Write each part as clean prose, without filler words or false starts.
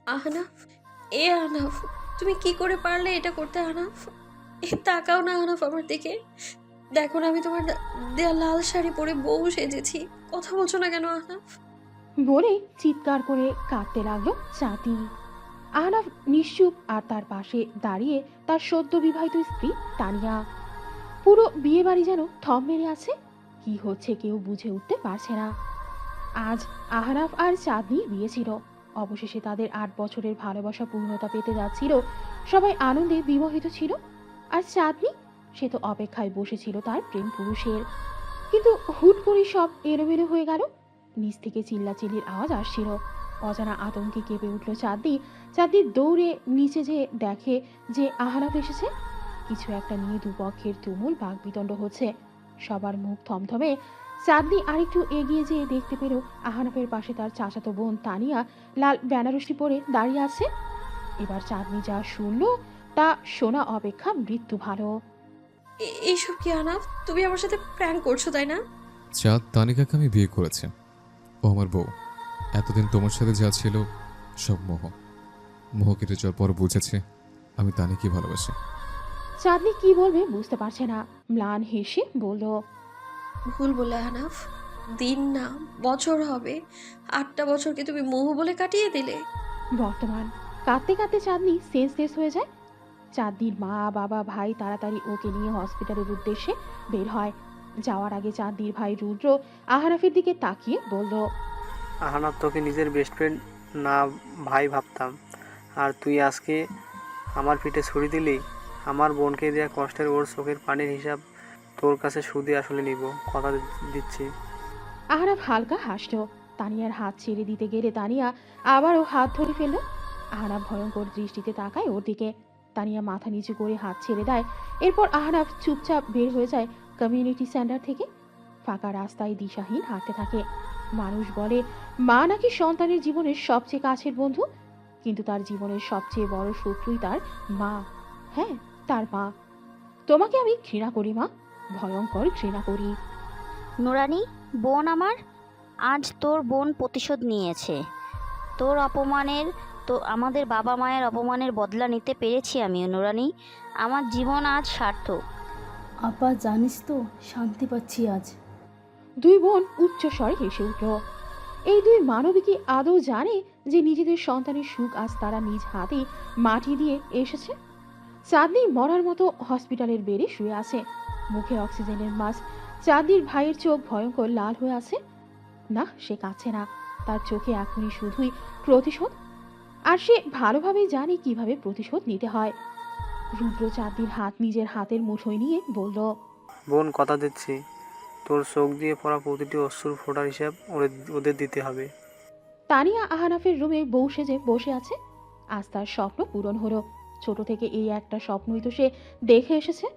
আহনাফ, আহনাফ, তুমি কি করে পারলে এটা করতে আহনাফ? তাকাও না আহনাফ আমার দিকে। দেখো না আমি তোমার দেয়া লাল শাড়ি পরে বউ সেজেছি। কথা বলছো না কেন আহনাফ? বলে চিৎকার করে কাঁদতে লাগলো চাঁদি। আহনাফ নিশ্চুপ আর তার পাশে দাঁড়িয়ে তার সদ্য বিবাহিত স্ত্রী তানিয়া। পুরো বিয়ে বাড়ি যেন থম মেরে আছে। কি হচ্ছে কেউ বুঝে উঠতে পারছে না। আজ আহনাফ আর চাঁদনির বিয়ে ছিল। অবশেষে তাদের 8 বছরের ভালোবাসা পূর্ণতা পেতে যাচ্ছিল। সবাই আনন্দে বিমোহিত ছিল। আর চাঁদনি, সে তো অপেক্ষায় বসেছিল তার প্রেম পুরুষের। কিন্তু হুট করে সব এলোমেলো হয়ে গেল। নিচ থেকে চিল্লাচিল্লির আওয়াজ আসছিল। অজানা আতঙ্কে কেঁপে উঠল চাঁদনি। চাঁদনি দৌড়ে নিচে যেয়ে দেখে যে আহনাফ এসেছে। কিছু একটা নিয়ে দুপক্ষের তুমুল বাকবিতণ্ড হচ্ছে। সবার মুখ থমথমে। চাঁদনি আরেকটু এগিয়ে যেয়ে দেখতে পেল আহনাফের পাশে তার চাচাতো বোন তানিয়া লাল বেনারসি পরে দাঁড়িয়ে আছে। এবার চাঁদনি যা শুনল তা শোনা অপেক্ষা মৃত্যু ভালো। এইসব কি আহনাফ? তুমি আমার সাথে প্র্যাঙ্ক করছো তাই না? চাঁদ তানিকাকে আমি বিয়ে করেছি। ও আমার বউ। এতদিন তোমার সাথে যা ছিল সব মোহ। মোহ কেটে যাওয়ার পর বুঝেছি আমি তানিকে ভালোবাসি। চাঁদনি কি বলবে বুঝতে পারছে না। ম্লান হেসে বলল, ভুল বলে আহনাফ। দিন না, বছর হবে। 8টা বছরকে তুমি মোহ বলে কাটিয়ে দিলে। বর্তমান। কাঁদতে কাঁদতে চাঁদনি সেন্সলেস হয়ে যায়। চাঁদনির মা বাবা ভাই তাড়াতাড়ি ওকে নিয়ে হসপিটালের উদ্দেশ্যে বের হয়। যাওয়ার আগে চাঁদনির ভাই রুদ্র আহনাফের দিকে তাকিয়ে বলল, আহানাত তোকে নিজের বেস্ট ফ্রেন্ড না ভাই ভাবতাম, আর তুই আজকে আমার পিঠে ছুরি দিলি। আমার বোনকে দেওয়া কষ্টের ওর চোখের পানির হিসাব তোর কাছে সুদে আসলে নিব, কথা দিচ্ছি। আহনাফ হালকা হাসল। তানিয়ার হাত ছেড়ে দিতে গেলে তানিয়া আবারও হাত ধরে ফেলল। আহনাফ ভয়ঙ্কর দৃষ্টিতে তাকায় ওর দিকে। তানিয়া মাথা নিচু করে হাত ছেড়ে দেয়। এরপর আহনাফ চুপচাপ বের হয়ে যায় কমিউনিটি সেন্টার থেকে। ফাঁকা রাস্তায় দিশাহীন হাঁটতে থাকে। মানুষ বলে মা নাকি সন্তানের জীবনের সবচেয়ে কাছের বন্ধু, কিন্তু তার জীবনের সবচেয়ে বড় শত্রুই তার মা। হ্যাঁ, তার মা। তোমাকে আমি ঘৃণা করি মা, ভয়ঙ্কর ঘৃণা করি। নুরানি, বোন আমার, আজ তোর বোন প্রতিশোধ নিয়েছে। তোর অপমানের, তো আমাদের বাবা মায়ের অপমানের বদলা নিতে পেরেছি আমি নুরানি। আমার জীবন আজ সার্থক। আপা জানিস তো, শান্তি পাচ্ছি আজ। দুই বোন উচ্চ স্বরে হেসে উঠল। এই দুই মানবী কি আদৌ জানে যে নিজেদের সন্তানের সুখ আজ তারা নিজ হাতে মাটি দিয়ে এসেছে? চাঁদনি মরার মতো হসপিটালের বেডে শুয়ে আছে। মুখে অক্সিজেনের মাস্ক। চাঁদনির ভাইয়ের চোখ ভয়ঙ্কর লাল হয়ে আছে। না, সে কাঁদছে না। তার চোখে এখনই শুধুই প্রতিশোধ। আর সে ভালোভাবেই জানে কিভাবে প্রতিশোধ নিতে হয়। রুদ্র চাঁদনির হাত নিজের হাতের মুঠোয় নিয়ে বলল, বোন, কথা দিচ্ছি, তোর চোখ দিয়ে পড়া প্রতিটি অশ্রুর ফোঁটার হিসাব ওদের দিতে হবে। তানিয়া আহনাফের রুমে বউ সেজে বসে আছে। আজ তার স্বপ্ন পূরণ হলো। ছোট থেকে এই একটা স্বপ্নই তো সে দেখে এসেছে।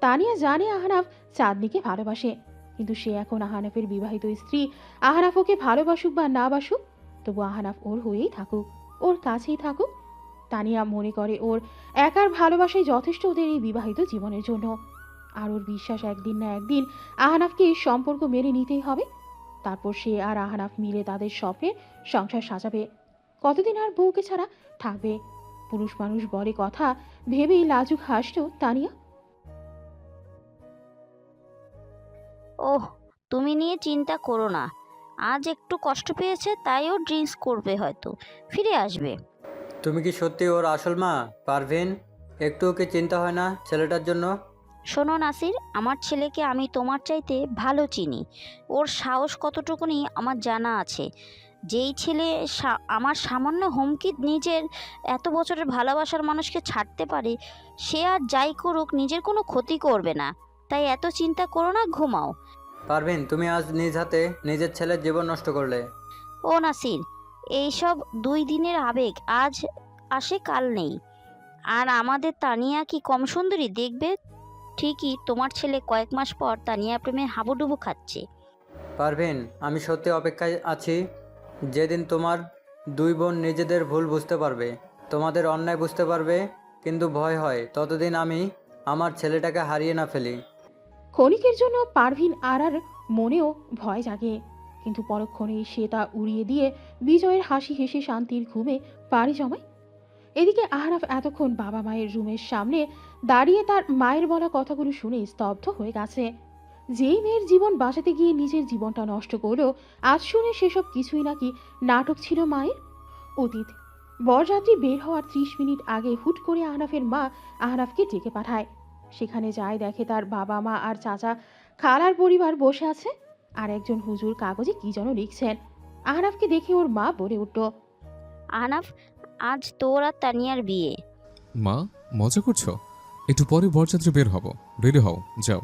তানিয়া জানে আহনাফ চাঁদনিকে ভালোবাসে, কিন্তু সে এখন আহনাফের বিবাহিত স্ত্রী। আহনাফ ওকে ভালোবাসুক বা না বাসুক, তবু আহনাফ ওর হয়েই থাকুক, ওর কাছেই থাকুক। তানিয়া মনে করে ওর একার ভালোবাসাই যথেষ্ট ওদের এই বিবাহিত জীবনের জন্য। আর ওর বিশ্বাস একদিন না একদিন আহনাফকে এই সম্পর্ক মেনে নিতেই হবে। তারপর সে আর আহনাফ মিলে তাদের স্বপ্নের সংসার সাজাবে। কতদিন আর বউকে ছাড়া থাকবে? পুরুষ মানুষ বলে কথা ভেবেই লাজুক হাসল তানিয়া। ওহ, তুমি নিয়ে চিন্তা করো না। আজ একটু কষ্ট পেয়েছে, তাই ও ড্রিঙ্কস করবে, হয়তো ফিরে আসবে। তুমি কি সত্যি ওর আসল মা, পারভিন? একটু ওকে চিন্তা হয় না ছেলেটার জন্য? শোনো নাসির, আমার ছেলেকে আমি তোমার চাইতে ভালো চিনি। ওর সাহস কতটুকুনি আমার জানা আছে। যেই ছেলে আমার সামান্য হুমকি নিজের এত বছরের ভালোবাসার মানুষকে ছাড়তে পারে, সে আর যাই করুক নিজের কোনো ক্ষতি করবে না। তাই এত চিন্তা করো না, ঘুমাও। পারভিন, তুমি আজ নিজ হাতে নিজের ছেলের জীবন নষ্ট করলে। ও নাসির, এইসব 2 দিনের আবেগ, আজ আসে কাল নেই। আর আমাদের তানিয়া কি কম সুন্দরী দেখবে? ঠিকই, তোমার ছেলে কয়েক মাস পর তানিয়া প্রেমে হাবুডুবু খাচ্ছে। পারভিন, আমি সত্যি অপেক্ষায় আছি যেদিন তোমার দুই বোন নিজেদের ভুল বুঝতে পারবে, তোমাদের অন্যায় বুঝতে পারবে। কিন্তু ভয় হয় ততদিন আমি আমার ছেলেটাকে হারিয়ে না ফেলি। ক্ষণিকের জন্য পারভিন আর মনেও ভয় জাগে, কিন্তু পরক্ষণেই সে তা উড়িয়ে দিয়ে বিজয়ের হাসি হেসে শান্তির ঘুমে পাড়ি জমায়। এদিকে আহনাফ এতক্ষণ বাবা মায়ের রুমের সামনে দাঁড়িয়ে তার মায়ের বলা কথাগুলো শুনে স্তব্ধ হয়ে গেছে। যেই মেয়ের জীবন বাঁচাতে গিয়ে নিজের জীবনটা নষ্ট করলো, আজ শুনে সেসব কিছুই নাকি নাটক ছিল মায়ের। অতীত বরযাত্রী বের হওয়ার 30 মিনিট আগে হুট করে আহনাফের মা আহনাফকে ডেকে পাঠায়। সেখানে যায়, দেখে তার বাবা মা আর চাচা খালার পরিবার বসে আছে, আর একজন হুজুর কাগজে কি যেন লিখছেন। আহনাফকে দেখে ওর মা বলে উঠল, আহনাফ, আজ তোর আর তানিয়ার বিয়ে। মা, মজা করছো? একটু পরে বরযাত্রী বের হব, রেডি হও, যাও।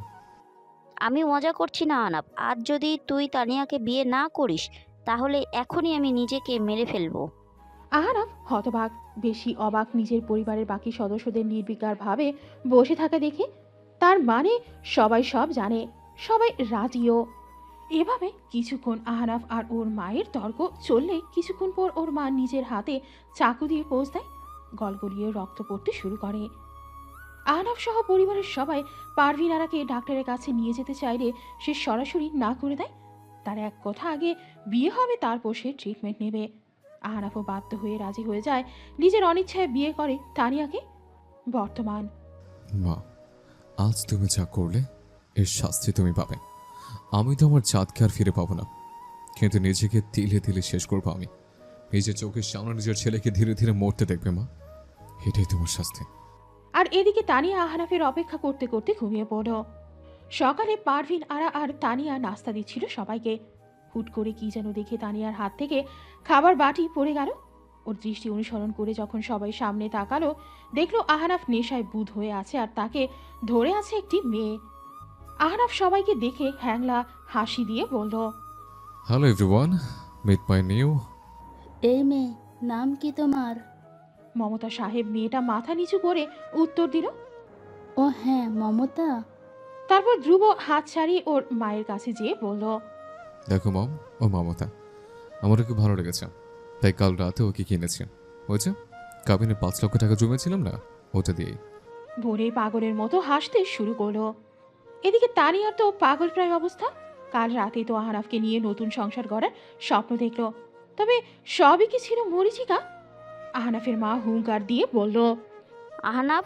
আমি মজা করছি না আহনাফ, আজ যদি তুই তানিয়াকে বিয়ে না করিস তাহলে এখনই আমি নিজেকে মেরে ফেলবো। আহনাফ হতবাক, বেশি অবাক নিজের পরিবারের বাকি সদস্যদের নির্বিকারভাবে বসে থাকা দেখে। তার মানে সবাই সব জানে, সবাই রাজিও। এভাবে কিছুক্ষণ আহনাফ আর ওর মায়ের তর্ক চললে কিছুক্ষণ পর ওর মা নিজের হাতে চাকু দিয়ে পোঁচ দেয়। গলগলিয়ে রক্ত পড়তে শুরু করে। আহনাফ সহ পরিবারের সবাই পারভিন আরাকে ডাক্তারের কাছে নিয়ে যেতে চাইলে সে সরাসরি না করে দেয়। তার এক কথা, আগে বিয়ে হবে, তারপর সে ট্রিটমেন্ট নেবে। আহনাফও বাধ্য হয়ে রাজি হয়ে যায়, নিজের অনিচ্ছায় বিয়ে করে তানিয়াকে। বর্তমান মা, আজ তুমি যা করলে এর শাস্তি তুমি পাবে। আমি তো আমার চাঁদকে আর ফিরে পাবো না, কিন্তু নিজেকে তিলে তিলে শেষ করবো আমি। নিজের চোখের সামনে নিজের ছেলেকে ধীরে ধীরে মরতে দেখবে মা, এটাই তোমার শাস্তি। আর এদিকে তানিয়া আহনাফের অপেক্ষা করতে করতে ঘুমিয়ে পড়ল। সকালে পারভিন আরা আর তানিয়া নাস্তা দিচ্ছিল সবাইকে। হুট করে কি যেন দেখে তানিয়ার হাত থেকে খাবার বাটি পড়ে গেল। ওর দৃষ্টি অনুসরণ করে যখন সবাই সামনে তাকালো, দেখলো আহনাফ নেশায় বুঁদ হয়ে আছে আর তাকে ধরে আছে একটি মেয়ে। আহনাফ সবাইকে দেখে হ্যাংলা হাসি দিয়ে বলল, hello everyone, meet my new. এই মেয়ে, নাম কি তোমার? মমতা সাহেব মেয়েটা মাথা নিচু করে উত্তর দিল। ও হ্যাঁ, মমতা। তারপর ধ্রুব হাত ছাড়িয়ে ওর মায়ের কাছে যেয়ে বলল, দেখো মম, ও মমতা। আমার ওকে ভালো লেগেছে, তাই কাল রাতে ওকে কিনেছি। ওই যে কাবিনে 5 লক্ষ টাকা জমেছিলাম না, ওটা দিয়েই। ভোরে পাগলের মতো হাসতে শুরু করলো। এদিকে তানিয়ার তো পাগল প্রায় অবস্থা। কাল রাতে তো আহনাফকে নিয়ে নতুন সংসার গড়ার স্বপ্ন দেখলো, তবে সবই কি ছিল মরীচিকা? আহনাফের মা হুঙ্কার দিয়ে বলল, আহনাফ,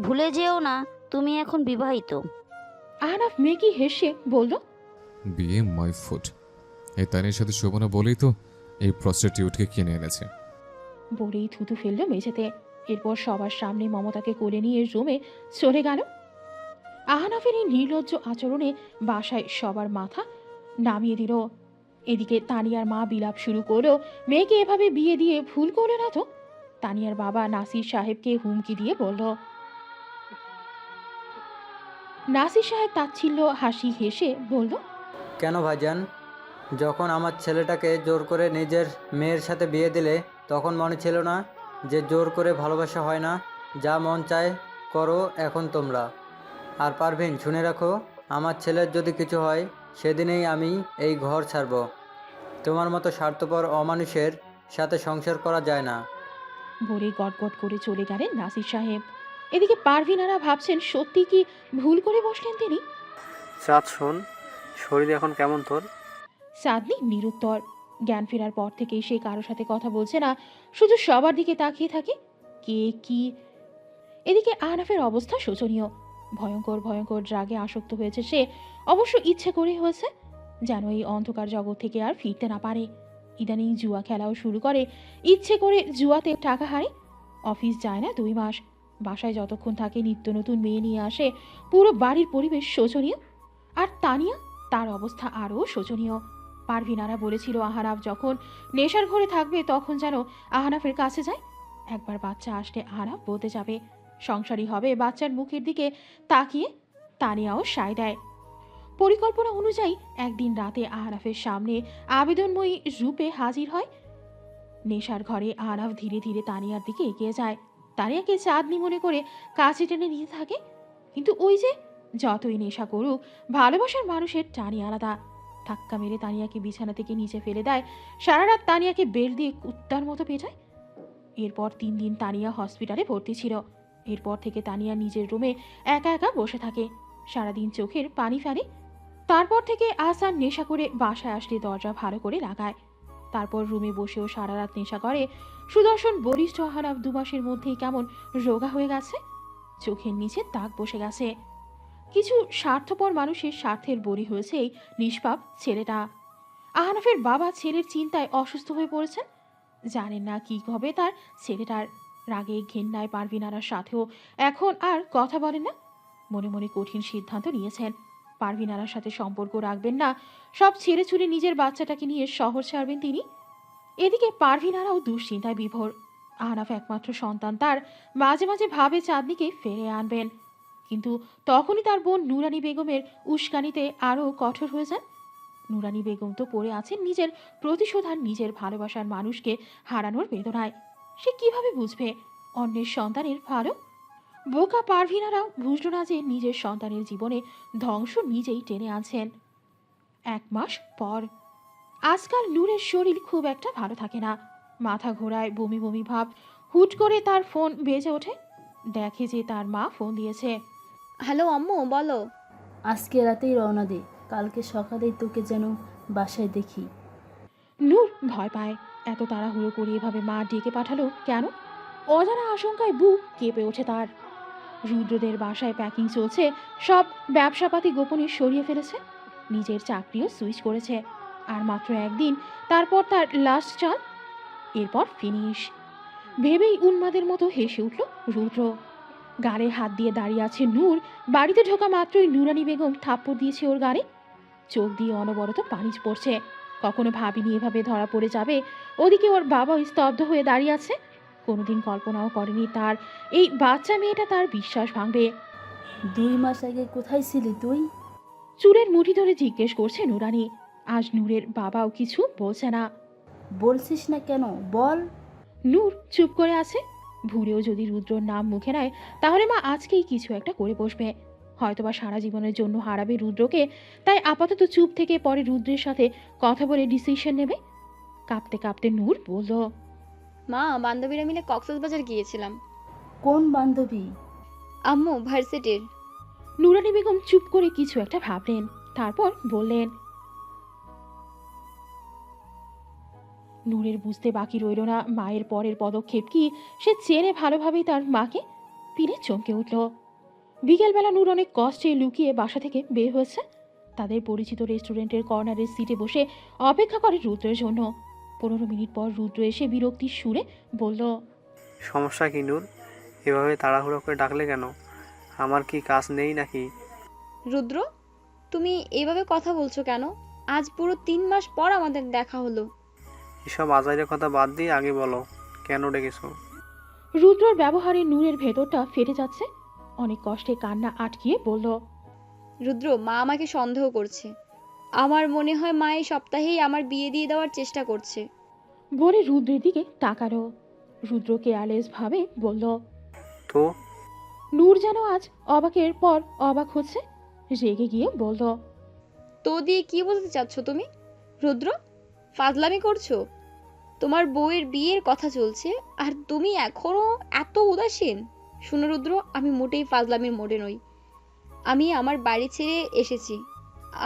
ভুলে যেও না তুমি এখন বিবাহিত। আহনাফ মেকি হেসে বলল, বিয়ে মাই ফুট। এই তানির সাথে শোভনা বলেই তো এই প্রস্টিটিউটকে কিনে এনেছে। বলেই থুতু ফেললো মেঝেতে। এরপর সবার সামনে মমতাকে কোলে নিয়ে রুমে চলে গেল। আহনাফের এই নির্লজ্জ আচরণে বাসায় সবার মাথা নামিয়ে দিল। এদিকে তানিয়ার মা বিলাপ শুরু করলো, মেয়েকে এভাবে বিয়ে দিয়ে ভুল করলে না তো? তানিয়ার বাবা নাসির সাহেবকে হুমকি দিয়ে বলল। নাসির সাহেব তাচ্ছিল্য হাসি হেসে বলল, কেন ভাইজান? যখন আমার ছেলেটাকে জোর করে নিজের মেয়ের সাথে বিয়ে দিলে তখন মনে ছিল না যে জোর করে ভালোবাসা হয় না? যা মন চায় করো এখন তোমরা। আর পারভিন, শুনে রাখো, আমার ছেলের যদি কিছু হয় সেদিনেই আমি এই ঘর ছাড়ব। তোমার মতো স্বার্থপর অমানুষের সাথে সংসার করা যায় না। বলে গটগট করে চলে গেলেন নাসির সাহেব। এদিকে পারভিনারা ভাবছেন সত্যি কি ভুল করে বসলেন তিনি। চাঁদ শোন, শরীর এখন কেমন তোর? চাঁদনি নিরুত্তর। জ্ঞান ফেরার পর থেকেই সে কারোর সাথে কথা বলছে না, শুধু সবার দিকে তাকিয়ে থাকে। কে কি? এদিকে আহনাফের অবস্থা শোচনীয়। ভয়ঙ্কর ভয়ঙ্কর ড্রাগে আসক্ত হয়েছে সে, অবশ্য ইচ্ছে করে হয়েছে, যেন এই অন্ধকার জগৎ থেকে আর ফিরতে না পারে। ইদানিং জুয়া খেলাও শুরু করে, ইচ্ছে করে জুয়াতে টাকা হারে। অফিস যায় না 2 মাস, বাসায় যতক্ষণ থাকে নিত্য নতুন মেয়ে নিয়ে আসে। পুরো বাড়ির পরিবেশ শোচনীয়। আর তানিয়া, তার অবস্থা আরও শোচনীয়। পারভিনারা বলেছিল আহনাফ যখন নেশার ঘরে থাকবে তখন যেন আহনাফের কাছে যায়। একবার বাচ্চা আসলে আহনাফ বলতে যাবে, সংসারী হবে। বাচ্চার মুখের দিকে তাকিয়ে তানিয়াও সায় দেয়। পরিকল্পনা অনুযায়ী একদিন রাতে আহনাফের সামনে আবেদনময়ী রূপে হাজির হয়। নেশার ঘরে আহনাফ ধীরে ধীরে তানিয়ার দিকে এগিয়ে যায়। তানিয়াকে চাঁদনি মনে করে কাছে টেনে নিতে থাকে। কিন্তু ওই যে, যতই নেশা করুক, ভালোবাসার মানুষের টানই আলাদা। ধাক্কা মেরে তানিয়াকে বিছানা থেকে নিচে ফেলে দেয়। সারা রাত তানিয়াকে বেল দিয়ে কুত্তার মতো পেটায়। এরপর 3 দিন তানিয়া হসপিটালে ভর্তি ছিল। এরপর থেকে তানিয়া নিজের রুমে একা একা বসে থাকে, সারাদিন চোখের পানি ফেলে। তারপর থেকে আহসান নেশা করে বাসায় আসলে দরজা ভালো করে লাগায়। তারপর রুমে বসেও সারা রাত নেশা করে। সুদর্শন বরিষ্ঠ আহনাফ 2 মাসের মধ্যেই কেমন রোগা হয়ে গেছে, চোখের নিচে দাগ বসে গেছে। কিছু স্বার্থপর মানুষের স্বার্থের বলি হয়েছে এই নিষ্পাপ ছেলেটা। আহনাফের বাবা ছেলের চিন্তায় অসুস্থ হয়ে পড়েছেন। জানেন না কি হবে তার ছেলেটার। রাগে ঘেন্নায় পারভিনারার সাথেও এখন আর কথা বলেন না। মনে মনে কঠিন সিদ্ধান্ত নিয়েছেন, পারভিনারার সাথে সম্পর্ক রাখবেন না, সব ছেড়ে ছুড়ে নিজের বাচ্চাটাকে নিয়ে শহর ছাড়বেন তিনি। এদিকে পারভিনারাও দুশ্চিন্তায় বিভোর। আহনাফ একমাত্র সন্তান তার, মাঝে মাঝে ভাবে চাঁদনিকে ফেরে আনবেন, কিন্তু তখনই তার বোন নুরানি বেগমের উস্কানিতে আরও কঠোর হয়ে যান। নুরানি বেগম তো পড়ে আছেন নিজের প্রতিশোধ আর নিজের ভালোবাসার মানুষকে হারানোর বেদনায়। সে কিভাবে বুঝবে অন্যের সন্তানের ভালো? বোকা পারভিনারাও বুঝল না যে নিজের সন্তানের জীবনে ধ্বংস নিজেই টেনে আনছেন। 1 মাস পর। আজকাল নূরের শরীর খুব একটা ভালো থাকে না, মাথা ঘোরায়, বমি বমি ভাব। হুট করে তার ফোন বেজে ওঠে, দেখে যে তার মা ফোন দিয়েছে। হ্যালো আম্মু, বলো। আজকে রাতেই রওনা দে, কালকে সকালেই তোকে যেন বাসায় দেখি। নূর ভয় পায়, এত তাড়াহুড়ো করে এভাবে মা ডেকে পাঠালো কেন? অজানা আশঙ্কায় বুক কেঁপে ওঠে তার। রুদ্রদের বাসায় প্যাকিং চলছে, সব ব্যবসাপাতি গোপনে সরিয়ে ফেলেছে, নিজের চাকরিও সুইচ করেছে। আর মাত্র 1 দিন, তারপর তার লাস্ট চাল, এরপর ফিনিশ। ভেবেই উন্মাদের মতো হেসে উঠল রুদ্র। গালে হাত দিয়ে দাঁড়িয়ে আছে নূর। বাড়িতে ঢোকা মাত্রই নুরানি বেগম থাপ্পড় দিয়েছে ওর গালে। চোখ দিয়ে অনবরত পানি পড়ছে। কখনো ভাবিনি এভাবে ধরা পড়ে যাবে। ওদিকে ওর বাবা স্তব্ধ হয়ে দাঁড়িয়ে আছে। কোনোদিন কল্পনাও করেনি তার এই বাচ্চা মেয়েটা তার বিশ্বাস ভাঙবে। 2 মাস আগে কোথায় ছিলি তুই? চুলের মুঠি ধরে জিজ্ঞেস করছে নুরানি। আজ নূরের বাবাও কিছু বলছে না। বলছিস না কেন, বল। নূর চুপ করে আছে। ভুলেও যদি রুদ্রর নাম মুখে নেয় তাহলে মা আজকেই কিছু একটা করে বসবে, হয়তোবা সারা জীবনের জন্য হারাবে রুদ্রকে। তাই আপাতত চুপ থেকে পরে রুদ্রের সাথে কথা বলে ডিসিশন নেবে। কাঁপতে কাঁপতে নূর বলল, মা, বান্ধবীরা মিলে কক্সবাজার গিয়েছিলাম। কোন বান্ধবী? আম্মু, ভার্সিটির। নুরানি বেগম চুপ করে কিছু একটা ভাবলেন, তারপর বললেন। নূরের বুঝতে বাকি রইল না মায়ের পরের পদক্ষেপ কি। সে চেনে ভালোভাবেই তার মাকে। পিনে চমকে উঠল। বিকেলবেলা নূর অনেক কষ্টে লুকিয়ে বাসা থেকে বের হয়েছে। তাদের পরিচিত রেস্টুরেন্টের কর্নারের সিটে বসে অপেক্ষা করে রুদ্রের জন্য। 15 মিনিট পর রুদ্র এসে বিরক্তির সুরে বলল, সমস্যা কি নূর? এভাবে তাড়াহুড়ো করে ডাকলে কেন? আমার কি কাজ নেই নাকি? রুদ্র, তুমি এভাবে কথা বলছো কেন? আজ পুরো 3 মাস পর আমাদের দেখা হলো। এসব আজাইরের কথা বাদ দিয়ে আগে বলো, কেন ডেকেছো? রুদ্রর ব্যবহারে নূরের ভেতরটা ফেটে যাচ্ছে। অনেক কষ্টে কান্না আটকিয়ে বলল, রুদ্র, মা আমাকে সন্দেহ করছে। আমার মনে হয় মা এই সপ্তাহেই আমার বিয়ে দিয়ে দেওয়ার চেষ্টা করছে। বলে রুদ্রের দিকে তাকালো। রুদ্র কেয়ারলেস ভাবে বলল। তো নূর যেন আজ অবাকের পর অবাক হচ্ছে, রেগে গিয়ে বলল, তো দিয়ে কি বলতে চাচ্ছ তুমি? রুদ্র, ফাজলামি করছো? তোমার বউয়ের বিয়ের কথা চলছে আর তুমি এখনো এত উদাসীন? শুনো রুদ্র, আমি মোটেই ফাজলামির মোড়ে নই। আমি আমার বাড়ি ছেড়ে এসেছি।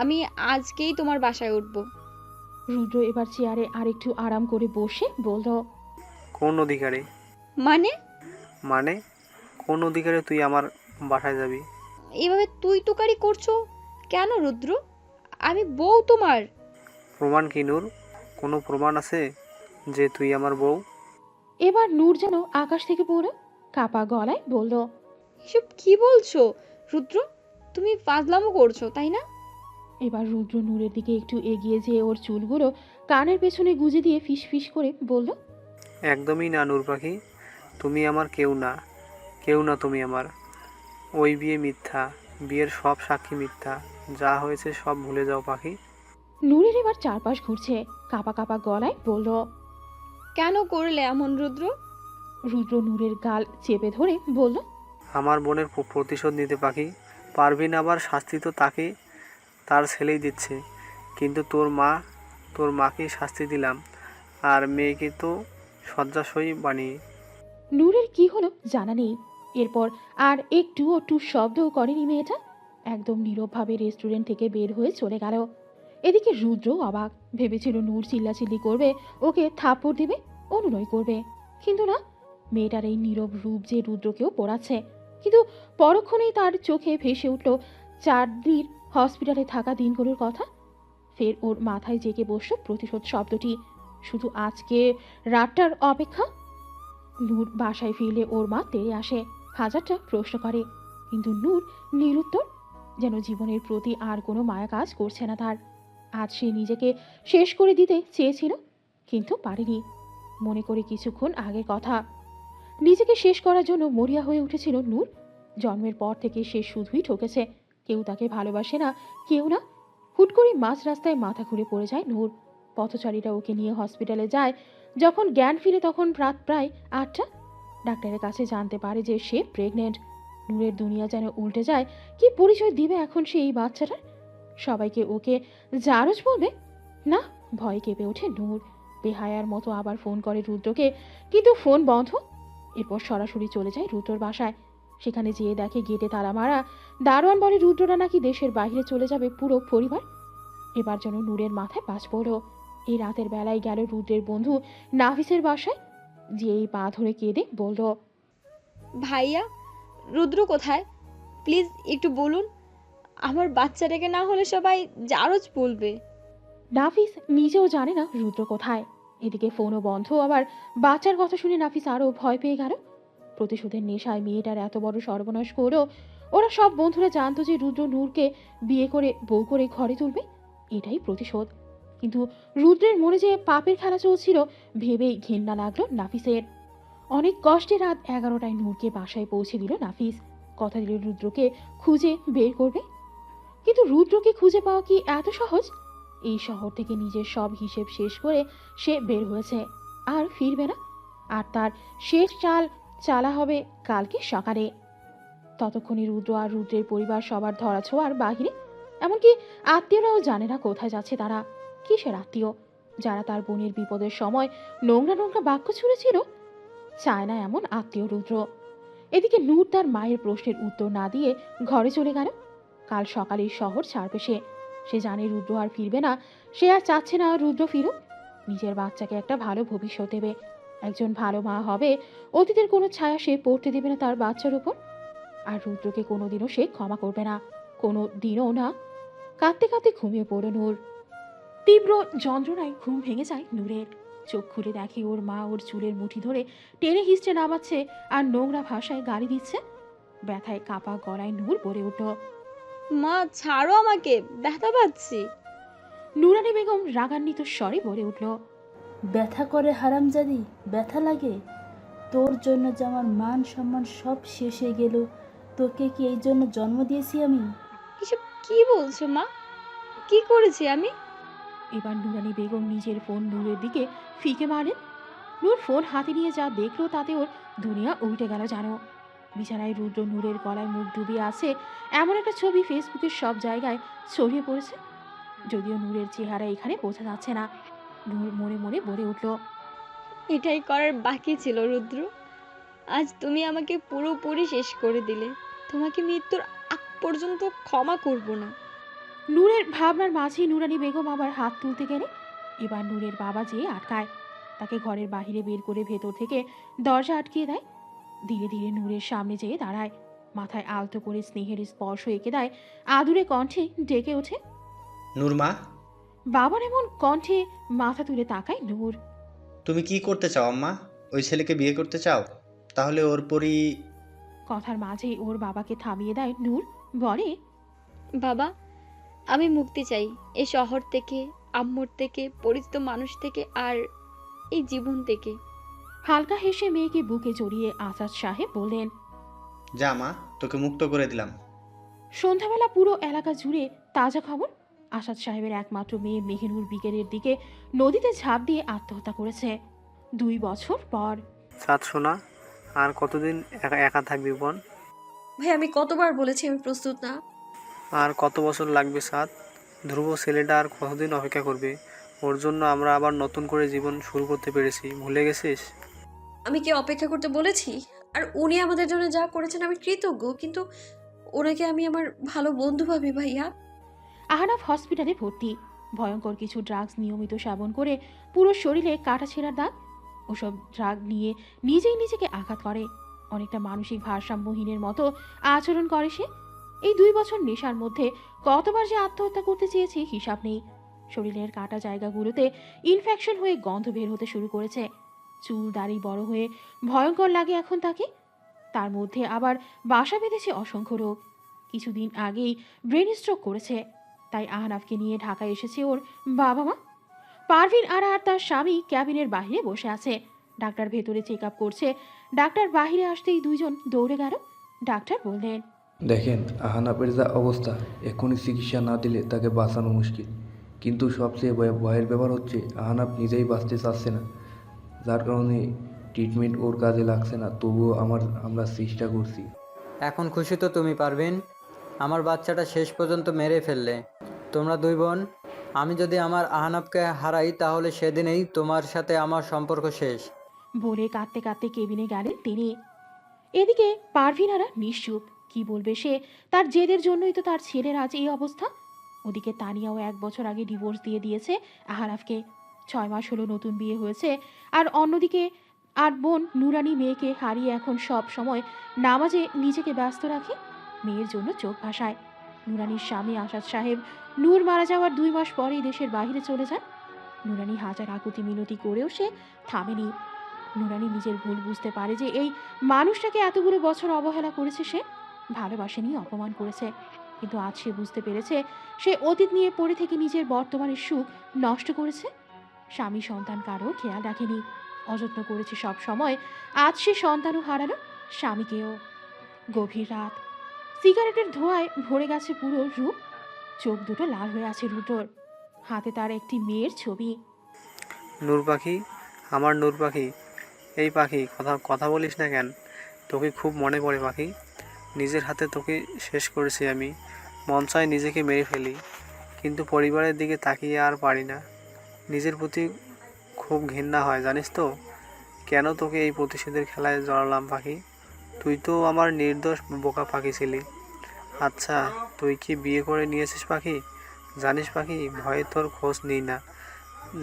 আমি আজকেই তোমার বাসায় উঠবো। রুদ্র এবার চেয়ারে আরেকটু আরাম করে বসে বলল, কোন অধিকারে? মানে? মানে কোন অধিকারে তুই আমার বাসায় যাবি? এভাবে তুই তুকারি করছো কেন রুদ্র? আমি বউ তোমার। প্রমাণ কি নূর? কোনো প্রমাণ আছে যে তুই আমার বউ? এবার নূর যেন আকাশ থেকে পড়ল, কাপা গলায় বলল, এসব কি বলছো রুদ্র? তুমি ফাজলামো করছো, তাই না? এবার রুদ্র নূরের দিকে একটু এগিয়ে যেয়ে ওর চুলগুলো কানের পেছনে গুজে দিয়ে ফিস ফিস করে বলল, একদমই না নূর পাখি, তুমি আমার কেউ না, কেউ না তুমি আমার। ওই বিয়ে মিথ্যা, বিয়ের সব সাক্ষী মিথ্যা, যা হয়েছে সব ভুলে যাও পাখি। নূরের এবার চারপাশ ঘুরছে, কাপা কাপা গলায় বলল। কেন করলে এমন রুদ্র? রুদ্র নূরের গাল চেপে ধরে বলল, আমার বোনের প্রতিশোধ নিতে পাখি। পারবি না, আবার শাস্তি তো তাকে তার ছেলেই দিচ্ছে, কিন্তু তোর মাকে শাস্তি দিলাম, আর মেয়েকে তো শয্যাশয়ী বানিয়ে। নূরের কি হলো জানা নেই। এরপর আর একটু টু শব্দও করেনি মেয়েটা। একদম নীরবভাবে রেস্টুরেন্ট থেকে বের হয়ে চলে গেল। এদিকে রুদ্র অবাক, ভেবেছিল নূর চিল্লাচিল্লি করবে, ওকে থাপ্পড় দিবে, অনুনয় করবে, কিন্তু না, মেয়েটার এই নীরব রূপ যে রুদ্রকেও পড়াচ্ছে। কিন্তু পরক্ষণেই তার চোখে ভেসে উঠল চাঁদনির হসপিটালে থাকা দিনগুলোর কথা। ফের ওর মাথায় জেগে বসল প্রতিশোধ শব্দটি। শুধু আজকে রাতটার অপেক্ষা। নূর বাসায় ফিরলে ওর মা তেড়ে আসে, হাজারটা প্রশ্ন করে, কিন্তু নূর নিরুত্তর, যেন জীবনের প্রতি আর কোনো মায়া কাজ করছে না তার। আজ সে নিজেকে শেষ করে দিতে চেয়েছিল, কিন্তু পারেনি। মনে করে কিছুক্ষণ আগের কথা, নিজেকে শেষ করার জন্য মরিয়া হয়ে উঠেছিল নূর। জন্মের পর থেকে সে শুধুই ঠকেছে, কেউ তাকে ভালোবাসে না, কেউ না। হুট করে মাঝ রাস্তায় মাথা ঘুরে পড়ে যায় নূর। পথচারীরা ওকে নিয়ে হসপিটালে যায়। যখন জ্ঞান ফিরে তখন রাত প্রায় 8টা। ডাক্তারের কাছে জানতে পারে যে সে প্রেগনেন্ট। নূরের দুনিয়া যেন উল্টে যায়। কি পরিচয় দিবে এখন সে এই বাচ্চাটার? সবাইকে ওকে জারজ বলবে না, ভয় কেঁপে ওঠে নূর। বেহায়ার মতো আবার ফোন করে রুদ্রকে, কিন্তু ফোন বন্ধ। এরপর সরাসরি চলে যায় রুদ্রর বাসায়। সেখানে যেয়ে দেখে গেটে তালা মারা। দারোয়ান বলে রুদ্ররা নাকি দেশের বাইরে চলে যাবে পুরো পরিবার। এবার যেন নূরের মাথায় বাজ পড়ল। এই রাতের বেলায় গেল রুদ্রের বন্ধু নাফিসের বাসায়, যে এই পা ধরে কেঁদে বলল, ভাইয়া, রুদ্র কোথায়? প্লিজ একটু বলুন, আমার বাচ্চাটাকে না হলে সবাই জারজ বলবে। নাফিস নিজেও জানে না রুদ্র কোথায়। এদিকে ফোনও বন্ধ। আবার বাচ্চার কথা শুনে নাফিস আরও ভয় পেয়ে গেল। প্রতিশোধের নেশায় মেয়েটার এত বড় সর্বনাশ করলো। ওরা সব বন্ধুরা জানতো যে রুদ্র নূরকে বিয়ে করে বউ করে ঘরে তুলবে, এটাই প্রতিশোধ। কিন্তু রুদ্রের মনে যে পাপের খেলা চলছিল ভেবেই ঘেন্না লাগলো নাফিসের। অনেক কষ্টে রাত 11টায় নূরকে বাসায় পৌঁছে দিল নাফিস। কথা দিল রুদ্রকে খুঁজে বের করবে। কিন্তু রুদ্রকে খুঁজে পাওয়া কি এত সহজ? এই শহর থেকে নিজের সব হিসেব শেষ করে সে বের হয়েছে, আর ফিরবে না। আর তার শেষ চালা হবে কালকে সকালে। ততক্ষণে রুদ্র আর রুদ্রের পরিবার সবার ধরাছোঁয়ার বাহিরে। এমনকি আত্মীয়রাও জানে না কোথায় যাচ্ছে তারা। কিসের আত্মীয়? যারা তার বোনের বিপদের সময় নোংরা নোংরা বাক্য ছুঁড়েছিল, চায় না এমন আত্মীয় রুদ্র। এদিকে নূর তার মায়ের প্রশ্নের উত্তর না দিয়ে ঘরে চলে গেল। কাল সকালেই শহর ছাড়বে সে। সে জানে রুদ্র আর ফিরবে না। সে আর চাচ্ছে না রুদ্র ফিরুক। নিজের বাচ্চাকে একটা ভালো ভবিষ্যৎ দেবে, একজন ভালো মা হবে। অতীতের কোনো ছায়া সে পড়তে দেবে না তার বাচ্চার উপর। আর রুদ্রকে কোনোদিনও সে ক্ষমা করবে না, কোনো দিনও না। কাঁদতে কাঁদতে ঘুমিয়ে পড়ল নূর। তীব্র যন্ত্রণায় ঘুম ভেঙে যায় নূরের। চোখ খুলে দেখে ওর মা ওর চুলের মুঠি ধরে টেনে হিঁচড়ে নামাচ্ছে আর নোংরা ভাষায় গালি দিচ্ছে। ব্যথায় কাঁপা গলায় নূর বলে উঠল, মা ছাড়ো আমাকে, ব্যথা পাচ্ছি। নুরানি বেগম রাগান্বিত স্বরে বলে উঠল, ব্যথা করে হারামজাদি, ব্যথা লাগে? তোর জন্য যে আমার মান সম্মান সব শেষ হয়ে গেল। তোকে কি এই জন্য জন্ম দিয়েছি আমি? এসব কি বলছো মা? কি করেছি আমি? এবার নুরানি বেগম নিজের ফোন নূরের দিকে ফিকে মারেন। নূর ফোন হাতে নিয়ে যা দেখলো তাতে ওর দুনিয়া উল্টে গেল জানো। বিছানায় রুদ্র নূরের গলায় মুখ ডুবিয়ে আছে এমন একটা ছবি ফেসবুকের সব জায়গায় ছড়িয়ে পড়েছে। যদিও নূরের চেহারা এখানে বোঝা যাচ্ছে না। নূর মনে মনে বলে উঠল, এটাই করার বাকি ছিল রুদ্র। আজ তুমি আমাকে পুরোপুরি শেষ করে দিলে। তোমাকে মৃত্যুর আগ পর্যন্ত ক্ষমা করব না। নূরের ভাবনার মাঝেই নুরানি বেগম আবার হাত তুলতে গেলে এবার নূরের বাবা যেয়ে আটকায়। তাকে ঘরের বাইরে বের করে ভেতর থেকে দরজা আটকিয়ে দেয়। ধীরে ধীরে নূরের সামনে যেয়ে দাঁড়ায়। মাথায় আলতো করে স্নেহের স্পর্শ এঁকে দেয়। আদুরে কণ্ঠে ডেকে ওঠে, নূরমা, বাবার এমন কণ্ঠে মাথা তুলে তাকায় নূর। তুমি কি করতে চাও আম্মা? ওই ছেলেকে বিয়ে করতে চাও? তাহলে ওর পরই। কথার মাঝেই ওর বাবাকে থামিয়ে দেয় নূর। বলে, বাবা, আমি মুক্তি চাই এই শহর থেকে, আম্মুর থেকে, পরিচিত মানুষ থেকে, আর এই জীবন থেকে। হালকা হেসে মেয়েকে বুকে জড়িয়ে আসাদ সাহেব বললেন, যা মা, তোকে মুক্ত করে দিলাম। সন্ধ্যাবেলা পুরো এলাকা জুড়ে তাজা খবর। আসাদ সাহেবের একমাত্র মেয়ে মেহেনুর বিকেলের দিকে নদীতে ঝাঁপ দিয়ে আত্মহত্যা করেছে 2 বছর পর। সাত সোনা, আর কতদিন একা একা থাকবি বোন? ভাই, আমি কতবার বলেছি আমি প্রস্তুত না। আর কত বছর লাগবে সাত? ধ্রুব ছেলেটা আর কতদিন অপেক্ষা করবে? ওর জন্য আমরা আবার নতুন করে জীবন শুরু করতে পেরেছি, ভুলে গেছিস? আমি কি অপেক্ষা করতে বলেছি? আর উনি আমাদের জন্য যা করেছেন আমি কৃতজ্ঞ, কিন্তু ওনাকে আমি আমার ভালো বন্ধু ভাবি ভাইয়া। আহনাফ হসপিটালে ভর্তি। ভয়ঙ্কর কিছু ড্রাগস নিয়মিত সেবন করে পুরো শরীরে কাটা ছেঁড়ার দাগ। ওসব ড্রাগ নিয়ে নিজেই নিজেকে আঘাত করে। অনেকটা মানসিক ভারসাম্যহীনের মতো আচরণ করে সে। এই 2 বছর নেশার মধ্যে কতবার যে আত্মহত্যা করতে চেয়েছে হিসাব নেই। শরীরের কাটা জায়গাগুলোতে ইনফেকশন হয়ে গন্ধ বের হতে শুরু করেছে। চুল দাড়ি বড় হয়ে ভয়ঙ্কর লাগে এখন তাকে। তার মধ্যে আবার বাসা বেঁধেছে অসংখ্য রোগ। কিছুদিন আগেই ব্রেন স্ট্রোক করেছে। তাই আহনাফকে নিয়ে ঢাকায় এসেছে ওর বাবা মা। পারভিন আর তার স্বামী ক্যাবিনের বাইরে বসে আছে। ডাক্তার ভেতরে চেক আপ করছে। ডাক্তার বাইরে আসতেই দুইজন দৌড়ে গেল। ডাক্তার বললেন, দেখেন, আহানাপের যা অবস্থা, এখনই চিকিৎসা না দিলে তাকে বাঁচানো মুশকিল। কিন্তু সবচেয়ে ভয়ের ব্যাপার হচ্ছে আহানাপ নিজেই বাঁচতে চাচ্ছে না, যার কারণে ট্রিটমেন্ট ওর কাজে লাগছে না। তবুও আমরা চেষ্টা করছি। এখন খুশি তো তুমি পারবেন? আমার বাচ্চাটা শেষ পর্যন্ত মেরে ফেললে। তোমরা 2 বোন। আমি যদি আমার আহনাবকে হারাই তাহলে সেদিনেই তোমার সাথে আমার সম্পর্ক শেষ। বলে কাঁদতে কাঁদতে কেবিনে গেলেন তিনি। এদিকে পারভিনারা নিশ্চুপ। কি বলবে সে? তার জেদের জন্যই তো তার ছেলের আজ এই অবস্থা। ওদিকে তানিয়াও 1 বছর আগে ডিভোর্স দিয়ে দিয়েছে আহারাফকে। 6 মাস হলো নতুন বিয়ে হয়েছে। আর অন্যদিকে আর বোন নুরানি মেয়েকে হারিয়ে এখন সব সময় নামাজে নিজেকে ব্যস্ত রাখে। মেয়ের জন্য চোখ ভাসায়। নুরানির স্বামী আসাদ সাহেব নূর মারা যাওয়ার 2 মাস পরেই দেশের বাইরে চলে যান। নুরানি হাজার আকুতি মিনতি করেও সে থামেনি। নুরানি নিজের ভুল বুঝতে পারে যে এই মানুষটাকে এতগুলো বছর অবহেলা করেছে সে, ভালোবাসেনি, অপমান করেছে। কিন্তু আজ সে বুঝতে পেরেছে সে অতীত নিয়ে পড়ে থেকে নিজের বর্তমানের সুখ নষ্ট করেছে। স্বামী সন্তান কারো খেয়াল রাখেনি, অযত্ন করেছে সব সময়। আজ সে সন্তানও হারালো, স্বামীকেও। গভীর রাত, সিগারেটের ধোঁয়ায় ভরে গেছে পুরো রূপ। চোখ দুটো লাল হয়ে আছে রুটোর। হাতে তার একটি মেয়ের ছবি। নূর পাখি, আমার নূর পাখি, এই পাখি কথা বলিস না কেন? তোকে খুব মনে পড়ে পাখি। নিজের হাতে তোকে শেষ করেছি আমি। মন চায় নিজেকে মেরে ফেলি, কিন্তু পরিবারের দিকে তাকিয়ে আর পারি না। নিজের প্রতি খুব ঘৃণা হয় জানিস তো। কেন তোকে এই প্রতিশোধের খেলায় জড়ালাম পাখি? তুই তো আমার নির্দোষ বোকা পাখি ছিলি। আচ্ছা, তুই কি বিয়ে করে নিয়েছিস পাখি? জানিস পাখি, ভয়ে তোর খোঁজ নিই না।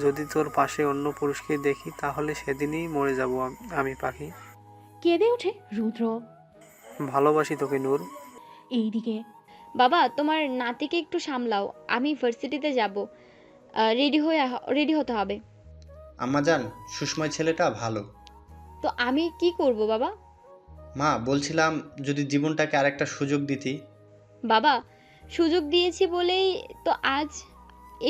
যদি তোর পাশে অন্য পুরুষকে দেখি তাহলে সেদিনই মরে যাব আমি পাখি। কেঁদে ওঠে রুদ্র। ভালোবাসি তোকে নূর। এইদিকে বাবা, তোমার নাতিকে একটু সামলাও, আমি ভার্সিটিতে যাব। রেডি হতে হবে। আম্মা জান, সুষময় ছেলেটা ভালো। তো আমি কি করব বাবা? মা, বলছিলাম যদি জীবনটাকে আরেকটা সুযোগ দিতি। বাবা, সুযোগ দিয়েছি বলেই তো আজ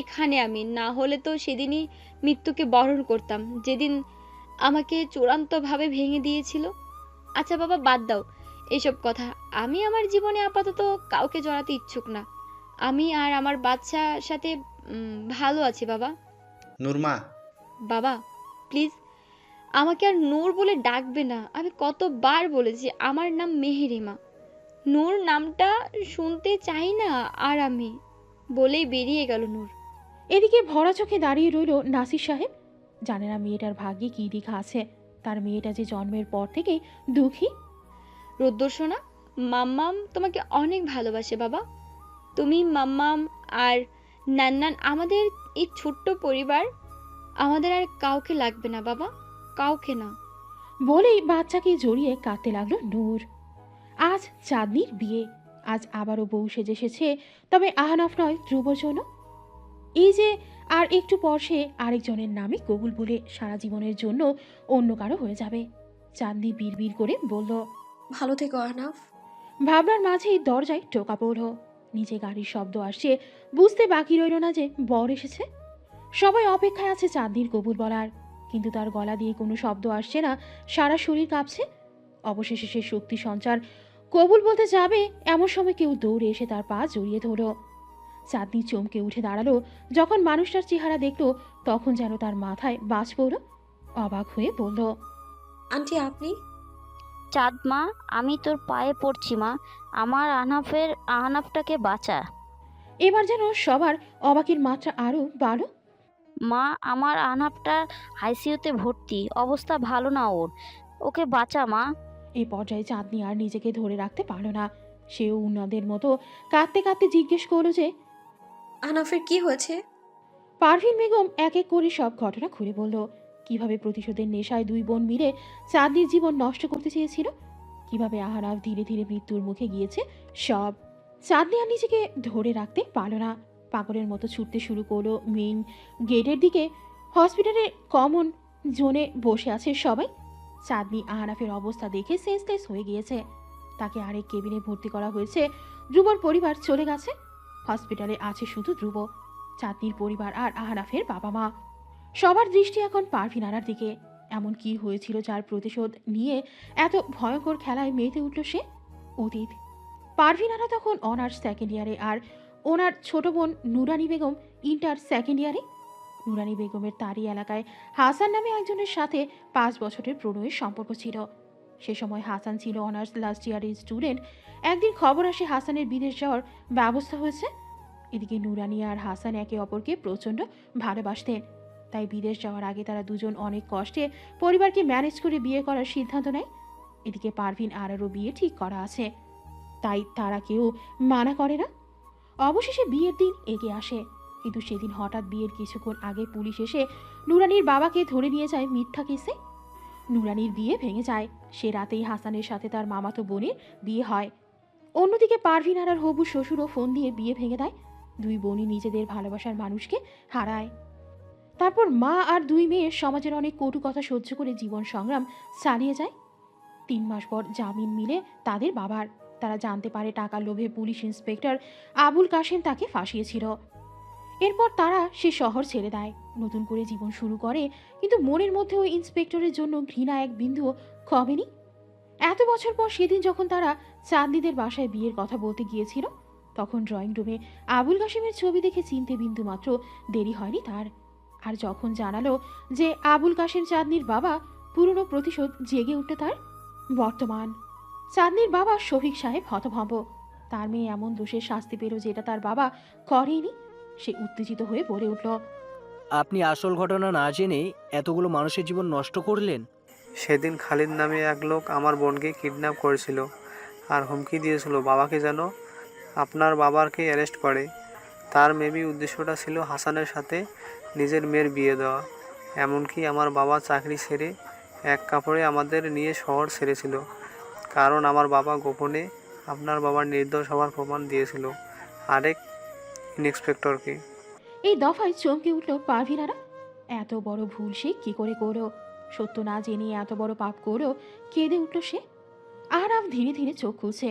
এখানে আমি, না হলে তো সেদিনই মৃত্যুকে বরণ করতাম, যেদিন আমাকে চূড়ান্তভাবে ভেঙে দিয়েছিল। আচ্ছা বাবা, বাদ দাও এসব কথা। আমি আমার জীবনে আপাতত কাউকে জড়াতে ইচ্ছুক না। আমি আর আমার বাচ্চার সাথে ভালো আছি বাবা। নূরমা। বাবা প্লিজ আমাকে আর নূর বলে ডাকবে না। আমি কতবার বলেছি আমার নাম মেহেরিমা। নূর নামটা শুনতে চাই না আর আমি, বলেই বেরিয়ে গেল নূর। এদিকে ভরা চোখে দাঁড়িয়ে রইল নাসির সাহেব। জানে না মেয়েটার ভাগ্যে কী লেখা আছে। তার মেয়েটা যে জন্মের পর থেকেই দুঃখী। রুদ্রসোনা, মাম্মাম তোমাকে অনেক ভালোবাসে বাবা। তুমি, মাম্মাম আর নান্নান, আমাদের এই ছোট্ট পরিবার, আমাদের আর কাউকে লাগবে না বাবা, কাউকে না। বলেই বাচ্চাকে জড়িয়ে কাঁদতে লাগলো নূর। আজ চাঁদনির বিয়ে। আজ আবারও বউ সেজে এসেছে, তবে আহনাফ নয়, ধ্রুবর জন্য। এই যে আর একটু পর সে আরেকজনের নামে কবুল বলে সারা জীবনের জন্য অন্য কারো হয়ে যাবে। চাঁদনি বিড়বিড় করে বলল, ভালো থেকো আহনাফ। ভাবনার মাঝেই দরজায় টোকা পড়ল। নিচে গাড়ির শব্দ আসছে। বুঝতে বাকি রইল না যে বর এসেছে। সবাই অপেক্ষায় আছে চাঁদনির কবুল বলার, কিন্তু তার গলা দিয়ে কোনো শব্দ আসছে না। সারা শরীর কাঁপছে। অবশেষে সে শক্তি সঞ্চার কবুল বলতে যাবে, এমন সময় কেউ দৌড়ে এসে তার পা জড়িয়ে ধরল। চাঁদনি চমকে উঠে দাঁড়ালো। যখন মানুষটার চেহারা দেখলো, তখন যেন তার মাথায় বাজ পড়ল। অবাক হয়ে বলল, আন্টি আপনি? চাঁদ মা, আমি তোর পায়ে পড়ছি মা, আমার আহনাফটাকে বাঁচা। এবার যেন সবার অবাকের মাত্রা আরও বাড়ল। মা, আমার আহনাফটা আইসিইউতে ভর্তি, অবস্থা ভালো না ওর, ওকে বাঁচা মা। এই পর্যায়ে চাঁদনি আর নিজেকে ধরে রাখতে পারল না। সেও উনাদের মতো কাঁদতে কাঁদতে জিজ্ঞেস করলো যে আহনাফের কি হয়েছে? পারভিন বেগম এক এক করে সব ঘটনা খুলে বলল। কিভাবে প্রতিশোধের নেশায় দুই বোন মিলে চাঁদনির জীবন নষ্ট করতে চেয়েছিল, কিভাবে আহনাফ ধীরে ধীরে মৃত্যুর মুখে গিয়েছে সব। চাঁদনি আর নিজেকে ধরে রাখতে পারল না, পাগলের মতো ছুটতে শুরু করলো মেইন গেটের দিকে। হসপিটালের কমন জোনে বসে আছে সবাই। চাঁদনি আহনাফের অবস্থা দেখে সেন্সলেস হয়ে গিয়েছে। তাকে আরেক কেবিনে ভর্তি করা হয়েছে। ধ্রুবর পরিবার চলে গেছে। হসপিটালে আছে শুধু ধ্রুব, চাঁদনির পরিবার আর আহনাফের বাবা মা। সবার দৃষ্টি এখন পারভিন আরার দিকে। এমন কি হয়েছিল যার প্রতিশোধ নিয়ে এত ভয়ঙ্কর খেলায় মেতে উঠল সে? অতীত। পারভিন আরা তখন অনার্স সেকেন্ড ইয়ারে, আর ওনার ছোট বোন নুরানি বেগম ইন্টার সেকেন্ড ইয়ারে। নুরানি বেগমের তারই এলাকায় হাসান নামে একজনের সাথে 5 বছরের প্রণয়ের সম্পর্ক ছিল। সে সময় হাসান ছিল অনার্স লাস্ট ইয়ারের স্টুডেন্ট। একদিন খবর আসে হাসানের বিদেশ যাওয়ার ব্যবস্থা হয়েছে। এদিকে নুরানি আর হাসান একে অপরকে প্রচণ্ড ভালোবাসতেন, তাই বিদেশ যাওয়ার আগে তারা দুজন অনেক কষ্টে পরিবারকে ম্যানেজ করে বিয়ে করার সিদ্ধান্ত নেয়। এদিকে পারভিন আরারও বিয়ে ঠিক করা আছে, তাই তারা কেউ মানা করে না। অবশেষে বিয়ের দিন এগিয়ে আসে, কিন্তু সেদিন হঠাৎ বিয়ের কিছুক্ষণ আগে পুলিশ এসে নুরানির বাবাকে ধরে নিয়ে যায় মিথ্যা কেসে। নুরানির বিয়ে ভেঙে যায়। সে রাতেই হাসানের সাথে তার মামাতো বোনের বিয়ে হয়। অন্যদিকে পারভিন আরার হবু শ্বশুরও ফোন দিয়ে বিয়ে ভেঙে দেয়। দুই বোনই নিজেদের ভালোবাসার মানুষকে হারায়। তারপর মা আর দুই মেয়ে সমাজের অনেক কটু কথা সহ্য করে জীবন সংগ্রাম চালিয়ে যায়। 3 মাস পর জামিন মিলে তাদের বাবার। তারা জানতে পারে টাকার লোভে পুলিশ ইন্সপেক্টর আবুল কাশেম তাকে ফাঁসিয়েছিল। এরপর তারা সে শহর ছেড়ে দেয়, নতুন করে জীবন শুরু করে। কিন্তু মনের মধ্যে ওই ইন্সপেক্টরের জন্য ঘৃণা এক বিন্দুও কমেনি। এত বছর পর সেদিন যখন তারা চাঁদনিদের বাসায় বিয়ের কথা বলতে গিয়েছিল, তখন ড্রয়িং রুমে আবুল কাশেমের ছবি দেখে চিনতে বিন্দু মাত্র দেরি হয়নি তার। আর যখন জানালো যে আবুল কাশেম চাঁদনির বাবা, পুরনো প্রতিশোধ জেগে উঠল তার। বর্তমান চাঁদনির বাবা শফিক সাহেব হতভম্ব। তার মেয়ে এমন দোষের শাস্তি পেল যেটা তার বাবা করেনি। সে উত্তেজিত হয়ে বলে উঠল, আপনি আসল ঘটনা না জেনে এতগুলো মানুষের জীবন নষ্ট করলেন। সেদিন খালিদ নামে এক লোক আমার বোনকে কিডন্যাপ করেছিল আর হুমকি দিয়েছিল বাবাকে যেন আপনার বাবাকে অ্যারেস্ট করে। তার মেবি উদ্দেশ্যটা ছিল হাসানের সাথে নিজের মেয়ের বিয়ে দেওয়া। এমনকি আমার বাবা চাকরি ছেড়ে এক কাপড়ে আমাদের নিয়ে শহর ছেড়েছিল, কারণ আমার বাবা গোপনে আপনার বাবার নির্দোষ হওয়ার প্রমাণ দিয়েছিল আরেক ইন্সপেক্টরকে। এই দফায় চমকে উঠল পারভিন আরা। এত বড় ভুল সে কি করে করো? সত্য না জেনে এত বড় পাপ করো? কেঁদে উঠল সে। আহনাফ ধীরে ধীরে চোখ খুলছে,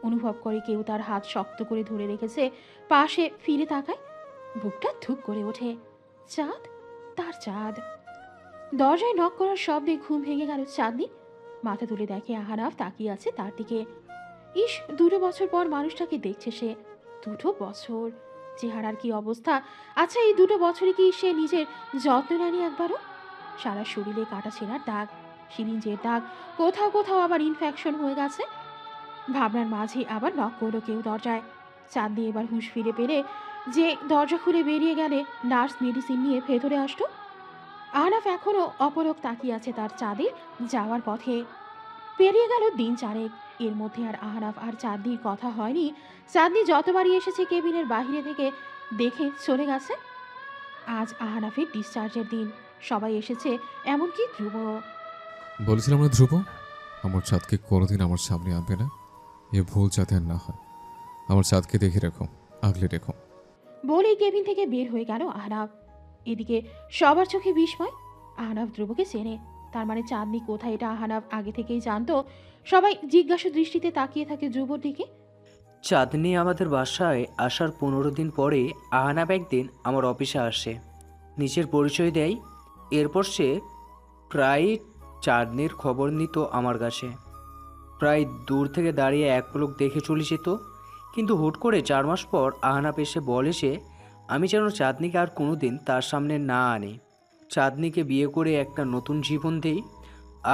অনুভব করে কেউ তার হাত শক্ত করে ধরে রেখেছে। পাশে ফিরে তাকায়, বুকটা ধুক করে ওঠে। চাঁদ, তার চাঁদ। দরজায় নক করার শব্দে ঘুম ভেঙে গেল চাঁদনি। মাথা তুলে দেখে আহনাফ তাকিয়ে আছে তার দিকে। ইস, 2 বছর পর মানুষটাকে দেখছে সে। 2 বছর, চেহারার কি অবস্থা! আচ্ছা, এই 2 বছরে কি সে নিজের যত্ন নেয়নি একবারও? সারা শরীরে কাটা ছেঁড়ার দাগ, সিরিঞ্জের দাগ, কোথাও কোথাও আবার ইনফেকশন হয়ে গেছে। ভাবনার মাঝে আবার নক করলো কেউ দরজায়। চাঁদনি এবার হুঁশ ফিরে পেলে যে দরজা খুলে বেরিয়ে গেলে নার্স মেডিসিন নিয়ে ভেতরে আসতো। আহনাফ এখনও অপলক তাকিয়ে আছে তার চাঁদের যাওয়ার পথে। পেরিয়ে গেল দিন 4। এর মধ্যে আর আহনাফ আর চাঁদনির কথা হয়নি। চাঁদনি যতবারই এসেছে কেবিনের বাইরে থেকে দেখে চলে গেছে। আজ আহনাফের ডিসচার্জের দিন, সবাই এসেছে, এমনকি ধ্রুব। বলেছিলাম না ধ্রুব, আমার চাঁদকে কোনোদিন আমার সামনে আনবে না। এ ভুল যাতে আর না হয়। আমার চাঁদকে দেখে রেখো, আগলে রেখো। বলেই কেবিন থেকে বের হয়ে গেল আহনাফ। এদিকে সবার চোখে বিস্ময়। আহনাফ ধ্রুবকে চেনে, তার মানে চাঁদনি কোথায় এটা আহনাফ আগে থেকেই জানতো। সবাই জিজ্ঞাসা দৃষ্টিতে তাকিয়ে থাকে ধ্রুবর দিকে। চাঁদনি আমাদের বাসায় আসার 15 দিন পরে আহনাব একদিন আমার অফিসে আসে, নিজের পরিচয় দেয়। এরপর সে প্রায় চাঁদনির খবর নিত আমার কাছে। প্রায় দূর থেকে দাঁড়িয়ে এক পলক দেখে চলে যেত। কিন্তু হুট করে 4 মাস পর আহনাব এসে বলে সে আমি যেন চাঁদনিকে আর কোনো দিন তার সামনে না আনি, চাঁদনিকে বিয়ে করে একটা নতুন জীবন দেই,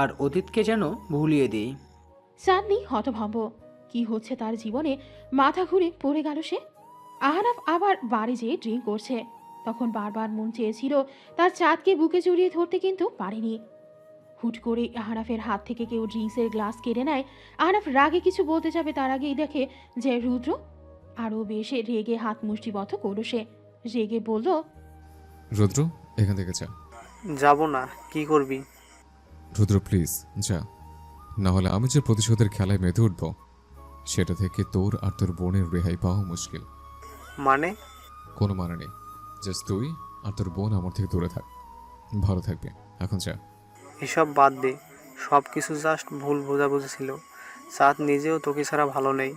আর অতীতকে যেন ভুলিয়ে দিই। চাঁদনি হতভম্ব। কি হচ্ছে তার জীবনে? মাথা ঘুরে পড়ে গেল সে। আহনাফ আবার বাড়ি যেয়ে ড্রিঙ্ক করছে। তখন বারবার মন চেয়েছিল তার চাঁদকে বুকে জড়িয়ে ধরতে, কিন্তু পারেনি। হুট করে আহনাফের হাত থেকে কেউ ড্রিঙ্কসের গ্লাস কেড়ে নেয়। আহনাফ রাগে কিছু বলতে যাবে, তার আগেই দেখে যে রুদ্র আরও বেশি রেগে হাত মুষ্টিবদ্ধ করল। সে রেগে বলল, রুদ্র, এখান থেকে যা। যাব না, কি করবি? রুদ্র প্লিজ যা, না হলে আমি যে প্রতিশোধের খেলায় মেতে উঠব, সেটা থেকে তোর আর তোর বোনের রেহাই পাওয়া মুশকিল। মানে? কোনো মানে নেই, জাস্ট তুই আর তোর বোন আমার থেকে দূরে থাক, ভালো থাকবে। এখন যা। এসব বাদ দে, সব কিছু জাস্ট ভুল বোঝাবুঝি ছিল। চাঁদ নিজেও তোকে ছাড়া ভালো নেই।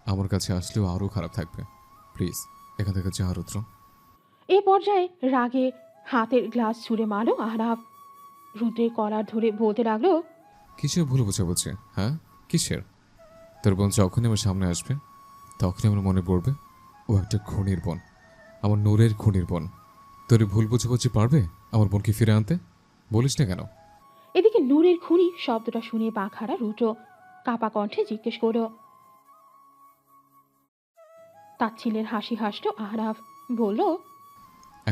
আমার কাছে আসলেও আরও খারাপ থাকবে। প্লিজ এখান থেকে যা রুদ্র। এই পর্যায়ে রাগে হাতের গ্লাস ছুঁড়ে মারল আহনাফ। রুদ্রের কলার ধরে বলতে লাগলো, কিসের ভুল বোঝাবুঝি? হ্যাঁ, কিসের? তোর বোন যখনই আমার সামনে আসবে তখনই আমার মনে পড়বে ও একটা খুনির বোন, আমার নূরের খুনির বোন। তোর ভুল বুঝাবুঝি পারবে আমার বোনকে ফিরে আনতে? বলিস না কেন? এদিকে নূরের খুনি শব্দটা শুনে বাঘারা রুদ্র কাপা কণ্ঠে জিজ্ঞেস করল। তাচ্ছিলের হাসি হাসল আহনাফ, বলল,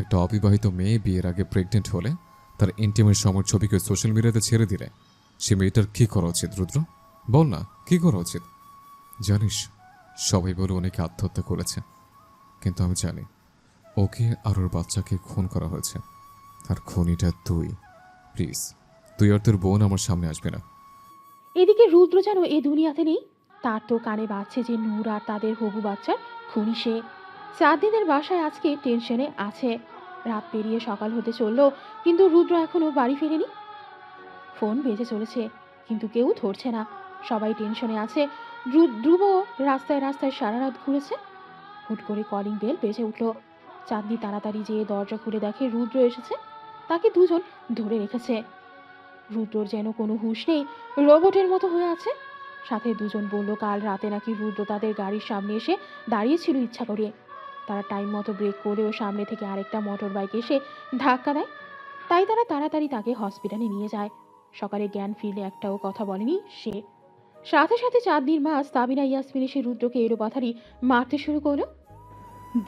একটা অবিবাহিত মেয়ে বিয়ের আগে প্রেগনেন্ট হলে তার ইন্টিমের সময় ছবিকে সোশ্যাল মিডিয়াতে ছেড়ে দিলে সে মেয়েটার কী করা উচিত রুদ্র? বল না, কী করা উচিত? জানিস, সবাই বলে অনেকে আত্মহত্যা করেছে, কিন্তু আমি জানি ওকে আর ওর বাচ্চাকে খুন করা হয়েছে। আর খুনিটা তুই। প্লিজ তুই আর তোর বোন আমার সামনে আসবে না। এদিকে রুদ্র যেন এ দুনিয়াতে নেই। তার তো কানে বাজছে যে নূর আর তাদের হবু বাচ্চার খুনি সে। 4 দিনের বাসায় আজকে টেনশনে আছে। রাত পেরিয়ে সকাল হতে চলল, কিন্তু রুদ্র এখনো বাড়ি ফেরেনি। ফোন বেজে চলেছে, কিন্তু কেউ ধরছে না। সবাই টেনশনে আছে। ধ্রুব রাস্তায় রাস্তায় সারা রাত ঘুরেছে। হুট করে কলিং বেল বেজে উঠল। চাঁদনি তাড়াতাড়ি যেয়ে দরজা খুলে দেখে রুদ্র এসেছে। তাকে দুজন ধরে রেখেছে। রুদ্রর যেন কোনো হুঁশ নেই, রোবটের মতো হয়ে আছে। সাথে দুজন বলল কাল রাতে নাকি রুদ্র তাদের গাড়ির সামনে এসে দাঁড়িয়েছিল ইচ্ছা করে। তারা টাইম মতো ব্রেক করেও সামনে থেকে আরেকটা মোটর বাইক এসে ধাক্কা দেয়। তাই তারা তাড়াতাড়ি তাকে হসপিটালে নিয়ে যায়। সকালে জ্ঞান ফিরলে একটাও কথা বলেনি সে। সাথে সাথে চাঁদনির মা সাবিনা ইয়াসমিন এসে রুদ্রকে এলোপাথারি মারতে শুরু করলো।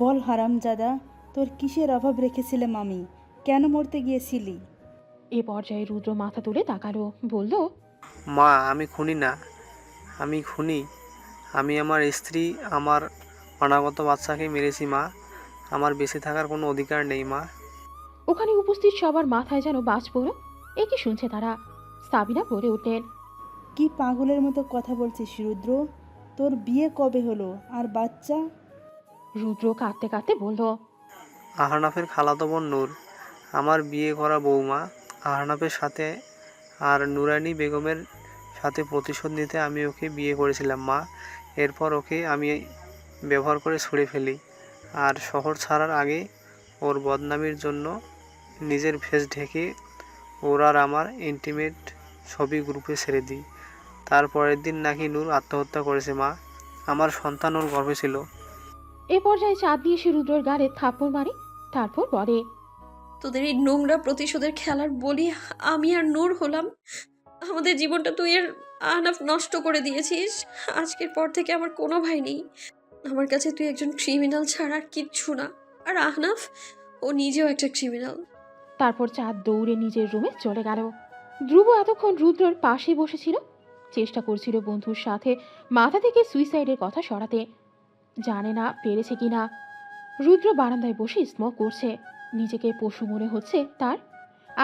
বল হারামজাদা, তোর কিসের অভাব রেখেছিলাম আমি? কেন মরতে গিয়েছিলি? এ পর্যায়ে রুদ্র মাথা তুলে তাকালো, বলল, মা, আমি খুনি না। আমি খুনি? আমি আমার স্ত্রী, আমার অনাগত বাচ্চাকে মেরেছি মা। আমার বেঁচে থাকার কোনো অধিকার নেই মা। ওখানে উপস্থিত সবার মাথায় যেন বাজ পড়ল। এ কি শুনছে তারা? সাবিনা বলে উঠলেন, কি পাগলের মতো কথা বলছিস রুদ্র? তোর বিয়ে কবে হলো আর বাচ্চা? রুদ্র কাঁদতে কাঁদতে বলল, আহনাফের খালাতো বোন নূর আমার বিয়ে করা বৌমা। আহনাফের সাথে আর নুরানি বেগমের সাথে প্রতিশোধ নিতে আমি ওকে বিয়ে করেছিলাম মা। এরপর ওকে আমি ব্যবহার করে ছুঁড়ে ফেলি, আর শহর ছাড়ার আগে ওর বদনামির জন্য নিজের ফেস ঢেকে ওর আর আমার ইন্টিমেট ছবি গ্রুপে ছেড়ে দিই। তারপরের দিন নাকি নূর আত্মহত্যা করেছে মা। আমার সন্তান ওর গর্ভে ছিল। এ পর্যায়ে চাঁদনি এসে রুদ্রর গালে থাপ্পড় মারে। তারপর বলে, তোদের এই নোংরা প্রতিশোধের খেলার বলি আমি আর নূর হলাম। আমাদের জীবনটা তুই আর আহনাফ নষ্ট করে দিয়েছিস। আজকের পর থেকে আমার কোনো ভাই নেই। আমার কাছে তুই একজন ক্রিমিনাল ছাড়া আর কিচ্ছু না। আর আহনাফ, ও নিজেও একটা ক্রিমিনাল। তারপর চাঁদ দৌড়ে নিজের রুমে চলে গেল। ধ্রুব এতক্ষণ রুদ্রর পাশে বসেছিল, চেষ্টা করছিল বন্ধুর সাথে মাথা থেকে সুইসাইডের কথা সরাতে। জানে না পেরেছে কিনা। রুদ্র বারান্দায় বসে স্মোক করছে। নিজেকে পশু মনে হচ্ছে তার।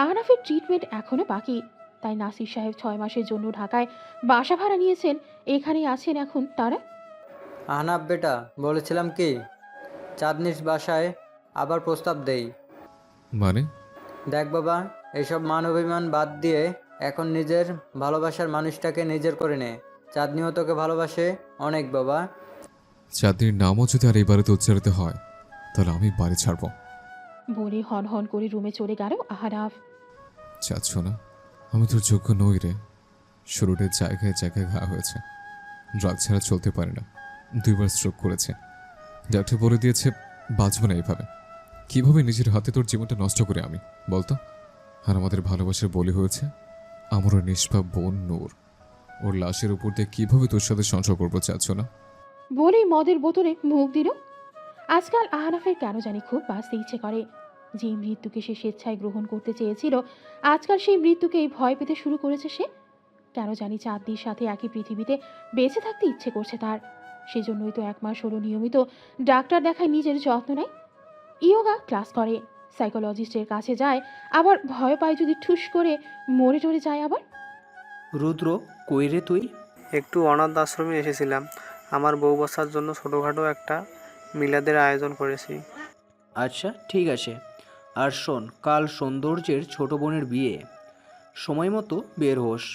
আহনাফের ট্রিটমেন্ট এখনো বাকি, তাই নাসির সাহেব 6 মাসের জন্য ঢাকায় বাসা ভাড়া নিয়েছেন। এখানেই আছেন এখন তারা। আহনাফ বেটা, বলেছিলাম কি চাঁদনির বাসায় আবার প্রস্তাব দেই। মানে? দেখ বাবা, এসব মান অভিমান বাদ দিয়ে এখন নিজের ভালোবাসার মানুষটাকে নিজের করে নে। চাঁদনিও তোকে ভালোবাসে অনেক বাবা। চাঁদনির নামও যদি আর এই বাড়িতে উচ্চারিত হয় তাহলে আমি বাড়ি ছাড়বো বলে হন হন করে রুমে চলে গেল আহনাফ। চাচ্ছ না? আমি তোর যোগ্য নই রে। শুরুতে জায়গায় জায়গায় ঘা হয়েছে, ড্রাগ ছাড়া চলতে পারে না, 2বার স্ট্রোক করেছে। ডাক্তার বলে দিয়েছে বাঁচব না এইভাবে। কিভাবে নিজের হাতে তোর জীবনটা নষ্ট করে আমি, বলতো? আর আমাদের ভালোবাসার বলি হয়েছে আমার ওর নিষ্পাপ বোন নূর। ওর লাশের উপর দিয়ে কিভাবে তোর সাথে সংসার করবো চাচ্ছ না? বলেই মদের বোতলে মুখ দিল। আজকাল আহনাফের কেন জানি খুব বাঁচতে ইচ্ছে করে। যে মৃত্যুকে সে স্বেচ্ছায় গ্রহণ করতে চেয়েছিল, আজকাল সেই মৃত্যুকেই ভয় পেতে শুরু করেছে সে। কেন জানি চাঁদনির সাথে একই পৃথিবীতে বেঁচে থাকতে ইচ্ছে করছে তার। সেজন্যই তো 1 মাস হলো নিয়মিত ডাক্তার দেখায়, নিজের যত্ন নেয়, ইয়োগা ক্লাস করে, সাইকোলজিস্টের কাছে যায়, আবার ভয় পায় যদি ঠুস করে মরে টরে যায় আবার। রুদ্র, কই রে তুই? একটু অনাথ আশ্রমে এসেছিলাম। আমার বউ বাচ্চার জন্য ছোটোখাটো একটা মিলাদের আয়োজন করেছি। আচ্ছা, ঠিক আছে। আর শোন, কাল সৌন্দর্যের ছোট বোনের বিয়ে, সময় মতো বের হোস।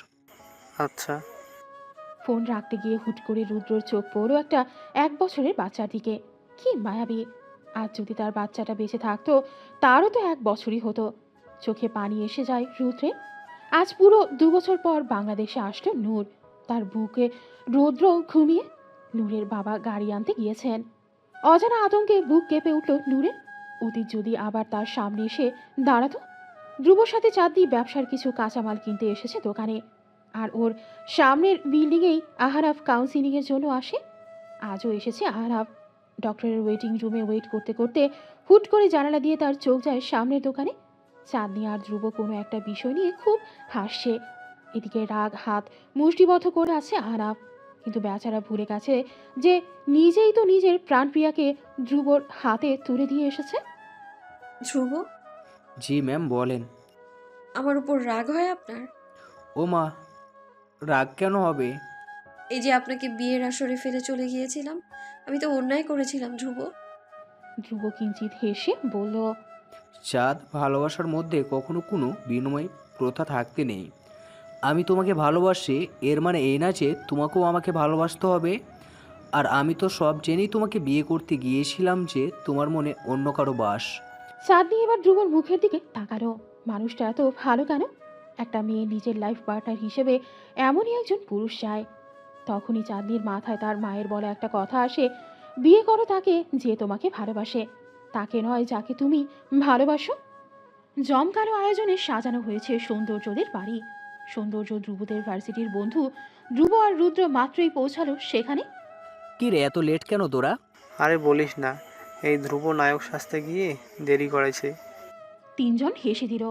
আচ্ছা। ফোন রাখতে গিয়ে হুট করে রুদ্রর চোখ পড়লো একটা 1 বছরের বাচ্চার দিকে। কি মায়াবী! আজ যদি তার বাচ্চাটা বেঁচে থাকতো, তারও তো 1 বছরই হতো। চোখে পানি এসে যায় রুদ্রের। আজ পুরো 2 বছর পর বাংলাদেশে আসলো নূর। তার বুকে রৌদ্র ঘুমিয়ে। নূরের বাবা গাড়ি আনতে গিয়েছেন। অজানা আতঙ্কে বুক কেঁপে উঠল নূরের। অতীত যদি আবার তার সামনে এসে দাঁড়াতো। ধ্রুবর সাথে চাঁদনি ব্যবসার কিছু কাঁচামাল কিনতে এসেছে দোকানে, আর ওর সামনের বিল্ডিংয়েই আহারাফ কাউন্সিলিংয়ের জন্য আসে। আজও এসেছে আহারাফ। ডক্টরের ওয়েটিং রুমে ওয়েট করতে করতে হুট করে জানালা দিয়ে তার চোখ যায় সামনের দোকানে। চাঁদনি আর ধ্রুব কোনো একটা বিষয় নিয়ে খুব হাসছে। এদিকে রাগ হাত মুষ্টিবদ্ধ করে আছে আহারাফ, কিন্তু বেচারা ভুলে গেছে যে নিজেই তো নিজের প্রাণপ্রিয়াকে ধ্রুবর হাতে তুলে দিয়ে এসেছে। ধ্রুব, জি ম্যাম, বলেন। আমার উপর রাগ হয় আপনার? ও মা, রাগ কেন হবে? এই যে আপনাকে বিয়ের আসরে ফেলে চলে গিয়েছিলাম, আমি তো অন্যায় করেছিলাম ধ্রুব। ধ্রুব কিঞ্চিত হেসে বলল, চাঁদ, ভালোবাসার মধ্যে কখনো কোনো বিনিময় প্রথা থাকতে নেই। আমি তোমাকে ভালোবাসি, এর মানে এই না যে তোমাকেও আমাকে ভালোবাসতে হবে। আর আমি তো সব জেনেই তোমাকে বিয়ে করতে গিয়েছিলাম যে তোমার মনে অন্য কারো বাস। চাঁদনি এবার ধ্রুবর মুখের দিকে তাকালো। মানুষটা এত ভালো কেন? একটা মেয়ে নিজের লাইফ পার্টনার হিসেবে এমনই একজন পুরুষ চায়। তখনই চাঁদনির মাথায় তার মায়ের বলা একটা কথা আসে, বিয়ে করো তাকে যে তোমাকে ভালোবাসে, তাকে নয় যাকে তুমি ভালোবাসো। জমকালো আয়োজনে সাজানো হয়েছে সৌন্দর্যদের বাড়ি। সৌন্দর্য ধ্রুবদের ভার্সিটির বন্ধু। ধ্রুব আর রুদ্র মাত্রই পৌঁছালো সেখানে। কি রে, এত লেট কেন তোরা? আরে বলিস না, এই ধ্রুব নায়ক সাজতে গিয়ে দেরি করেছে। 3 জন হেসে দিল।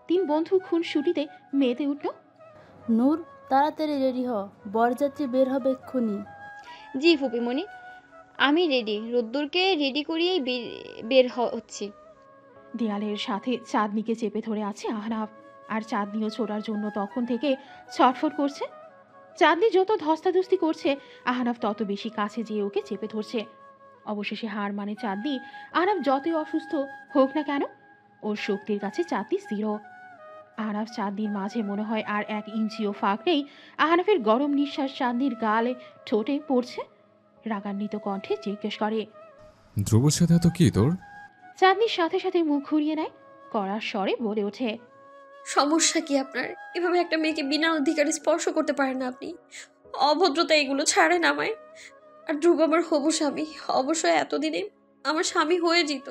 3 বন্ধু খুন ছুটিতে মেতে উঠল। নূর, তাড়াতাড়ি রেডি হ, বরযাত্রী বের হবে এক্ষুনি। জি ফুপিমণি, আমি রেডি। রোদ্দুরকে রেডি করিয়েই বের হচ্ছি। দেয়ালের সাথে চাঁদনিকে চেপে ধরে আছে আহনাফ। আর চাঁদনিও ছোড়ার জন্য তখন থেকে ছটফট করছে। চাঁদনি যত ধস্তাধস্তি করছে, আহনাফ তত বেশি কাছে যেয়ে ওকে চেপে ধরছে। অবশেষে হার মানে চাঁদনি। আহনাফ যতই অসুস্থ হোক না কেন, ওর শক্তির কাছে চাঁদনি স্থির। আহনাফ চাঁদনির মাঝে মনে হয় আর 1 ইঞ্চিও ফাঁক নেই। আহনাফের গরম নিঃশ্বাস চাঁদনির গালে ঠোঁটে পড়ছে। রাগান্বিত কণ্ঠে জিজ্ঞেস করে, ধ্রুবর সাথে এত কি তোর? চাঁদনির সাথে সাথে মুখ ঘুরিয়ে নেয়, কড়ার স্বরে বলে ওঠে, সমস্যা কি আপনার? এভাবে একটা মেয়েকে বিনা অধিকারে স্পর্শ করতে পারেন না আপনি? অভদ্রতা এগুলো ছাড়েন আমায়। আর ধ্রুব আমার হবু স্বামী, অবশ্যই এতদিনে আমার স্বামী হয়ে যেত।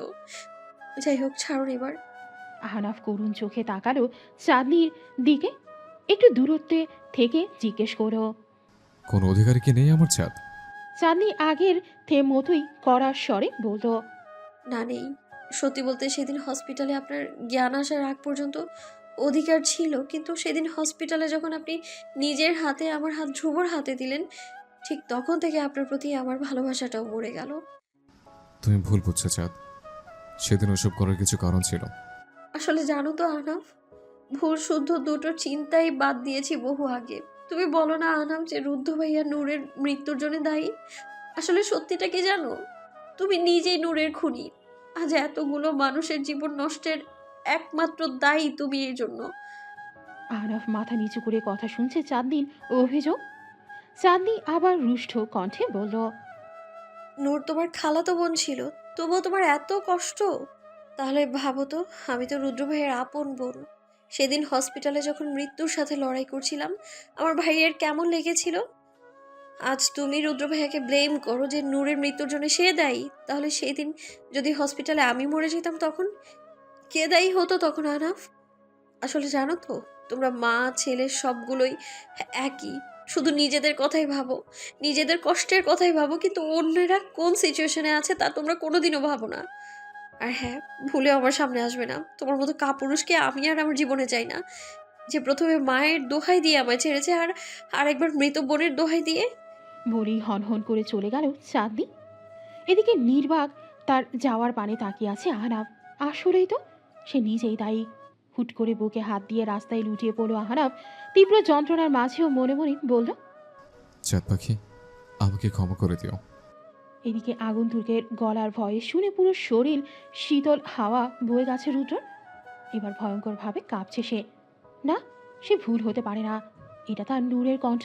যাই হোক, ছাড়ুন এবার। আহনাফ করুণ চোখে তাকালো চাঁদনির দিকে। একটু দূরত্বে থেকে জিজ্ঞেস করো, কোনো অধিকারী কি নেই আমার চাঁদ? চাঁদনি আগের মতোই কড়ার স্বরে বলল, না, নেই। সত্যি বলতে সেদিন হসপিটালে আপনার জ্ঞান আসার আগ পর্যন্ত অধিকার ছিল, কিন্তু সেদিন হসপিটালে যখন আপনি নিজের হাতে আমার হাত ধ্রুবর হাতে দিলেন, ঠিক তখন থেকে আপনার প্রতি আমার ভালোবাসাটাও মরে গেল। তুমি ভুল বুঝছো চাঁদ, সেদিন ওসব করার কিছু কারণ ছিল। আসলে জানো তো আহনাফ, ভুল শুদ্ধ দুটো চিন্তাই বাদ দিয়েছি বহু আগে। তুমি বলো না আহনাফ যে রুদ্ধ ভাইয়া নূরের মৃত্যুর জন্য দায়ী? আসলে সত্যিটা কি জানো? তুমি নিজেই নূরের খুনি। আজ এতগুলো মানুষের জীবন নষ্টের একমাত্র দায়ী তুমি এর জন্য। আহনাফ মাথা নিচু করে কথা শুনছে চাঁদনির অভিযোগ। চাঁদনি আবার রুষ্ট কণ্ঠে বলল, নূর তোমার খালাতো বোন ছিল, তবুও তোমার এত কষ্ট? তাহলে ভাবো তো, আমি তো রুদ্র ভাইয়ের আপন বোন। সেদিন হসপিটালে যখন মৃত্যুর সাথে লড়াই করছিলাম, আমার ভাইয়ের কেমন লেগেছিল। আজ তুমি রুদ্র ভাইয়াকে ব্লেম করো যে নূরের মৃত্যুর জন্য সে দায়ী। তাহলে সেদিন যদি হসপিটালে আমি মরে যেতাম, তখন কে দায়ী হতো তখন আনাফ? আসলে জানো তো, তোমরা মা ছেলে সবগুলোই একই। শুধু নিজেদের কথাই ভাবো, নিজেদের কষ্টের কথাই ভাবো, কিন্তু অন্যেরা কোন সিচুয়েশনে আছে তা তোমরা কোনোদিনও ভাবো না। আর হ্যাঁ, ভুলেও আমার সামনে আসবে না। তোমার মতো কাপুরুষকে আমি আর আমার জীবনে চাই না, যে প্রথমে মায়ের দোহাই দিয়ে আমায় ছেড়েছে আর আরেকবার মৃত বোনের দোহাই দিয়ে। বলেই হনহন করে চলে গেল চাঁদনি। এদিকে নির্বাক তার যাওয়ার পানে তাকিয়ে আছে আহনাফ। আসলেই তো সে নিজেই দায়ী। হুট করে বুকে হাত দিয়ে রাস্তায় লুটিয়ে পড়ল আহনাফ। তীব্র যন্ত্রণার মাঝেও মনে মনে বলল, চাঁদ পাখি, আমাকে ক্ষমা করে দিও। এদিকে আগন্তুকের গলার ভয়ে শুনে পুরো শরীর শীতল হাওয়া বয়ে গেছে রুদ্রর। এবার ভয়ঙ্করভাবে কাঁপছে সে। না, সে ভুল হতে পারে না, এটা তার নূরের কণ্ঠ।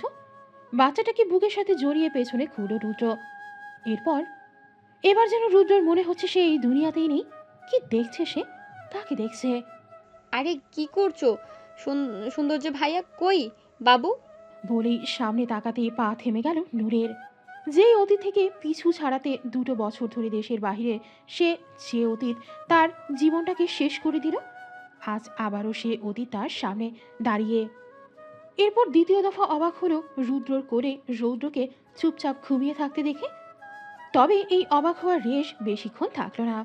বাচ্চাটাকে বুকের সাথে জড়িয়ে পেছনে ঘুরল রুদ্র। এবার যেন রুদ্রর মনে হচ্ছে সে এই দুনিয়াতেই নেই। কি দেখছে সে? তাকে দেখছে। আরে কি করছো? সৌন্দর্য ভাইয়া কই? বাবু? বলেই সামনে তাকাতেই পা থেমে গেল নূরের। যেই অতীত থেকে পিছু ছাড়াতে 2 বছর ধরে দেশের বাইরে সে, যে অতীত তার জীবনটাকে শেষ করে দিল, আজ আবারও সে অতীত তার সামনে দাঁড়িয়ে। এরপর দ্বিতীয় দফা অবাক হলো রুদ্রর করে রৌদ্রকে চুপচাপ ঘুমিয়ে থাকতে দেখে। তবে এই অবাক হওয়ার রেশ বেশিক্ষণ থাকলো না।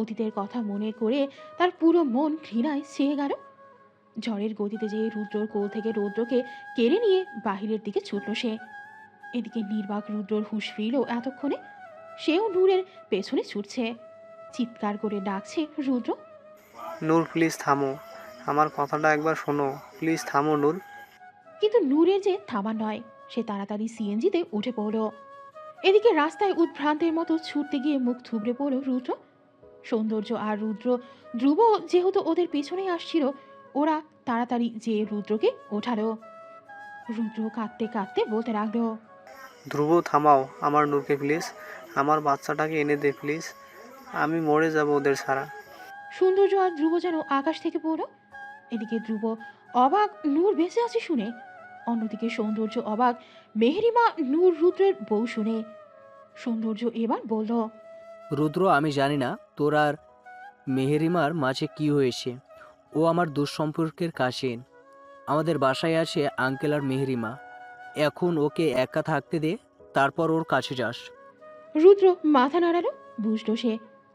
অতীতের কথা মনে করে তার পুরো মন ঘৃণায় ছেয়ে গেল। ঝড়ের গতিতে যে রুদ্রর কোল থেকে রৌদ্রকে কেড়ে নিয়ে বাহিরের দিকে ছুটল সে। এদিকে নির্বাক রুদ্রর হুঁশ ফিরল এতক্ষণে। সেও নূরের পেছনে ছুটছে। চিৎকার করে ডাকছে রুদ্র। নূর প্লিজ থামো, আমার কথাটা একবার শোনো, প্লিজ থামো নূর। কিন্তু নূরের যে থামার নয়, সে তাড়াতাড়ি সিএনজিতে উঠে পড়ল। এদিকে রাস্তায় উদ্ভ্রান্তের মতো ছুটতে গিয়ে মুখ থুবড়ে পড়ল রুদ্র। সৌন্দর্য আর রুদ্র, ধ্রুব যেহেতু ওদের পেছনেই আসছিল, ওরা তাড়াতাড়ি যে রুদ্রকে ওঠালো। রুদ্র কাঁদতে কাঁদতে বলতে লাগলো, ধ্রুব থামাও আমার নূরকে প্লিজ, আমার বাচ্চাটাকে এনে দে প্লিজ, আমি মরে যাব ওদের ছাড়া। সৌন্দর্য আর ধ্রুব যেন আকাশ থেকে পড়ল। এদিকে ধ্রুব অবাক নূর বেঁচে আছে শুনে। অন্যদিকে সৌন্দর্য অবাক মেহেরিমা নূর রুদ্রের বউ শুনে। সৌন্দর্য এবার বলল, রুদ্র, আমি জানি না তোর আর মেহেরিমার মাঝে কি হয়েছে। ও আমার দুঃসম্পর্কের কাশিন। আমাদের বাসায় আছে আঙ্কেল আর মেহেরিমা। এখন ওকে একা থাকতে দে, তারপর ওর কাছে যাস। রুদ্র মাথা নাড়ালো। বুঝলো সে।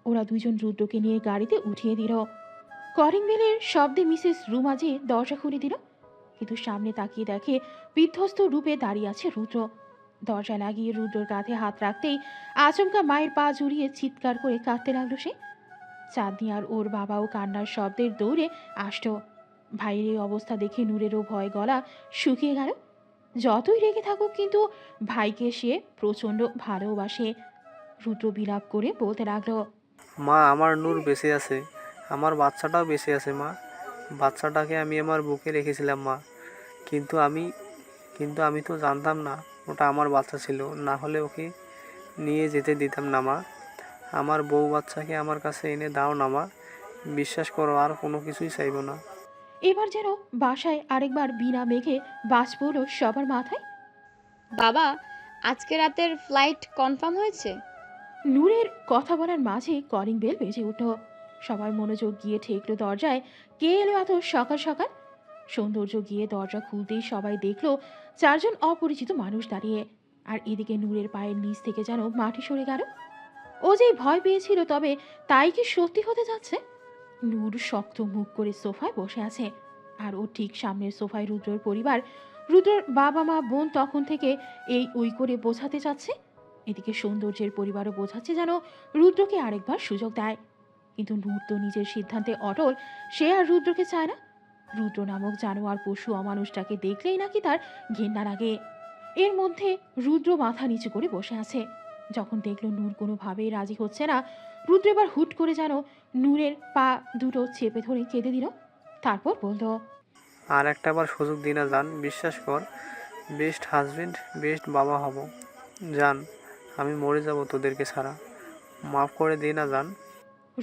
ওরা দুজন রুদ্রকে নিয়ে গাড়িতে উঠিয়ে দিল। কলিং বেলের শব্দে মিসেস রুমা যে দরজা খুলে দিল, কিন্তু সামনে তাকিয়ে দেখে বিধ্বস্ত রূপে দাঁড়িয়ে আছে রুদ্র। দরজা লাগিয়ে রুদ্রর কাঁধে হাত রাখতেই আচমকা মায়ের পা জড়িয়ে চিৎকার করে কাঁদতে লাগলো সে। চাঁদনি আর ওর বাবাও কান্নার শব্দের দৌড়ে আসতো। ভাইয়ের এই অবস্থা দেখে নূরেরও ভয় গলা শুকিয়ে গেল। যতই রেগে থাকুক, কিন্তু ভাইকে সে প্রচণ্ড ভালোবাসে। রুদ্র বিলাপ করে বলতে লাগলো, মা, আমার নূর বেঁচে আছে, আমার বাচ্চাটাও বেঁচে আছে মা। বাচ্চাটাকে আমি আমার বুকে রেখেছিলাম মা, কিন্তু আমি কিন্তু আমি তো জানতাম না ওটা আমার বাচ্চা ছিল, না হলে ওকে নিয়ে যেতে দিতাম না মা। আমার বউ বাচ্চাকে আমার কাছে এনে দাও না মা, বিশ্বাস করো আর কোনো কিছুই চাইবো না। এবার যেন বাসায় আরেকবার বিনা মেঘে বাজ পড়ল সবার মাথায়। বাবা, আজকে রাতের ফ্লাইট কনফার্ম হয়েছে? নূরের কথা বলার মাঝে কলিং বেল বেজে উঠল। সবার মনোযোগ গিয়ে ঠেকলো দরজায়। কে এলো এত সকাল সকাল? সৌন্দর্য গিয়ে দরজা খুলতেই সবাই দেখলো 4 জন অপরিচিত মানুষ দাঁড়িয়ে। আর এদিকে নূরের পায়ের নিচ থেকে যেন মাটি সরে গেল। ও যেই ভয় পেয়েছিল, তবে তাই কি সত্যি হতে যাচ্ছে? নূর শক্ত মুখ করে সোফায় বসে আছে, আর ও ঠিক সামনের সোফায় রুদ্রর পরিবার। রুদ্রর বাবা মা বোন তখন থেকে এই ওই করে বোঝাতে চাচ্ছে। এদিকে সৌন্দর্যের পরিবারও বোঝাচ্ছে যেন রুদ্রকে আরেকবার সুযোগ দেয়। কিন্তু নূর তো নিজের সিদ্ধান্তে অটল। সে আর রুদ্রকে চায় না। রুদ্র নামক জানোয়ার পশু অমানুষটাকে দেখলেই নাকি তার ঘেন্না লাগে। এর মধ্যে রুদ্র মাথা নিচু করে বসে আছে। যখন দেখলো নূর কোনোভাবেই রাজি হচ্ছে না, রুদ্র এবার হুট করে যেন নূরের পা দুটো চেপে ধরে কেঁদে দিল। তারপর বলল, আর একটা বার সুযোগ দিই না জান, বিশ্বাস কর, বেস্ট হাজবেন্ড বেস্ট বাবা হব জান। আমি মরে যাব তোদেরকে ছাড়া, মাফ করে দিই না জান।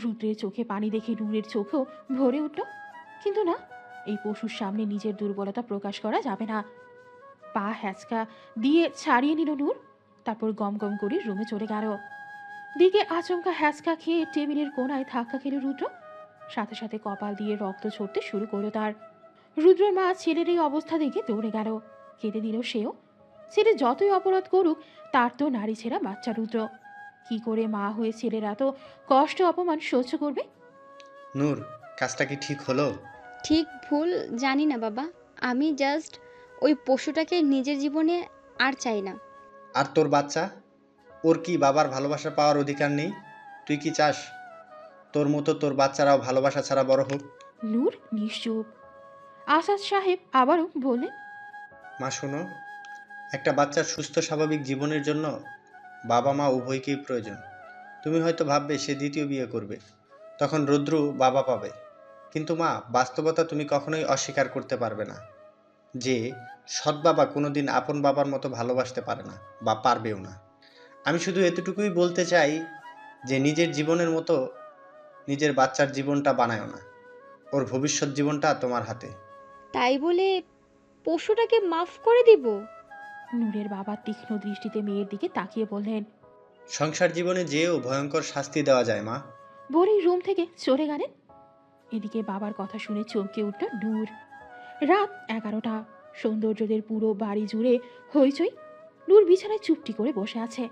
রুদ্রের চোখে পানি দেখে নূরের চোখেও ভরে উঠল। কিন্তু না, এই পশুর সামনে নিজের দুর্বলতা প্রকাশ করা যাবে না। পা হ্যাচকা দিয়ে ছাড়িয়ে নিল নূর। তারপর গম গম করে রুমে চলে গেল। দিকে আচমকা হ্যাচকা খেয়ে টেবিলের কোনায় ধাক্কা খেল রুদ্র। সাথে সাথে কপাল দিয়ে রক্ত ঝরতে শুরু করলো তার। রুদ্রের মা ছেলের এই অবস্থা দেখে দৌড়ে গেল। কেঁদে দিল সেও। ছেলে যতই অপরাধ করুক, তার তো নারী ছেঁড়া বাচ্চা রুদ্র। কি করে মা হয়ে ছেলের এত কষ্ট অপমান সহ্য করবে? নূর, কাজটা কি ঠিক হলো? ঠিক ভুল জানি না বাবা, আমি জাস্ট ওই পশুটাকে নিজের জীবনে আর চাই না। আর তোর বাচ্চা, ওর কি বাবার ভালোবাসা পাওয়ার অধিকার নেই? তুই কি চাস তোর মতো তোর বাচ্চারাও ভালোবাসা ছাড়া বড় হোক? নূর নিশ্চুপ। আসাদ সাহেব আবারও বললেন, মা শোনো, একটা বাচ্চার সুস্থ স্বাভাবিক জীবনের জন্য বাবা মা উভয়কেই প্রয়োজন। তুমি হয়তো ভাববে সে দ্বিতীয় বিয়ে করবে, তখন রুদ্র বাবা পাবে। কিন্তু মা, বাস্তবতা তুমি কখনোই অস্বীকার করতে পারবে না যে সৎ বাবা কোনোদিন আপন বাবার মতো ভালোবাসতে পারে না বা পারবেও না। আমি শুধু এতটুকুই বলতে চাই যে নিজের জীবনের মতো নিজের বাচ্চার জীবনটা বানায়ো না। ওর ভবিষ্যৎ জীবনটা তোমার হাতে। তাই বলে পশুটাকে মাফ করে দিব? নূরের বাবা তীক্ষ্ণ দৃষ্টিতে মেয়ের দিকে তাকিয়ে বললেন। সংসার জীবনে যেও ভয়ঙ্কর শাস্তি দেওয়া যায় মা। বলেই রুম থেকে চলে গেলেন। এদিকে বাবার কথা শুনে চমকে উঠল নূর। রাত 11টা। সৌন্দর্যদের পুরো বাড়ি জুড়ে হইচই। নূর বিছানায় চুপটি করে বসে আছে।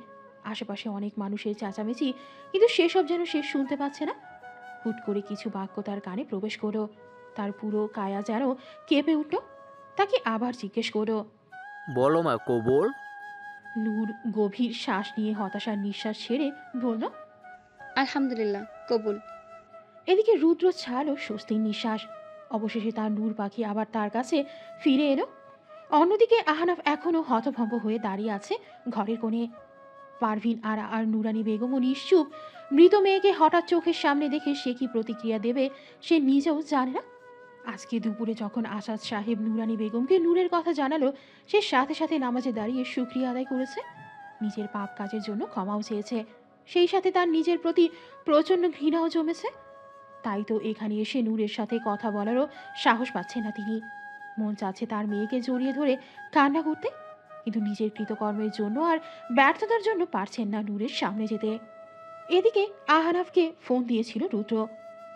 আশেপাশে অনেক মানুষের চেঁচামেচি, কিন্তু সেসব যেন সে শুনতে পাচ্ছে না। হুট করে কিছু বাক্য তার কানে প্রবেশ করলো। তার পুরো কায়া যেন কেঁপে উঠল। তাকে আবার জিজ্ঞেস করলো। বলো মা, কবুল। নূর গভীর শ্বাস নিয়ে হতাশার নিঃশ্বাস ছেড়ে বলল, আলহামদুলিল্লাহ, কবুল। এদিকে রুদ্র ছাড়লো স্বস্তির নিঃশ্বাস। অবশেষে তার নূর পাখি আবার তার কাছে ফিরে এলো। অন্যদিকে আহনাফ এখনো হতভম্ব হয়ে দাঁড়িয়ে আছে ঘরের কোণে। পারভিন আর নুরানি বেগমও নিশ্চুপ। মৃত মেয়েকে হঠাৎ চোখের সামনে দেখে সে কি প্রতিক্রিয়া দেবে সে নিজেও জানে না। আজকে দুপুরে যখন আসাদ সাহেব নুরানি বেগমকে নূরের কথা জানালো, সে সাথে সাথে নামাজে দাঁড়িয়ে শুকরিয়া আদায় করেছে। নিজের পাপ কাজের জন্য ক্ষমাও চেয়েছে। সেই সাথে তার নিজের প্রতি প্রচণ্ড ঘৃণাও জমেছে। তাই তো এখানে এসে নূরের সাথে কথা বলারও সাহস পাচ্ছে না তিনি। মন চাচ্ছে তার মেয়েকে জড়িয়ে ধরে কান্না করতে, কিন্তু নিজের কৃতকর্মের জন্য আর ব্যর্থতার জন্য পারছেন না নূরের সামনে যেতে। এদিকে আহনাফকে ফোন দিয়েছিল রুদ্র।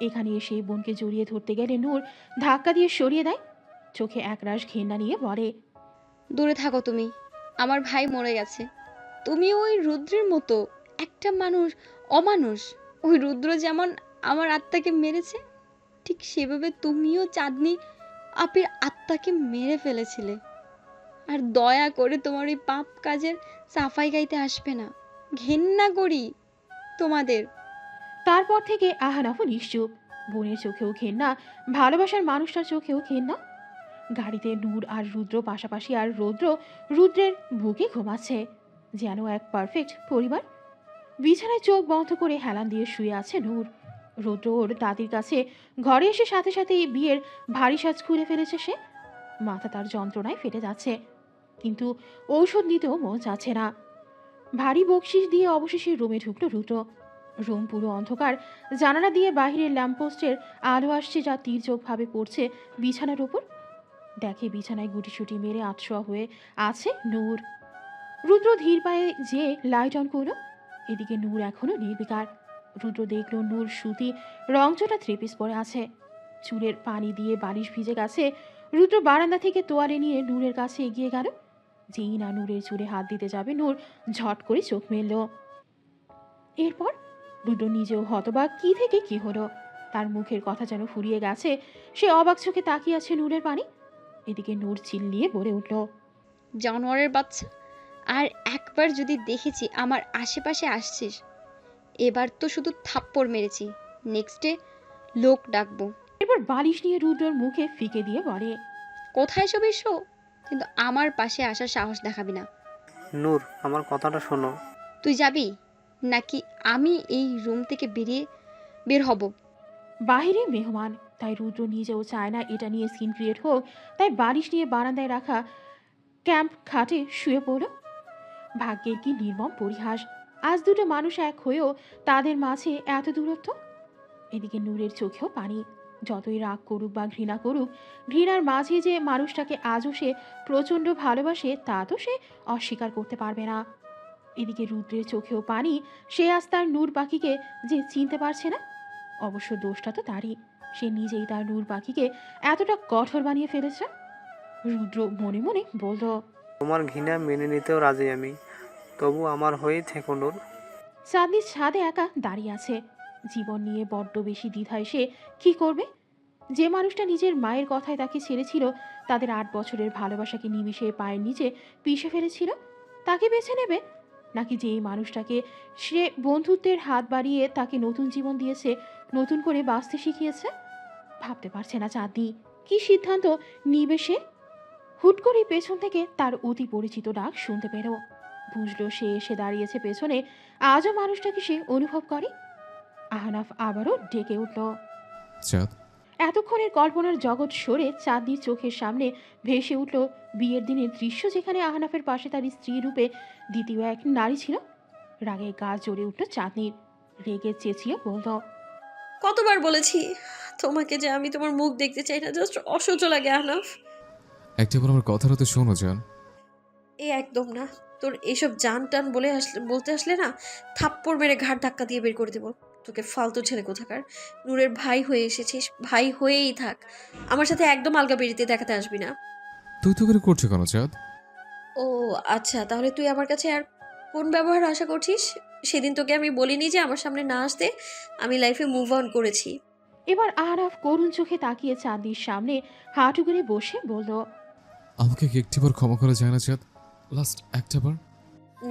এখানে এসে বোনকে জড়িয়ে ধরতে গেলে নূর ধাক্কা দিয়ে সরিয়ে দেয়। চোখে একরাশ ঘেন্না নিয়ে বলে, দূরে থাকো তুমি, আমার ভাই মরে গেছে। তুমি ওই রুদ্রের মতো একটা মানুষ, অমানুষ। ওই রুদ্র যেমন আমার আত্মাকে মেরেছে, ঠিক সেভাবে তুমিও চাঁদনি আপির আত্মাকে মেরে ফেলেছিলে। আর দয়া করে তোমার ওই পাপ কাজের সাফাই গাইতে আসবে না, ঘেন্না করি তোমাদের। তারপর থেকে আহনাফও নিশ্চুপ। বোনের চোখেও ঘেন্না, ভালোবাসার মানুষটার চোখেও ঘেন্না। গাড়িতে নূর আর রুদ্র পাশাপাশি, আর রুদ্রের বুকে ঘুমাচ্ছে যেন এক পারফেক্ট পরিবার। বিছানায় চোখ বন্ধ করে হেলান দিয়ে শুয়ে আছে নূর। রুদ্র ওর দাদির কাছে ঘরে এসে সাথে সাথেই বিয়ের ভারী সাজ খুলে ফেলেছে সে। মাথা তার যন্ত্রণায় ফেটে যাচ্ছে, কিন্তু ঔষধ নিতেও মন চাচ্ছে না। ভারী বকশিস দিয়ে অবশেষে রুমে ঢুকলো রুদ্র। রুম পুরো অন্ধকার। জানালা দিয়ে বাহিরের ল্যাম্পপোস্টের আলো আসছে, যা তীর্যকভাবে পড়ছে বিছানার উপর। দেখে বিছানায় গুটিসুটি মেরে আতশোয়া হয়ে আছে নূর। রুদ্র ধীর পায়ে যে লাইট অন করলো। এদিকে নূর এখনো নির্বিকার। রুদ্র দেখলো নূর সুতি রংচটা থ্রিপিস পরে আছে। চুলের পানি দিয়ে বালিশ ভিজে গেছে। রুদ্র বারান্দা থেকে তোয়ালে নিয়ে নূরের কাছে এগিয়ে গেল। যেই না নূরের চুলে হাত দিতে যাবে, নূর ঝট করে চোখ মেলল। এরপর রুদ্র নিজেও হতবাক, কি থেকে কি হলো। তার মুখের কথা যেন ফুরিয়ে গেছে। সে অবাক চোখে তাকিয়ে আছে নূরের পানি। এদিকে নূর চিল্লিয়ে বলে উঠল, জানোয়ারের বাচ্চা, আর একবার যদি দেখেছি আমার আশেপাশে আসছিস, এবার তো শুধু থাপ্পড় মেরেছি, নেক্সটে লোক ডাকবো। এরপর বালিশ নিয়ে রুদ্রর মুখে ফিকে দিয়ে বলে, কোথায় সব এসো, কিন্তু আমার পাশে আসার সাহস দেখাবি না। নূর, আমার কথাটা শোনো। তুই যাবি নাকি আমি এই রুম থেকে বের হব? বাহিরে মেহমান, তাই রুদ্র নিজেও চায় না এটা নিয়ে সিন ক্রিয়েট হোক। তাই বালিশ নিয়ে বারান্দায় রাখা ক্যাম্প খাটে শুয়ে পড়ল। ভাগ্যের কি নির্মম পরিহাস, আজ দুটো মানুষ এক হয়েও তাদের মাঝে এত দূরত্ব। এদিকে নূরের চোখেও পানি। যতই রাগ করুক বা ঘৃণা করুক, ঘৃণার মাঝে যে মানুষটাকে আজও সে প্রচণ্ড ভালোবাসে তা তো সে অস্বীকার করতে পারবে না। এদিকে রুদ্রের চোখেও পানি। সে আজ তার নূর পাখিকে যে চিনতে পারছে না। অবশ্য দোষটা তো তারই। সে নিজেই তার নূর পাখিকে এতটা কঠোর বানিয়ে ফেলেছে। রুদ্র মনে মনে বলল, তোমার ঘৃণা মেনে নিতেও রাজি আমি, তবু আমার হয়েই থেকো নূর। চাঁদনি ছাদে একা দাঁড়িয়ে আছে। জীবন নিয়ে বড্ড বেশি দ্বিধায় সে কি করবে। যে মানুষটা নিজের মায়ের কথায় তাকে ছেড়েছিল, তাদের 8 বছরের ভালোবাসাকে নিমিষে পায়ের নিচে পিষে ফেলেছিল, তাকে বেছে নেবে, নাকি যে এই মানুষটাকে সে বন্ধুত্বের হাত বাড়িয়ে তাকে নতুন জীবন দিয়েছে, নতুন করে বাঁচতে শিখিয়েছে? ভাবতে পারছে না চাঁদনি কি সিদ্ধান্ত নিবে সে। হুট করে পেছন থেকে তার অতি পরিচিত ডাক শুনতে পেল। বুঝলো সে এসে দাঁড়িয়েছে পেছনে। আজও মানুষটাকে সে অনুভব করে। আহনাফ আবারও ডেকে উঠল। চাঁদ, এতক্ষণের কল্পনার জগৎ সরে চাঁদনির চোখের সামনে ভেসে উঠল বিয়ের দিনের দৃশ্য, যেখানে আহনাফের পাশে তার স্ত্রী রূপে দ্বিতীয় এক নারী ছিল। রাগে গা জ্বলে উঠল চাঁদনির। রেগে চেঁচিয়ে বলল, কতবার বলেছি তোমাকে যে আমি তোমার মুখ দেখতে চাই না, জাস্ট অসহ্য লাগে আহনাফ। একটাবার আমার কথাটা তো শোনো জান। এ একদম না, তোর এইসব জান টান বলতে আসলে না থাপ্পড় মেরে ঘাট ধাক্কা দিয়ে বের করে দেবো তোকে, ফালতু ছেলে কোথাকার। নূরের ভাই হয়ে এসেছিস, ভাই হয়েই থাক, আমার সাথে একদম আলগা বেরিতে দেখাতে আসবি না। তুই তো করে করছো কেন চাঁদ? ও আচ্ছা, তাহলে তুই আমার কাছে আর কোন ব্যবহার আশা করছিস? সেদিন তোকে আমি বলিনি যে আমার সামনে না আসতে? আমি লাইফে মুভ অন করেছি। এবার আহনাফ করুণ চোখে তাকিয়ে চাঁদনির সামনে হাঁটু করে বসে বলল, আমাকে কি একটিবার ক্ষমা করা যায় না চাঁদ? লাস্ট একটাবার?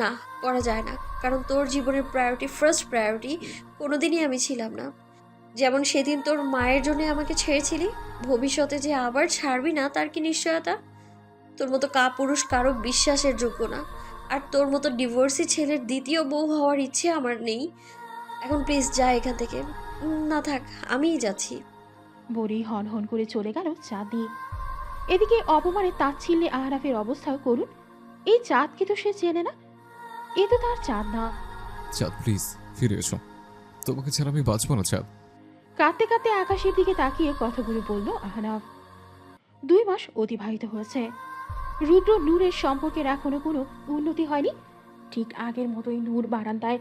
না, করা যায় না, কারণ তোর জীবনের প্রায়োরিটি, ফার্স্ট প্রায়োরিটি কোনোদিনই আমি ছিলাম না। যেমন সেদিন তোর মায়ের জন্য আমাকে ছেড়েছিলি, ভবিষ্যতে যে আবার ছাড়বি না তার কি নিশ্চয়তা? তোর মতো কাপুরুষ কারো বিশ্বাসের যোগ্য না। আর তোর মতো ডিভোর্সি ছেলের দ্বিতীয় বউ হওয়ার ইচ্ছে আমার নেই। এখন প্লিজ যা এখান থেকে। না থাক, আমিই যাচ্ছি। বলেই হন হন করে চলে গেল চাঁদনি। এদিকে অপমানে তাচ্ছিল্যে আহনাফের অবস্থা করুন। এই চাঁদকে তো সে চেনে না, এ তো তার চাঁদ না। চাঁদ প্লিজ ফিরে এসো, তোমাকে ছাড়া আমি বাঁচবো না চাঁদ। কাঁদতে কাঁদতে আকাশের দিকে তাকিয়ে কথাগুলো বলল আহনাফ। 2 মাস অতিবাহিত হয়েছে। রুদ্র নূরের সম্পর্কের এখনো কোনো উন্নতি হয়নি। ঠিক আগের মতোই নূর বারান্দায়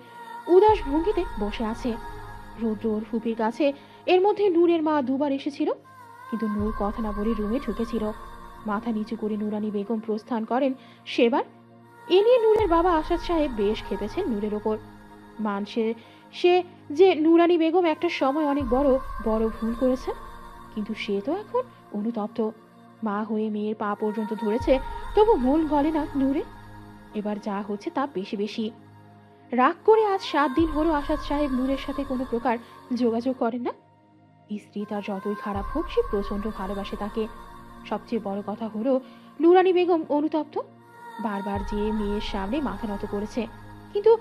উদাস ভঙ্গিতে বসে আছে। রুদ্র ওর ফুপির কাছে এর মধ্যে নূরের মা 2 বার এসেছিল, কিন্তু নূর কথা না বলে রুমে ঢুকেছিল। মাথা নিচু করে নুরানি বেগম প্রস্থান করেন সেবার। এ নিয়ে নূরের বাবা আসাদ সাহেব বেশ খেপেছেন নূরের ওপর। মানছে সে যে নুরানি বেগম একটা সময় অনেক বড় বড় ভুল করেছে, কিন্তু সে তো এখন অনুতপ্ত। মা হয়ে মেয়ের পা পর্যন্ত ধরেছে, তবু মন গলে না নূরে। এবার যা হচ্ছে তা বেশি বেশি। রাগ করে আজ 7 দিন হলো আসাদ সাহেব নূরের সাথে কোনো প্রকার যোগাযোগ করেন না। স্ত্রী তার যতই খারাপ হোক সে প্রচণ্ড ভালোবাসে তাকে। সবচেয়ে বড় কথা হলো নুরানি বেগম অনুতপ্ত। বারবার যে মেয়ের সামনে মাথা নত করেছে, কিন্তু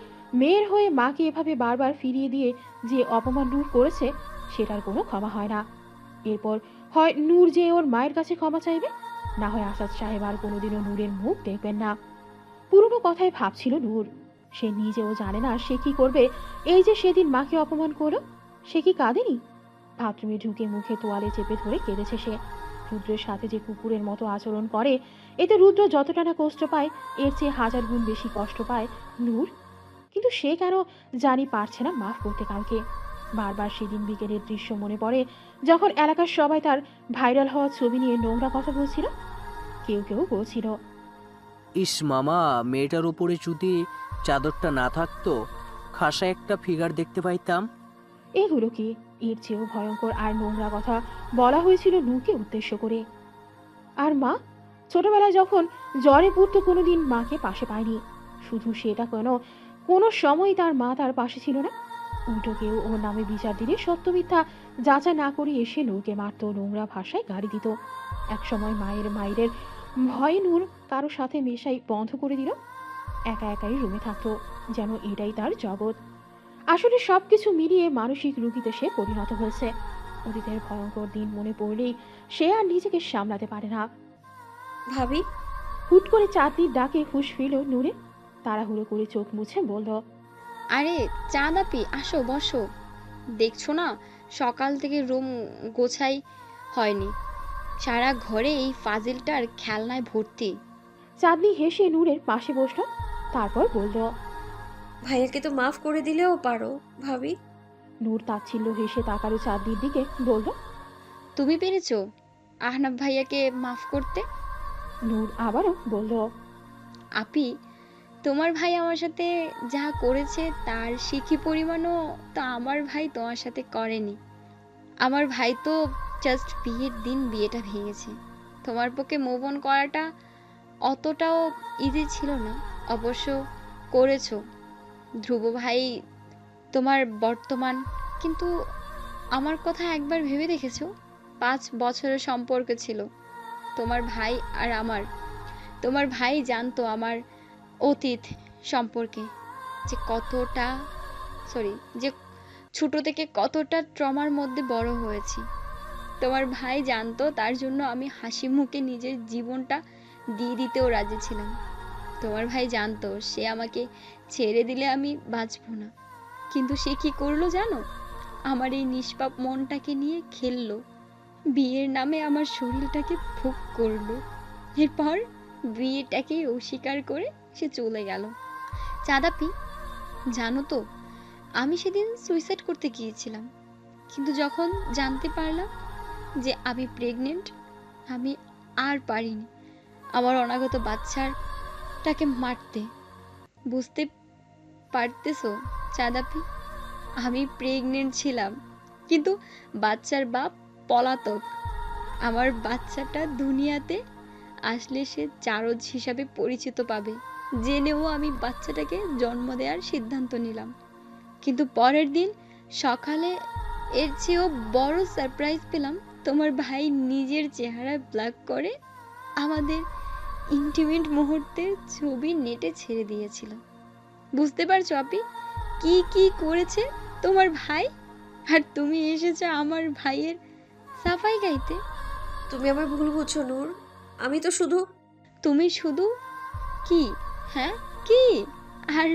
মেয়ের হয়ে মাকে এভাবে বারবার ফিরিয়ে দিয়ে যে অপমান নূর করেছে, সেটার কোনো ক্ষমা হয় না। এরপর হয় নূর যে ওর মায়ের কাছে ক্ষমা চাইবে, না হয় আসাদ সাহেব আর কোনোদিনও নূরের মুখ দেখবেন না। পুরনো কথায় ভাবছিল নূর। সে নিজেও জানে না সে কি করবে। এই যে সেদিন মাকে অপমান করলো, সে কি কাঁদেনি? বাথরুমে ঢুকে মুখে তোয়ালে চেপে ধরে কেঁদেছে সে। রুদ্রের সাথে যে কুকুরের মতো আচরণ করে, এতে রুদ্র যতটা না কষ্ট পায়, এর চেয়ে 1000 গুণ বেশি কষ্ট পায় নূর। কিন্তু সে কেন জানি পারছে না মাফ করতে কাউকে। বারবার সেদিন বিকেলের দৃশ্য মনে পড়ে, যখন এলাকার সবাই তার ভাইরাল হওয়া ছবি নিয়ে নোংরা কথা বলছিল। কেউ কেউ বলছিল, ইস মামা, মেয়েটার উপরে যদি চাদরটা না থাকতো, খাসা একটা ফিগার দেখতে পাইতাম। এগুলো কি? এর চেয়েও ভয়ঙ্কর আর নোংরা কথা বলা হয়েছিল নূরকে উদ্দেশ্য করে। আর মা ছোটবেলায় যখন জ্বরে পড়তো, কোনোদিন মাকে পাশে পায়নি। শুধু সেটা কোনো সময় তার মা তার পাশে ছিল না। উল্টো কেউ ওর নামে বিচার দিলে সত্য মিথ্যা যাচাই না করে এসে নূরকে মারতো, নোংরা ভাষায় গালি দিত। একসময় মায়ের ভয়ে নূর কারো সাথে মেশাই বন্ধ করে দিল। একা একাই রুমে থাকতো, যেন এটাই তার জগৎ। আসলে সবকিছু মিলিয়ে মানসিক রোগীতে সে পরিণত হয়েছে। অতীতের ভয়ঙ্কর দিন মনে পড়লেই সে আর নিজেকে সামলাতে পারে না। ভাবি, হুট করে চাঁদনির ডাকে হুঁশ ফিরল নূরে। তাড়াহুড়ো করে চোখ মুছে বলল, আরে চাঁদ আপি, আসো বসো। দেখছো না সকাল থেকে রুম গোছাই হয়নি, সারা ঘরে এই ফাজিলটার খেলনায় ভর্তি। চাঁদনি হেসে নূরের পাশে বসল, তারপর বলল, ভাইয়াকে তো মাফ করে দিলেও পারো ভাবি। নূর তাচ্ছিল্য হেসে তাকালো চাঁদনির দিকে, বলল, তুমি পেরেছো আহনাব ভাইয়াকে মাফ করতে? নূর আবারও বলল, আপি, তোমার ভাই আমার সাথে যা করেছে তার শিখি পরিমাণও তো আমার ভাই তোমার সাথে করেনি। আমার ভাই তো জাস্ট বিয়ের দিন বিয়েটা ভেঙেছে। তোমার পক্ষে মুভ অন করাটা অতটাও ইজি ছিল না। অবশ্য করেছো। ধ্রুব ভাই তোমার বর্তমান, কিন্তু আমার কথা একবার ভেবে দেখেছো? 5 বছরের সম্পর্ক ছিল তোমার ভাই আর আমার। তোমার ভাই জানতো আমার অতীত সম্পর্কে, যে কতটা যে ছোট থেকে কতটা ট্রমার মধ্যে বড় হয়েছি। তোমার ভাই জানতো, তার জন্য আমি হাসি মুখে নিজের জীবনটা দিয়ে দিতেও রাজি ছিলাম। তোমার ভাই জানতো সে আমাকে ছেড়ে দিলে আমি বাঁচবো না, কিন্তু সে কি করলো জানো? আমার এই নিষ্পাপ মনটাকে নিয়ে খেললো, বিয়ের নামে আমার শরীরটাকে ভোগ করলো। এরপর বিয়েটাকে অস্বীকার করে সে চলে গেল। চাঁদাপি, জানো তো আমি সেদিন সুইসাইড করতে গিয়েছিলাম, কিন্তু যখন জানতে পারলাম যে আমি প্রেগনেন্ট, আমি আর পারিনি আমার অনাগত বাচ্চাটাকে মারতে। বুঝতে পারতেছো চাঁদাপি? আমি প্রেগনেন্ট ছিলাম, কিন্তু বাচ্চার বাপ পলাতক। আমার বাচ্চাটা দুনিয়াতে আসলে সে জারজ হিসাবে পরিচিত পাবে জেনেও আমি বাচ্চাটাকে জন্ম দেওয়ার সিদ্ধান্ত নিলাম। কিন্তু পরের দিন সকালে এর চেয়েও বড় সারপ্রাইজ পেলাম। তোমার ভাই নিজের চেহারা ব্ল্যাক করে আমাদের ইন্টিমেট মুহূর্তের ছবি নেটে ছেড়ে দিয়েছিল। বুঝতে পারছো আপি কি কি করেছে তোমার ভাই? আর তুমি এসেছো আমার ভাইয়ের সাফাই গাইতে। তুমি আমার ভুল বুঝছো নূর। আমি তো শুধু তুমি শুধু কি? হ্যাঁ কি? আর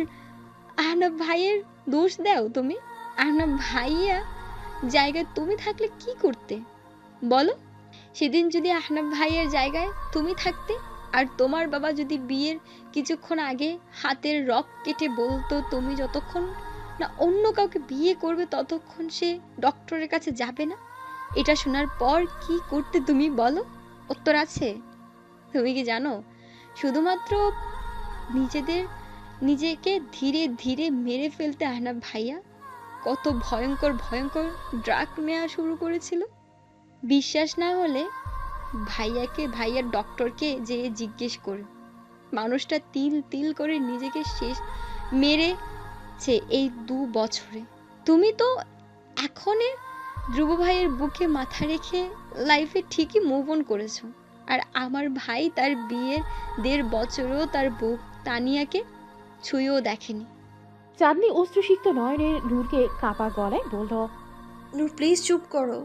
আহনাব ভাইয়ের দোষ দাও তুমি? আহনাব ভাইয়া জায়গায় তুমি থাকলে কি করতে বলো? সেদিন যদি আহনাব ভাইয়ের জায়গায় তুমি থাকতে, আর তোমার বাবা যদি বিয়ের কিছুক্ষণ আগে হাতের রক কেটে বলতো তুমি যতক্ষণ না অন্য কাউকে বিয়ে করবে ততক্ষণ সে ডক্টরের কাছে যাবে না, এটা শোনার পর কি করতে তুমি বলো? উত্তর আছে? তুমি কি জানো শুধুমাত্র নিজেকে ধীরে ধীরে মেরে ফেলতে আহনাব ভাইয়া কত ভয়ঙ্কর ভয়ঙ্কর ড্রাগ নেওয়া শুরু করেছিল? বিশ্বাস না হলে ভাইয়ার ডক্টরকে যেয়ে জিজ্ঞেস করে। মানুষটা তিল তিল করে নিজেকে শেষ মেরেছে এই 2 বছরে। তুমি তো এখনে ধ্রুব ভাইয়ের বুকে মাথা রেখে লাইফে ঠিকই মুভ অন করেছো, আর আমার ভাই তার বিয়ের 1.5 বছরেও তার বউ তানিয়াকে ছুঁয়েও দেখেনি। চাঁদনি অশ্রুসিক্ত নয়নে নূরকে কাপা গলায় বলল। নূর প্লিজ চুপ করো।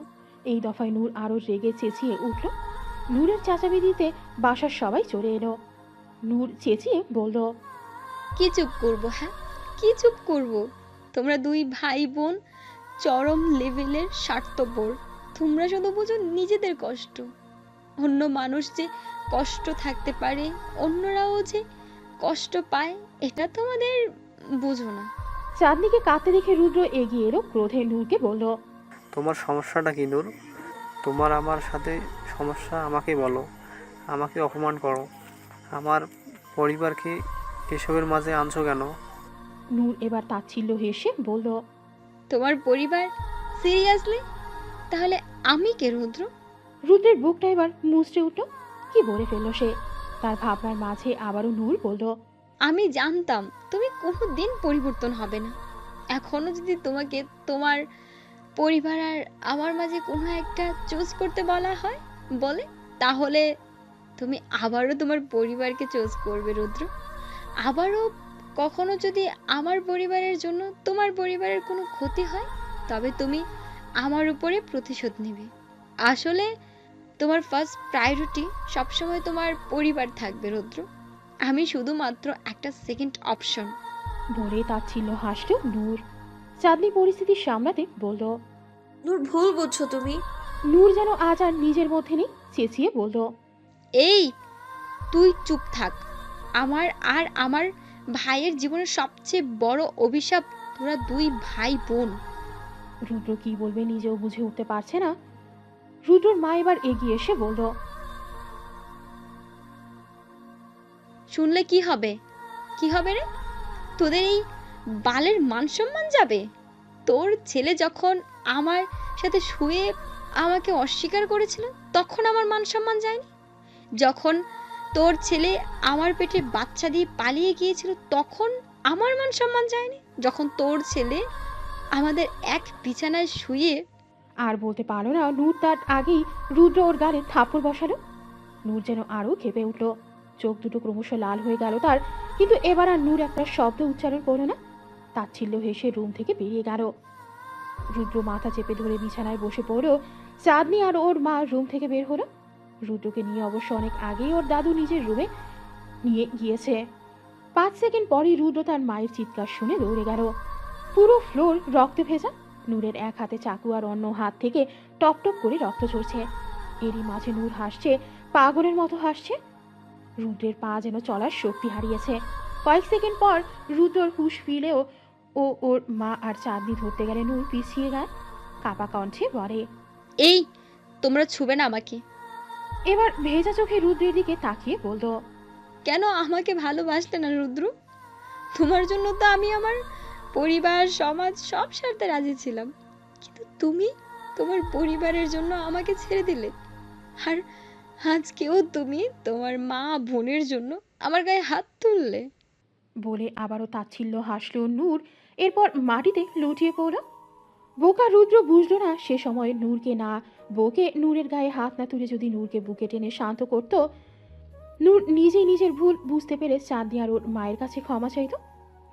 এই দফায় নূর আরো রেগে চেঁচিয়ে উঠল। নূরের চেঁচামেচিতে বাসার সবাই চলে এলো। নূর চেঁচিয়ে বলল, কি চুপ করবো? হ্যাঁ কি চুপ করবো? তোমরা 2 ভাই বোন চরম লেভেলের স্বার্থপর। তোমরা শুধু বুঝো নিজেদের কষ্ট। অন্য মানুষ যে কষ্ট থাকতে পারে, অন্যরাও যে কষ্ট পায়, এটা তোমাদের বুঝো না। চাঁদনিকে কাঁদতে দেখে রুদ্র এগিয়ে এলো। ক্রোধে নূরকে বলল, তোমার সমস্যাটা কি নূর? তোমার আমার সাথে সমস্যা আমাকে বলো। আমাকে অপমান করো, আমার পরিবারকে এসবের মাঝে আনছো কেন? নূর এবার তাচ্ছিল্য হেসে বলল, তোমার পরিবার? সিরিয়াসলি? তাহলে আমি কে রুদ্র? রুদ্রের বুকটা এবার মুচড়ে উঠল। কি বলে ফেলল সে? তার ভাবনার মাঝে আবারও নূর বলল, আমি জানতাম তুমি কোনোদিন পরিবর্তন হবে না। এখনো যদি তোমাকে তোমার পরিবার আর আমার মাঝে কোনো একটা চুজ করতে বলা হয় তাহলে তুমি আবারও তোমার পরিবারকে চুজ করবে রুদ্র। আবারও কখনো যদি আমার পরিবারের জন্য তোমার পরিবারের কোনো ক্ষতি হয়, তবে তুমি আমার উপরে প্রতিশোধ নেবে। আসলে তোমার ফার্স্ট প্রায়োরিটি সবসময় তোমার পরিবার থাকবে রুদ্র। আমি শুধুমাত্র একটা সেকেন্ড অপশন। বলে তাচ্ছিল্য হাসল নূর। চাঁদনি পরিস্থিতি সামলাতে বলল, নূর ভুল বুঝছো তুমি। নূর যেন আজ আর নিজের মধ্যে নেই। চেঁচিয়ে বলল, এই তুই চুপ থাক। আমার আর আমার ভাইয়ের জীবনের সবচেয়ে বড় অভিশাপ তোরা 2 ভাই বোন। রুদ্র কি বলবে নিজেও বুঝে উঠতে পারছে না। রুদ্রর মা এবার এগিয়ে এসে বলল, শুনলে কি হবে? কি হবে রে? তোদের এই বালের মান সম্মান যাবে? তোর ছেলে যখন আমার সাথে শুয়ে আমাকে অস্বীকার করেছিল তখন আমার মান সম্মান যায়নি? যখন তোর ছেলে আমার পেটে বাচ্চা দিয়ে পালিয়ে গিয়েছিল তখন আমার মান সম্মান যায়নি? যখন তোর ছেলে আমাদের এক বিছানায় শুয়ে আর বলতে পারলো না নূর তার আগেই রুদ্র ওর গালে থাপ্পড় বসালো। নূর যেন আরও খেপে উঠল, চোখ দুটো ক্রমশ লাল হয়ে গেল তার। কিন্তু এবার আর নূর একটা শব্দ উচ্চারণ করলো না, তাচ্ছিল্য হেসে রুম থেকে বেরিয়ে গেল। রুদ্র মাথা চেপে ধরে বিছানায় বসে পড়ল। চাঁদনি আর ওর মা রুম থেকে বের হলো। রুদ্রকে নিয়ে অবশ্য অনেক আগেই ওর দাদু নিজের রুমে নিয়ে গিয়েছে। 5 সেকেন্ড পরই রুদ্র তার মায়ের চিৎকার শুনে দৌড়ে গেল। পুরো ফ্লোর রক্তে ভেজা। নূরের এক হাতে চাকু আর অন্য হাত থেকে টপ টপ করে রক্ত ঝরছে। এরই মাঝে নূর হাসছে, পাগলের মতো হাসছে। রুদ্রের পা যেন চলার শক্তি হারিয়েছে। কয়েক সেকেন্ড পর রুদ্রর হুঁশ ফিরলেও ও ওর মা আর চাঁদনি ধরতে গেলে নূর পিছিয়ে গায়, কাপা কণ্ঠে বলে। এই তোমরা ছুবে না আমাকে। এবার ভেজা চোখে রুদ্রের দিকে তাকিয়ে বলল, কেন আমাকে ভালোবাসলে না রুদ্র? তোমার জন্য তো আমি আমার পরিবার সমাজ সব ছাড়তে রাজি ছিলাম, কিন্তু তুমি তোমার পরিবারের জন্য আমাকে ছেড়ে দিলে। আর আজকেও তুমি তোমার মা বোনের জন্য আমার গায়ে হাত তুললে। বলে আবারও তাচ্ছিল্য হাসল নূর। এরপর মাটিতে লুটিয়ে পড়ল। বোকা রুদ্র বুঝলো না সে সময় নূরকে না বকে নূরের গায়ে হাত না তুলে যদি নূরকে বুকে টেনে শান্ত করত, নূর নিজেই নিজের ভুল বুঝতে পেরে চাঁদনি আর ওর মায়ের কাছে ক্ষমা চাইত।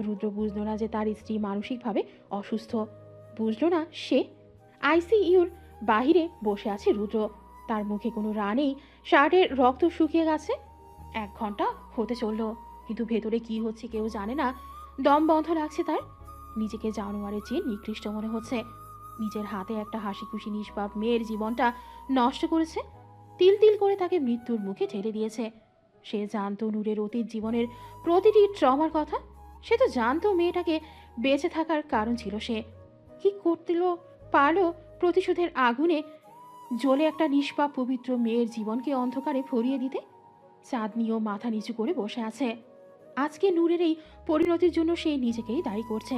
রুদ্র বুঝলো না যে তার স্ত্রী মানসিকভাবে অসুস্থ। বুঝলো না সে আইসিইউর বাহিরে বসে আছে রুদ্র। তার মুখে কোনো রা নেই, শার্টের রক্ত শুকিয়ে গেছে। 1 ঘন্টা হতে চললো, কিন্তু ভেতরে কি হচ্ছে কেউ জানে না। দম বন্ধ লাগছে তার। নিজেকে জানোয়ারের চেয়ে নিকৃষ্ট মনে হচ্ছে। নিজের হাতে একটা হাসি খুশি নিষ্পাপ মেয়ের জীবনটা নষ্ট করেছে, তিল তিল করে তাকে মৃত্যুর মুখে ঠেলে দিয়েছে। সে জানতো নূরের অতীত জীবনের প্রতিটি ট্রমার কথা। সে তো জানতো মেয়েটাকে বেঁচে থাকার কারণ ছিল সে। কি করতে পারলো প্রতিশোধের আগুনে জ্বলে একটা নিষ্পাপ পবিত্র মেয়ের জীবনকে অন্ধকারে ভরিয়ে দিতে? চাঁদনিও মাথা নিচু করে বসে আছে। আজকে নূরের এই পরিণতির জন্য সে নিজেকেই দায়ী করছে,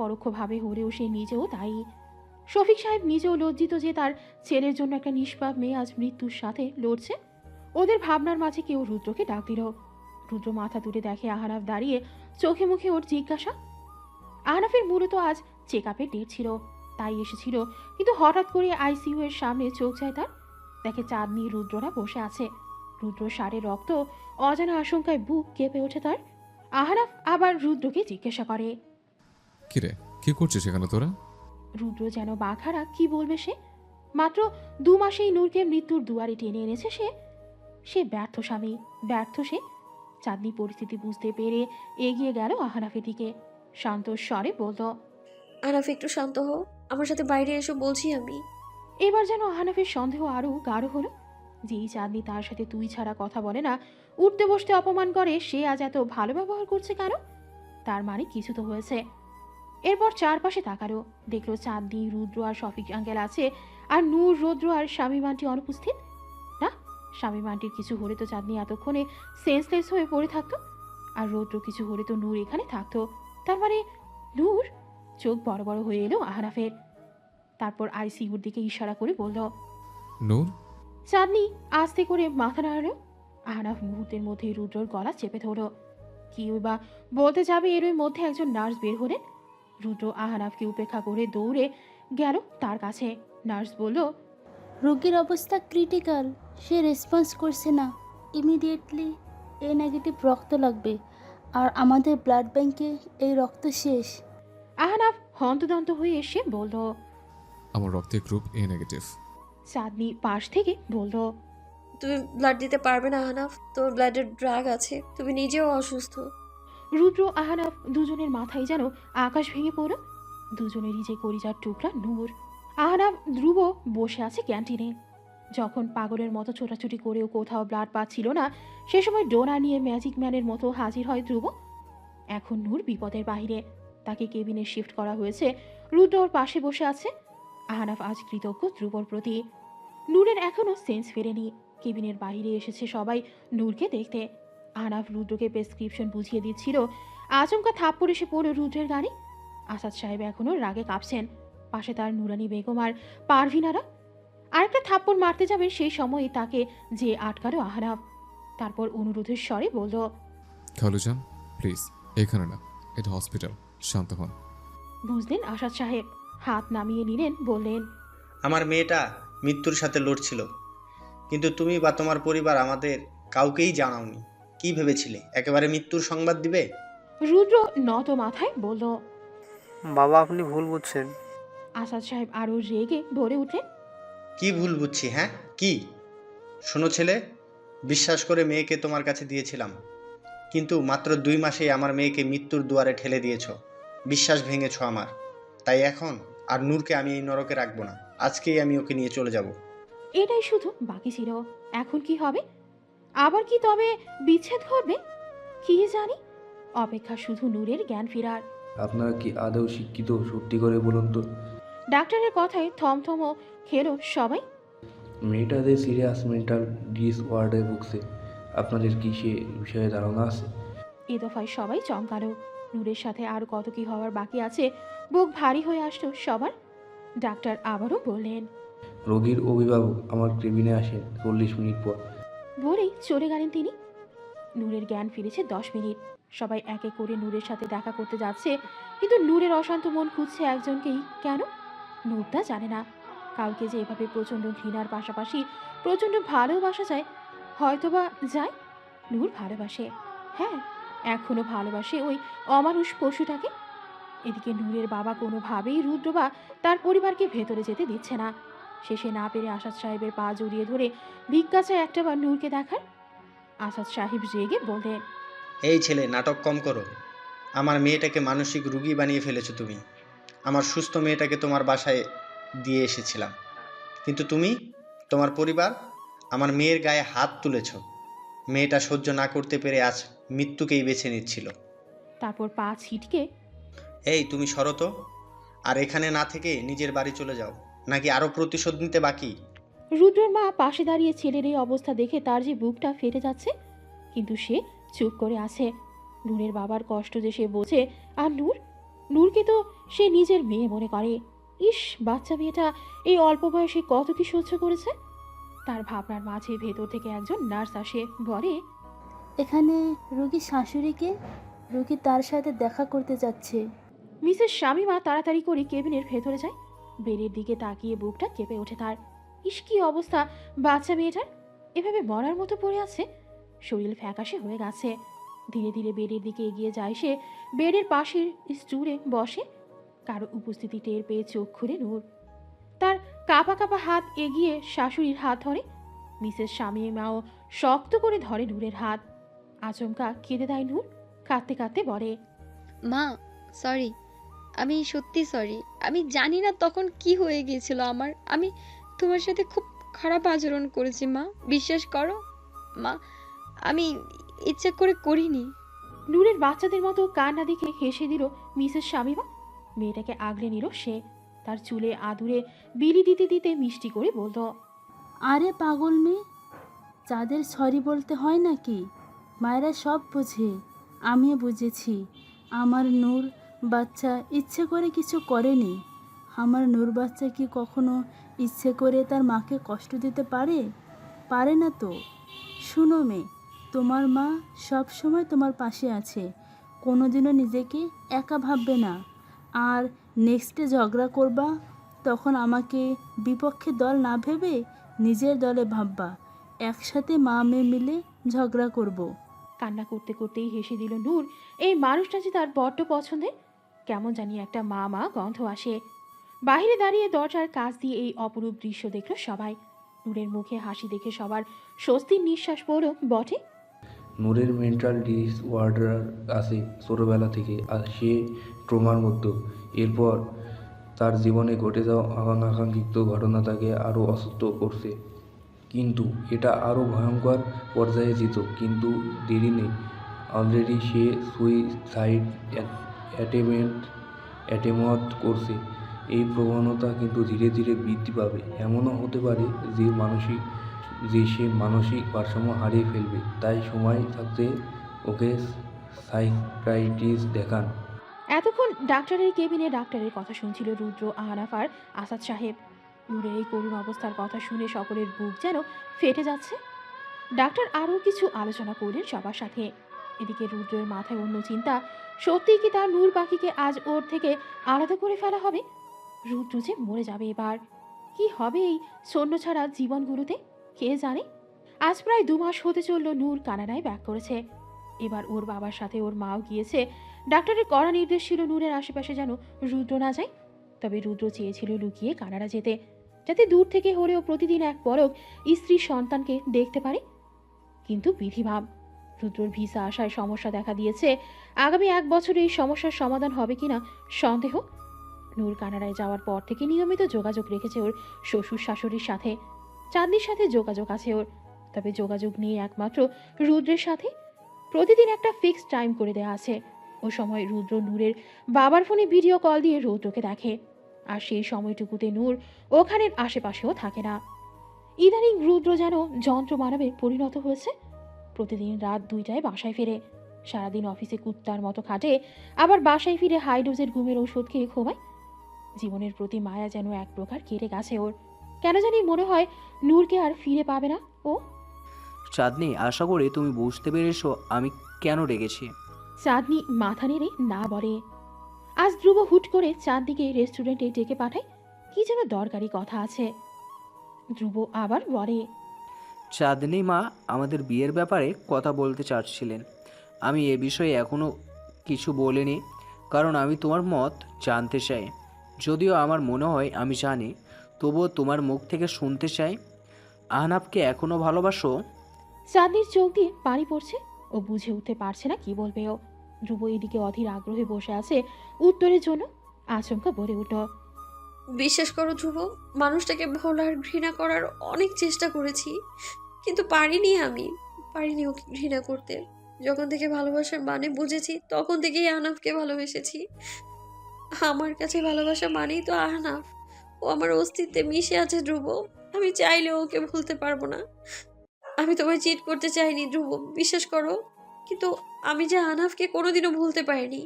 পরোক্ষভাবে হলেও সে নিজেও দায়ী। শফিক সাহেব নিজেও লজ্জিত যে তার ছেলের জন্য একটা নিষ্পাপ মেয়ে আজ মৃত্যুর সাথে লড়ছে। ওদের ভাবনার মাঝে কেউ রুদ্রকে ডাক দিল। রুদ্র মাথা তুলে দেখে আহনাফ দাঁড়িয়ে, চোখে মুখে ওর জিজ্ঞাসা। আহনাফের মূলত আজ চেক আপের ডেট ছিল, তাই এসেছিল। কিন্তু হঠাৎ করে আইসিইউ এর সামনে চোখ যায় তার, দেখে চাঁদনি রুদ্ররা বসে আছে। রুদ্র সারে রক্ত, অজানা আশঙ্কায় বুক কেঁপে ওঠে তার। আহনাফ আবার রুদ্রকে জিজ্ঞাসা করে, কিরে, কি করছিস এখানে তোরা? রুদ্র যেন বাঘারা কি বলবে সে। মাত্র 2 মাসেই নূরকে মৃত্যুর দুয়ারে টেনে এনেছে সে। সে ব্যর্থ স্বামী, ব্যর্থ সে। চাঁদনি পরিস্থিতি বুঝতে পেরে এগিয়ে গেল আহনাফের দিকে, শান্ত স্বরে বলল, আহনাফ একটু শান্ত হও, আমার সাথে বাইরে এসো বলছি আমি। এবার যেন আহনাফের সন্দেহ আরও গাঢ় হলো। যেই চাঁদনি তার সাথে তুই ছাড়া কথা বলে না, উঠতে বসতে অপমান করে, সে আজ এত ভালো ব্যবহার করছে কেন? তার মানে কিছু তো হয়েছে। এরপর চারপাশে তাকালো, দেখলো চাঁদনি, রুদ্র আর শফিক আঙ্কেল আছে, আর নূর, রৌদ্র আর শামীম আন্টি অনুপস্থিত। না, শামীম আন্টির কিছু হলে তো চাঁদনি এতক্ষণে সেন্সলেস হয়ে পড়ে থাকতো, আর রৌদ্র কিছু হলে তো নূর এখানে থাকতো। তার মানে নূর? চোখ বড় বড় হয়ে এলো আহনাফের। তারপর আইসিইউর দিকে ইশারা করে বলল, নূর। চাঁদনি আস্তে করে মাথা নাড়ালো। আহনাফ মুহূর্তের মধ্যেই রুদ্রর গলা চেপে ধরল। কি বা বলতে যাবে, এরই মধ্যে একজন নার্স বের হলেন। রুদ্র আহনাফকে উপেক্ষা করে দৌড়ে গেল তার কাছে। নার্স বলল, রোগীর অবস্থা ক্রিটিক্যাল, সে রেসপন্স করছে না, ইমিডিয়েটলি এ নেগেটিভ রক্ত লাগবে, আর আমাদের ব্লাড ব্যাংকে এই রক্ত শেষ। আহনাফ হন্তদন্ত হয়ে এসে বলল, আমার রক্তের গ্রুপ এ নেগেটিভ। চাঁদনি পাশ থেকে বলল, তুমি ব্লাড দিতে পারবে না আহনাফ, তোমার ব্লাডের ড্রাগ আছে, তুমি নিজেও অসুস্থ। রুদ্র আহনাফ দুজনের মাথায় যেন আকাশ ভেঙে পড়ল। দুজনেরই যে কলিজার টুকরা নূর। আহনাফ ধ্রুব বসে আছে ক্যান্টিনে। যখন পাগলের মতো ছোটাছুটি করেও কোথাও ব্লাড পাচ্ছিল না, সে সময় ডোনার নিয়ে ম্যাজিক ম্যানের মতো হাজির হয় ধ্রুব। এখন নূর বিপদের বাহিরে, তাকে কেবিনে শিফট করা হয়েছে। রুদ্র ওর পাশে বসে আছে। আহনাফ আজ কৃতজ্ঞ ধ্রুবর প্রতি। নূরের এখনও সেন্স ফেরেনি। কেবিনের বাইরে এসেছে সবাই নূরকে দেখতে। আহনাফ রুদ্রকে প্রেসক্রিপশন বুঝিয়ে দিচ্ছিল, আচমকা থাপ্পড় এসে পড়ল রুদ্রের গাড়ি। আসাদ সাহেব এখনও রাগে কাঁপছেন। পাশে তার নুরানি বেগম আর পারভিনারা। আরেকটা থাপ্পড় মারতে যাবে সেই সময় তাকে যে আটকালো আহনাফ। তারপর অনুরোধের স্বরে বলল, খালুজান প্লিজ, এখানে না, এটা হসপিটাল, শান্ত হন। বুঝলেন আসাদ সাহেব, হাত নামিয়ে নিলেন, বললেন, আমার মেয়েটা মৃত্যুর সাথে লড়ছিল, কিন্তু তুমি বা তোমার পরিবার আমাদের কাউকেই জানাওনি। কি ভেবেছিলে একেবারে মৃত্যুর সংবাদ দিবে? রুদ্র নত মাথায় বলল। বাবা আপনি ভুল বুঝছেন। আসাদ সাহেব আরও রেগে বলে উঠলেন, কি ভুল বুঝছি? হ্যাঁ কি? শোনো ছেলে, বিশ্বাস করে মেয়েকে তোমার কাছে দিয়েছিলাম, কিন্তু মাত্র 2 মাসেই আমার মেয়েকে মৃত্যুর দুয়ারে ঠেলে দিয়েছো। বিশ্বাস ভেঙেছো আমার। তাই এখন আর নূরকে আমি এই নরকে রাখবো না। আজকেই আমি ওকে নিয়ে চলে যাব। এটাই শুধু বাকি ছিল। এখন কি হবে? আবার কি তবে বিচ্ছেদ ঘটবে? কি জানি। অপেক্ষা শুধু নূরের জ্ঞান ফেরার। আপনারা কি আদৌ শিক্ষিত? সত্যি করে বলুন তো। ডাক্তারের কথায় থমথম খেলো সবাই। মেয়েটা যে সিরিয়াস মেন্টাল ডিসঅর্ডারে ভুগছে, আপনাদের কি সে বিষয়ে ধারণা আছে? এ দফায় সবাই চমকালো। নূরের সাথে আর কত কি হওয়ার বাকি আছে, বুক ভারী হয়ে আসলো সবার। ডাক্তার আবারও বললেন। রোগীর অভিভাবক আমার কেবিনে আসেন 40 মিনিট পর। বলেই চলে গেলেন তিনি। নূরের জ্ঞান ফিরেছে 10 মিনিট। সবাই এক এক করে নূরের সাথে দেখা করতে যাচ্ছে, কিন্তু নূরের অশান্ত মন খুঁজছে একজনকেই। কেন? নূর তা জানে না। কাউকে যে এভাবে প্রচণ্ড ঘৃণার পাশাপাশি প্রচণ্ড ভালোবাসা যায়, হয়তোবা যায়। নূর ভালোবাসে, হ্যাঁ, এখনো ভালোবাসে ওই অমানুষ পশুটাকে। এদিকে নূরের বাবা কোনোভাবেই রুদ্র বা তার পরিবারকে ভেতরে যেতে দিচ্ছে না। শেষে না পেরে আসাদ সাহেবের পা জড়িয়ে ধরে ভিক্ষা চায় একটাবার নূরকে দেখার। আসাদ সাহেব রেগে বললেন, এই ছেলে, নাটক কম করো। আমার মেয়েটাকে মানসিক রোগী বানিয়ে ফেলেছো তুমি। আমার সুস্থ মেয়েটাকে তোমার বাসায় দিয়ে এসেছিলাম, কিন্তু তুমি, তোমার পরিবার আমার মেয়ের গায়ে হাত তুলেছ। মেয়েটা সহ্য না করতে পেরে আজ মৃত্যুকেই বেছে নিচ্ছিল। তারপর পা ছিটকে, এই তুমি সরো তো। আর এখানে না থেকে নিজের বাড়ি চলে যাও, নাকি আরও প্রতিশোধ নিতে বাকি? রুদ্রের মা পাশে দাঁড়িয়ে ছেলের এই অবস্থা দেখে তার যে বুকটা ফেটে যাচ্ছে, কিন্তু সে চুপ করে আছে। নূরের বাবার কষ্ট যে সে বোঝে, আর নূরকে তো সে নিজের মেয়ে মনে করে। ইস, বাচ্চা মেয়েটা এই অল্প বয়সে কত কি সহ্য করেছে। তার ভাবনার মাঝে ভেতর থেকে একজন নার্স আসে, বলে, এখানে রোগীর শাশুড়িকে, রোগী তার সাথে দেখা করতে যাচ্ছে। মিসেস শামীমা তাড়াতাড়ি করে কেবিনের ভেতরে যায়। বেডের দিকে তাকিয়ে বুকটা কেঁপে ওঠে তার। ইস, কি অবস্থা বাচ্চা মেয়েটার! এভাবে মরার মতো পড়ে আছে, শরীর ফ্যাকাশে হয়ে গেছে। ধীরে ধীরে বেডের দিকে এগিয়ে যায় সে। বেডের পাশের স্টুলে বসে। কারো উপস্থিতি টের পেয়ে চোখ খুলে নূর। তার কাঁপা কাঁপা হাত এগিয়ে শাশুড়ির হাত ধরে। মিসেস শামীমাও শক্ত করে ধরে নূরের হাত। আচমকা কেঁদে দেয় নূর। কাঁদতে কাঁদতে বলে, মা সরি, আমি সত্যি সরি। আমি জানি না তখন কি হয়ে গিয়েছিল আমার। আমি তোমার সাথে খুব খারাপ আচরণ করেছি মা, বিশ্বাস করো মা, আমি ইচ্ছা করে করিনি। নূরের বাচ্চাদের মতো কান্না দেখে হেসে দিল মিসেস শামীমা। মেয়েটাকে আগলে নিল সে। তার চুলে আদুরে বিলি দিতে দিতে মিষ্টি করে বলল, আরে পাগল মেয়ে, যাদের সরি বলতে হয় নাকি? মায়েরা সব বোঝে। আমিও বুঝেছি। আমার নূর বাচ্চা ইচ্ছে করে কিছু করেনি। আমার নূর বাচ্চা কি কখনো ইচ্ছে করে তার মাকে কষ্ট দিতে পারে? পারে না তো। শুনো মেয়ে, তোমার মা সব সময় তোমার পাশে আছে। কোনোদিনও নিজেকে একা ভাববে না। আর নেক্সটে ঝগড়া করবা, তখন আমাকে বিপক্ষে দল না ভেবে নিজের দলে ভাববা। একসাথে মা মেয়ে মিলে ঝগড়া করব। কান্না করতে করতেই হেসে দিল নূর। এই মানুষটা যে তার বড্ড পছন্দের। কেমন জানি একটা মা মা গন্ধ আসে। বাইরে দাঁড়িয়ে দরজার কাছ দিয়ে এই অপরূপ দৃশ্য দেখল সবাই। নূরের মুখে হাসি দেখে সবার স্বস্তির নিঃশ্বাস পড়ল বটে। নূরের মেন্টাল ডিসঅর্ডার আছে ছোটোবেলা থেকে, আর সে ট্রমার মধ্যে। এরপর তার জীবনে ঘটে যাওয়া অনাকাঙ্ক্ষিত ঘটনা তাকে আরও অসুস্থ করছে। কিন্তু এটা আরও ভয়ঙ্কর পর্যায়ে যেত, কিন্তু দেরি নেই। অলরেডি সে সুইসাইড অ্যাটেম্প্ট করছে। এই প্রবণতা কিন্তু ধীরে ধীরে বৃদ্ধি পাবে। এমনও হতে পারে যে মানসিক যে সে মানসিক ভারসাম্য হারিয়ে ফেলবে, তাই সময় থাকতে ওকে সাইকিয়াট্রিস্ট দেখান। এতক্ষণ ডাক্তারের কেবিনে ডাক্তারের কথা শুনছিল রুদ্র, আহনাফ আর আসাদ সাহেব। নূরের এই করুণ অবস্থার কথা শুনে সকলের বুক যেন ফেটে যাচ্ছে। ডাক্তার আরও কিছু আলোচনা করলেন সবার সাথে। এদিকে রুদ্রের মাথায় অন্য চিন্তা, সত্যিই কি তার নূর পাখিকে আজ ওর থেকে আলাদা করে ফেলা হবে? রুদ্র যে মরে যাবে এবার। কি হবে এই সৈন্য ছাড়া জীবনগুলোতে কে জানে। আজ প্রায় 2 মাস হতে চলল নূর কানাডায় ব্যাক করেছে। এবার ওর বাবার সাথে ওর মাও গিয়েছে। ডাক্তারের কড়া নির্দেশ ছিল নূরের আশেপাশে যেন রুদ্র না যায়। তবে রুদ্র চেয়েছিল লুকিয়ে কানাডা যেতে, যাতে দূর থেকে হলেও প্রতিদিন এক পলক স্ত্রী সন্তানকে দেখতে পারে। কিন্তু বিধিভাব, রুদ্রর ভিসা আসায় সমস্যা দেখা দিয়েছে। আগামী 1 বছরে এই সমস্যার সমাধান হবে কিনা সন্দেহ। নূর কানাডায় যাওয়ার পর থেকে নিয়মিত যোগাযোগ রেখেছে ওর শ্বশুর শাশুড়ির সাথে। চাঁদনির সাথে যোগাযোগ আছে ওর, তবে যোগাযোগ নিয়ে একমাত্র রুদ্রের সাথে। প্রতিদিন একটা ফিক্সড টাইম করে দেওয়া আছে। ও সময় রুদ্র নূরের বাবার ফোনে ভিডিও কল দিয়ে রুদ্রকে দেখে, আর সেই সময়টুকুতে নূর ওখানের আশেপাশেও থাকে না। ইদানিং রুদ্র যেন যন্ত্র মানবে পরিণত হয়েছে। প্রতিদিন রাত 2টায় বাসায় ফেরে। সারাদিন অফিসে কুত্তার মতো খাটে, আবার বাসায় ফিরে হাই ডোজের ঘুমের ওষুধ খেয়ে ঘুমায়। জীবনের প্রতি মায়া যেন এক প্রকার কেটে গেছে ওর। কেন জানি মনে হয় নূরকে আর ফিরে পাবে না ও। চাঁদনি, আশা করি তুমি বুঝতে পেরেছো আমি কেন রেগেছি। চাঁদনি মাথা নেড়ে না বলে। আজ ধ্রুব হুট করে চাঁদনিকে রেস্টুরেন্টে ডেকে পাঠায়, কি যেন দরকারি কথা আছে। ধ্রুব আবার বলে, চাঁদনি মা আমাদের বিয়ের ব্যাপারে কথা বলতে চাচ্ছিলেন। আমি এ বিষয়ে এখনও কিছু বলিনি, কারণ আমি তোমার মত জানতে চাই। যদিও আমার মনে হয় আমি জানি, তবুও তোমার মুখ থেকে শুনতে চাই। আহনাফকে এখনও ভালোবাসো? চাঁদনির চোখ দিয়ে পানি পড়ছে। ও বুঝে উঠতে পারছে না কি বলবে ও। ধ্রুব এদিকে অধীর আগ্রহে বসে আছে উত্তরের জন্য। আচমকা বলে উঠল, বিশ্বাস করো ধ্রুব, মানুষটাকে ভোলার ঘৃণা করার অনেক চেষ্টা করেছি, কিন্তু পারিনি ওকে ঘৃণা করতে। যখন থেকে ভালোবাসার মানে বুঝেছি, তখন থেকেই আহনাফকে ভালোবেসেছি। আমার কাছে ভালোবাসা মানেই তো আহনাফ। ও আমার অস্তিত্বে মিশে আছে ধ্রুব। আমি চাইলেও ওকে ভুলতে পারবো না। আমি তোমায় চিট করতে চাইনি ধ্রুব, বিশ্বাস করো, কিন্তু আমি যে আহনাফকে কোনোদিনও ভুলতে পারিনি।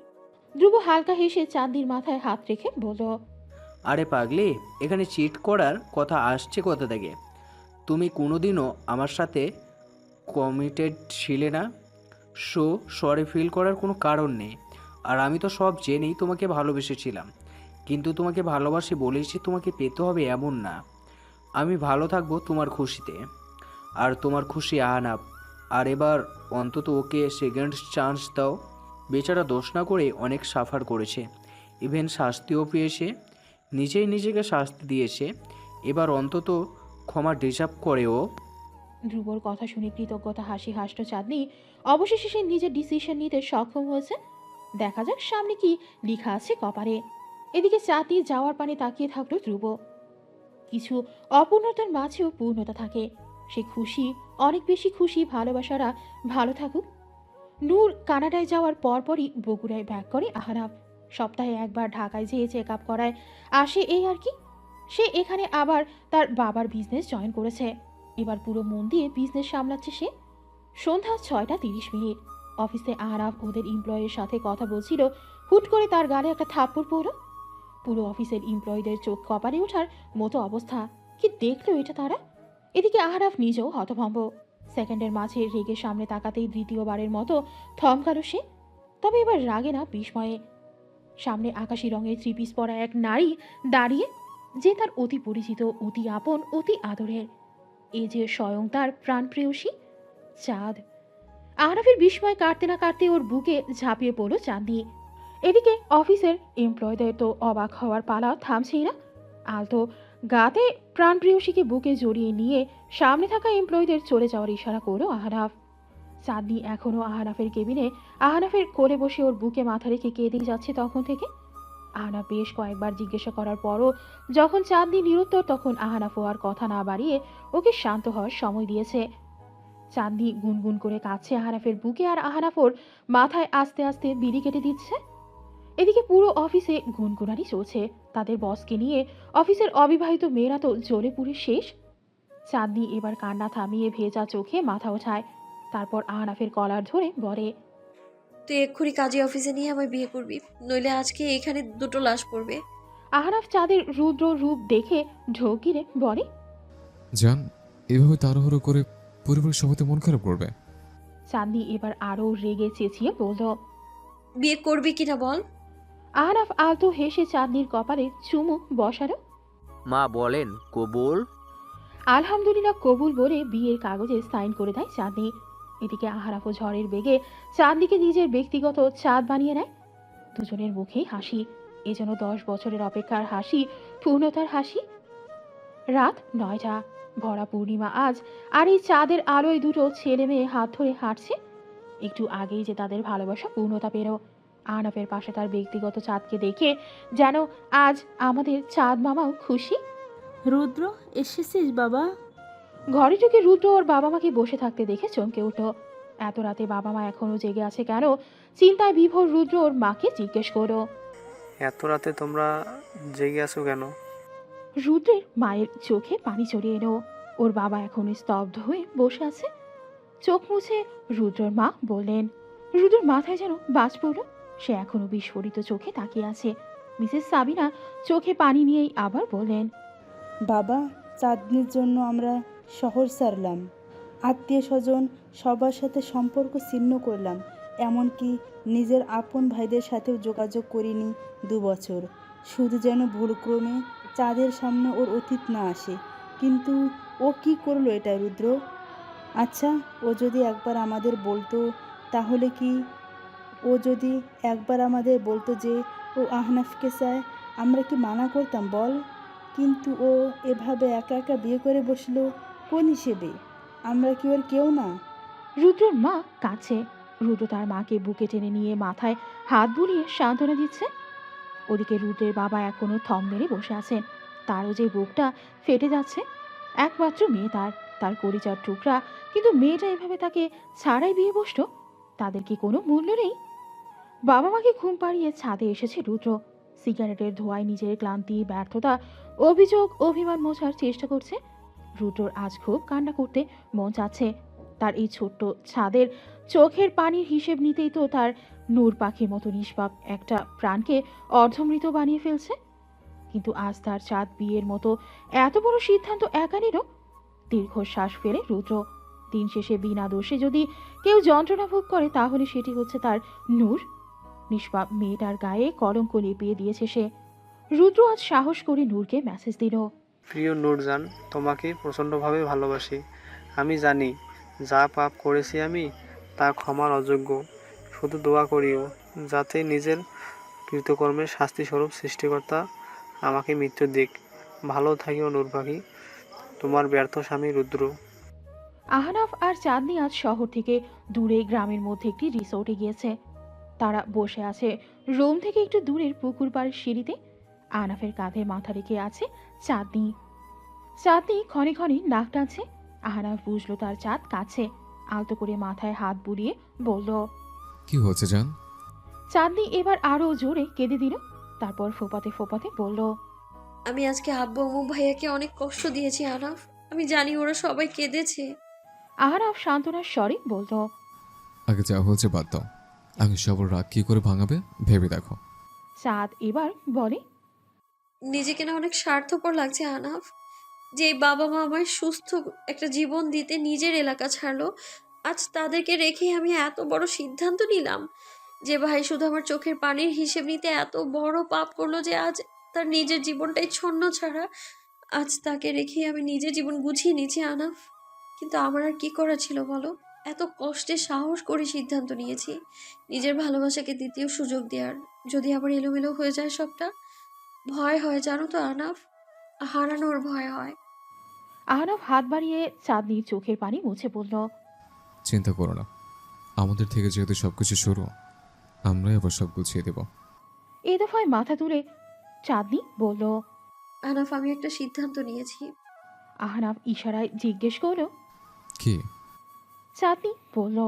ধ্রুব হালকা হেসে চাঁদনির মাথায় হাত রেখে বলল, আরে পাগলি, এখানে চিট করার কথা আসছে কোথা থেকে? তুমি কোনোদিনও আমার সাথে কমিটেড ছিলে না, সো সরি ফিল করার কোনো কারণ নেই। আর আমি তো সব জেনেই তোমাকে ভালোবেসেছিলাম, কিন্তু তোমাকে ভালোবাসি বলেছি তোমাকে পেতে হবে এমন না। আমি ভালো থাকবো তোমার খুশিতে, আর তোমার খুশি আহনাফ। আর এবার অন্তত ওকে সেকেন্ড চান্স দাও। বেচারা দোষ না করে অনেক সাফার করেছে, ইভেন শাস্তিও পেয়েছে, নিজেই নিজেকে শাস্তি দিয়েছে। এবার অন্তত ক্ষমা ডিজার্ভ করে ও। ধ্রুবর কথা শুনে কৃতজ্ঞতা হাসি হাসল চাঁদনি। অবশেষে সে নিজের ডিসিশন নিতে সক্ষম হয়েছে। দেখা যাক সামনে কি লেখা আছে কপারে। এদিকে চাঁদনি যাওয়ার পানে তাকিয়ে থাকলো ধ্রুব। কিছু অপূর্ণতার মাঝেও পূর্ণতা থাকে। সে খুশি, অনেক বেশি খুশি ভালোবাসারা ভালো থাকুক। নূর কানাডায় যাওয়ার পরপরই বগুড়ায় ব্যাক করে আহনাফ। সপ্তাহে একবার ঢাকায় যেয়ে চেক আপ করায় আসে, এই আর কি। সে এখানে আবার তার বাবার বিজনেস জয়েন করেছে। এবার পুরো মন দিয়ে বিজনেস সামলাচ্ছে সে। সন্ধ্যা 6:30। অফিসে আহনাফ ওদের এমপ্লয়ের সাথে কথা বলছিল, হুট করে তার গালে একটা থাপ্পড় পড়ল। পুরো অফিসের এমপ্লয়ীদের চোখ কপালে ওঠার মতো অবস্থা। কি দেখলো এটা তারা? এদিকে আহনাফ নিজেও হতভম্ব। সেকেন্ডের মাঝে রেগে সামনে তাকাতেই দ্বিতীয়বারের মতো থমকালো সে। তবে এবার রাগে না, বিস্ময়ে। সামনে আকাশি রঙের 3 পিস পরা এক নারী দাঁড়িয়ে, যে তার অতি পরিচিত, অতি আপন, অতি আদরের। এ যে স্বয়ং তার প্রাণপ্রেয়সী চাঁদ। আহনাফের বিস্ময় কাটতে না কাটতে ওর বুকে ঝাঁপিয়ে পড়ল চাঁদনি। এদিকে অফিসের এমপ্লয়ীদের তো অবাক হওয়ার পালা থামছেই না। আলতো গাতে প্রাণপ্রেয়সীকে বুকে জড়িয়ে নিয়ে সামনে থাকা এমপ্লয়ীদের চলে যাওয়ার ইশারা করলো আহনাফ। চাঁদনি এখনও আহনাফের কেবিনে আহনাফের কোলে বসে ওর বুকে মাথা রেখে কেঁদেই যাচ্ছে তখন থেকে। আহনাফ বেশ কয়েকবার জিজ্ঞাসা করার পরও যখন চাঁদনি নিরুত্তর, তখন আহনাফ আর কথা না বাড়িয়ে ওকে শান্ত হওয়ার সময় দিয়েছে। চাঁদনি গুনগুন করে কাঁদছে আহনাফের বুকে, আর আহনাফ ওর মাথায় আস্তে আস্তে বিড়ি কেটে দিচ্ছে। এদিকে পুরো অফিসে গুনগুনানি চলছে। তাদের বসকে নিয়ে অফিসের অবিবাহিত মেয়েরা তো জ্বলে পুড়ে শেষ। চাঁদনি এবার কান্না থামিয়ে ভেজা চোখে মাথা ওঠায়, তারপর আহনাফের কলার ধরে বলে, তুই এক্ষুনি কাজী অফিসে নিয়ে আমায় বিয়ে করবি, নইলে আজকে এখানে দুটো লাশ পড়বে। আহনাফ চাঁদের রুদ্র রূপ দেখে ঢোক গিরে বলে, জান, এভাবে তাড়াহুড়ো করে পরিবারের সবাইতে মন খারাপ করবে। চাঁদনি এবার আরো রেগে চেঁচিয়ে বলল, বিয়ে করবি কিনা বল। আহনাফ আলতো হেসে চাঁদনির কপালে চুমু বসালো। মা বলেন কবুল। আলহামদুলিল্লাহ কবুল বলে বিয়ের কাগজে সাইন করে দেয় চাঁদনি। এদিকে আহনাফ ও ঝড়ের বেগে চাঁদনিকে নিজের ব্যক্তিগত চাঁদ বানিয়ে নেয়। দুজনের মুখেই হাসি, এজন্য 10 বছরের অপেক্ষার হাসি পূর্ণতার হাসি। রাত 9টা, ভরা পূর্ণিমা আজ, আর এই চাঁদের আলোয় দুটো ছেলে মেয়ে হাত ধরে হাঁটছে। একটু আগেই যে তাদের ভালোবাসা পূর্ণতা পেল। আহনাফের পাশে তার ব্যক্তিগত চাঁদকে দেখে যেন আজ আমাদের চাঁদ মামাও খুশি। রুদ্র, এসেছিস বাবা? ঘরে ঢুকে রুদ্র ওর বাবা মাকে বসে থাকতে দেখে চমকে উঠল। এত রাতে বাবা মা এখনো জেগে আছে কেন? চিন্তায় বিভোর রুদ্র ওর মাকে জিজ্ঞেস করলো। এত রাতে তোমরা জেগে আছো কেন? রুদ্রের মায়ের চোখে পানি চড়িয়ে এলো। ওর বাবা এখনো স্তব্ধ হয়ে বসে আছে। চোখ মুছে রুদ্রর মা বললেন। রুদ্রর মাথায় যেন বাজ পড়ল। সে এখনো বিস্ফোরিত চোখে তাকিয়ে আছে। মিসেস সাবিনা চোখে পানি নিয়েই আবার বললেন, বাবা, চাঁদনির জন্য আমরা শহর ছাড়লাম, আত্মীয় স্বজন সবার সাথে সম্পর্ক ছিন্ন করলাম, এমনকি নিজের আপন ভাইদের সাথেও যোগাযোগ করিনি 2 বছর, শুধু যেন ভুলক্রমে চাঁদের সামনে ওর অতীত না আসে। কিন্তু ও কি করলো এটা রুদ্র? আচ্ছা, ও যদি একবার আমাদের বলতো, তাহলে কি ও যদি একবার আমাদের বলতো যে ও আহনাফকে চায়, আমরা কি মানা করতাম বল? কিন্তু ও এভাবে একা একা বিয়ে করে বসলো কোন হিসেবে? আমরা কি ওর কেউ না? রুদ্রর মা কাছে। রুদ্র তার মাকে বুকে টেনে নিয়ে মাথায় হাত বুলিয়ে সান্ত্বনা দিচ্ছে। ওদিকে রুদ্রের বাবা এখনো থম মেরে বসে আছেন। তারও যে বুকটা ফেটে যাচ্ছে। একমাত্র মেয়ে তার, তার কলিজার টুকরা, কিন্তু মেয়েটা এভাবে তাকে ছাড়াই বিয়ে বসলো। তাদের কি কোনো মূল্য নেই? বাবা মাকে ঘুম পাড়িয়ে ছাদে এসেছে রুদ্র। সিগারেটের ধোঁয়ায় নিজের ক্লান্তি, ব্যর্থতা, অভিযোগ, অভিমান মোছার চেষ্টা করছে। রুদ্রর আজ খুব কান্না করতে মন চাচ্ছে। তার এই ছোট্ট ছাদের চোখের পানির হিসেব নিতেই তো তার নূর পাখির মতো নিষ্পাপ একটা প্রাণকে অর্ধমৃত বানিয়ে ফেলছে। কিন্তু আজ তার চাঁদ বিয়ের মতো এত বড় সিদ্ধান্ত একা নিল। দীর্ঘশ্বাস ফেলে রুদ্র। দিন শেষে বিনা দোষে যদি কেউ যন্ত্রণা ভোগ করে, তাহলে সেটি হচ্ছে তার নূর। নিষ্পাপ মেয়েটার গায়ে কলঙ্ক লেপিয়ে দিয়েছে সে। রুদ্র আজ সাহস করে নূরকে মেসেজ দিল। প্রিয় নূরজান, তোমাকে প্রচণ্ডভাবে ভালোবাসি। আমি জানি যা পাপ করেছি আমি তা ক্ষমার অযোগ্য। শুধু দোয়া করিও যাতে নিজের কৃতকর্মের শাস্তিস্বরূপ সৃষ্টিকর্তা আমাকে মৃত্যু দিক। ভালো থাকিও নূর পাখি। তোমার ব্যর্থ স্বামী রুদ্র। আহনাফ আর চাঁদনি আজ শহর থেকে দূরে গ্রামের মধ্যে একটি রিসোর্টে গিয়েছে। তারা বসে আছে রুম থেকে একটু দূরের পুকুর পাড়ের সিঁড়িতে। আহনাফের কাঁধে মাথা রেখে আছে চাঁদনি। চাঁদনি ক্ষণে ক্ষণে নাক টানছে। আহনাফ বুঝলো তার চাঁদ কাছে। আলতো করে মাথায় হাত বুলিয়ে বলল, কি হচ্ছে জান? চাঁদনি এবার আরো জোরে কেঁদে দিল। তারপর ফোপাতে ফোপাতে বলল, আমি আজকে আব্বু আম্মু ভাইয়াকে অনেক কষ্ট দিয়েছি আনাফ। আমি জানি ওরা সবাই কেঁদেছে। আহনাফ সান্ত্বনার স্বরে বলল, আগে যা হয়েছে বাদ দাও, আগে সবার রাগ কি করে ভাঙাবে ভেবে দেখো। চাঁদ এবার বলে, নিজেকে না অনেক স্বার্থপর লাগছে আনাফ, যে বাবা মা আমায় সুস্থ একটা জীবন দিতে নিজের এলাকা ছাড়লো। আজ তাদেরকে রেখেই আমি এত বড় সিদ্ধান্ত নিলাম। যে ভাই শুধু আমার চোখের পানির হিসেব নিতে এত বড় পাপ করলো যে আজ তার নিজের জীবনটাই ছন্ন ছাড়া। আজ তাকে রেখেই আমি নিজের জীবন গুছিয়ে নিয়েছি আনাফ। কিন্তু আমার আর কি করা ছিল বলো? এত কষ্টে সাহস করে সিদ্ধান্ত নিয়েছি নিজের ভালোবাসাকে দ্বিতীয় সুযোগ দেওয়ার। যদি আবার এলোমেলো হয়ে যায় সবটা, ভয় হয় জানো তো আনাফ, হারানোর ভয় হয়। আহনাফ হাত বাড়িয়ে চাঁদনির চোখের পানি মুছে বলল, চিন্তা করো না, আমাদের থেকে যেহেতু সবকিছু শুরু, আমরাই আবার সব গুছিয়ে দেব। এই দফায় মাথা তুলে চাঁদনি বলল, আনাফ, আমি একটা সিদ্ধান্ত নিয়েছি। আহনাফ ইশারায় জিজ্ঞেস করল, কি? চাঁদনি বলল,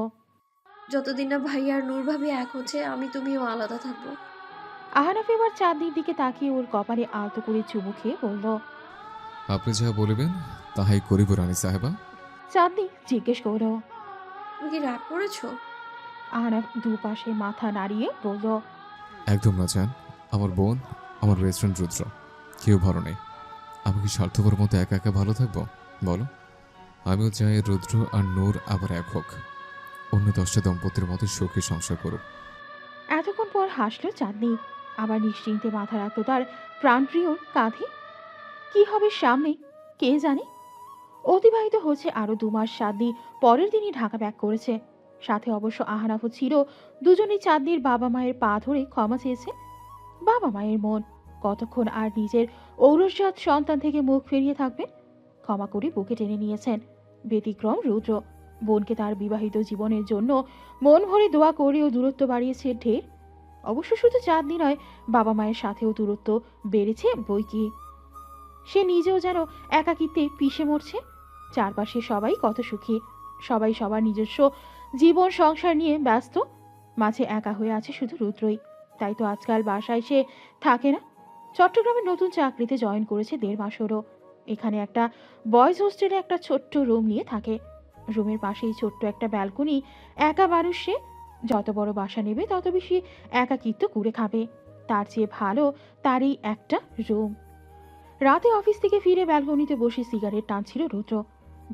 যতদিন না ভাইয়া আর নূর ভাবি এক হচ্ছে, আমি তুমিও আলাদা থাকবো। আহনাফ এবার চাঁদনির দিকে তাকিয়ে ওর কপালে আলতো করে চুমু খেয়ে বলল, আপনি যা বলিবেন তাহাই করিব রানী সাহেবা। চাঁদনি জিজ্ঞেস করলো। তুমি কি রাগ করেছো? আহনাফ দুপাশে মাথা নাড়িয়ে বলল, একদম না জান, আমার বোন, আমার রেস্টুরেন্ট রুদ্র, কেউ ভালো নেই। আমি কি স্বার্থপর মতো একা একা ভালো থাকবো বলো? আমিও চাই রুদ্র আর নূর আবার এক হোক, অন্য 10টা দম্পতির মতো সুখী সংসার করুক। এতক্ষণ পর হাসলো চাঁদনি, আবার নিশ্চিন্তে মাথা রাখতো তার প্রাণপ্রিয়র কাঁধে। কি হবে সামনে কে জানে। অতিবাহিত হচ্ছে আরো 2 মাস। চাঁদনি পরের দিনই ঢাকা ব্যাক করেছে। সাথে অবশ্য আহনাফও ছিল। দুজনেই চাঁদনির বাবা মায়ের পা ধরে ক্ষমা চেয়েছে। বাবা মায়ের মন কতক্ষণ আর নিজের ঔরসজাত সন্তান থেকে মুখ ফিরিয়ে থাকবে। ক্ষমা করে বুকে টেনে নিয়েছেন। ব্যতিক্রম রুদ্র, বোনকে তার বিবাহিত জীবনের জন্য মন ভরে দোয়া করেও দূরত্ব বাড়িয়েছে ঢের। অবশ্য শুধু চাঁদনি নয়, বাবা মায়ের সাথেও দূরত্ব বেড়েছে বইকি। সে নিজেও যেন একাকিত্বে পিষে মরছে। চারপাশে সবাই কত সুখী, সবাই সবার নিজস্ব জীবন সংসার নিয়ে ব্যস্ত। মাঝে একা হয়ে আছে শুধু রুদ্রই। তাই তো আজকাল বাসায় সে থাকে না। চট্টগ্রামে নতুন চাকরিতে জয়েন করেছে 1.5 মাসেরও। এখানে একটা বয়েজ হোস্টেলে একটা ছোট্ট রুম নিয়ে থাকে। রুমের পাশেই ছোট্ট একটা ব্যালকনি। একা মানুষ সে, যত বড় বাসা নেবে তত বেশি একাকিত্ব কুড়ে খাবে। তার চেয়ে ভালো তারই একটা রুম। রাতে অফিস থেকে ফিরে ব্যালকনিতে বসে সিগারেট টানছিল রুদ্র।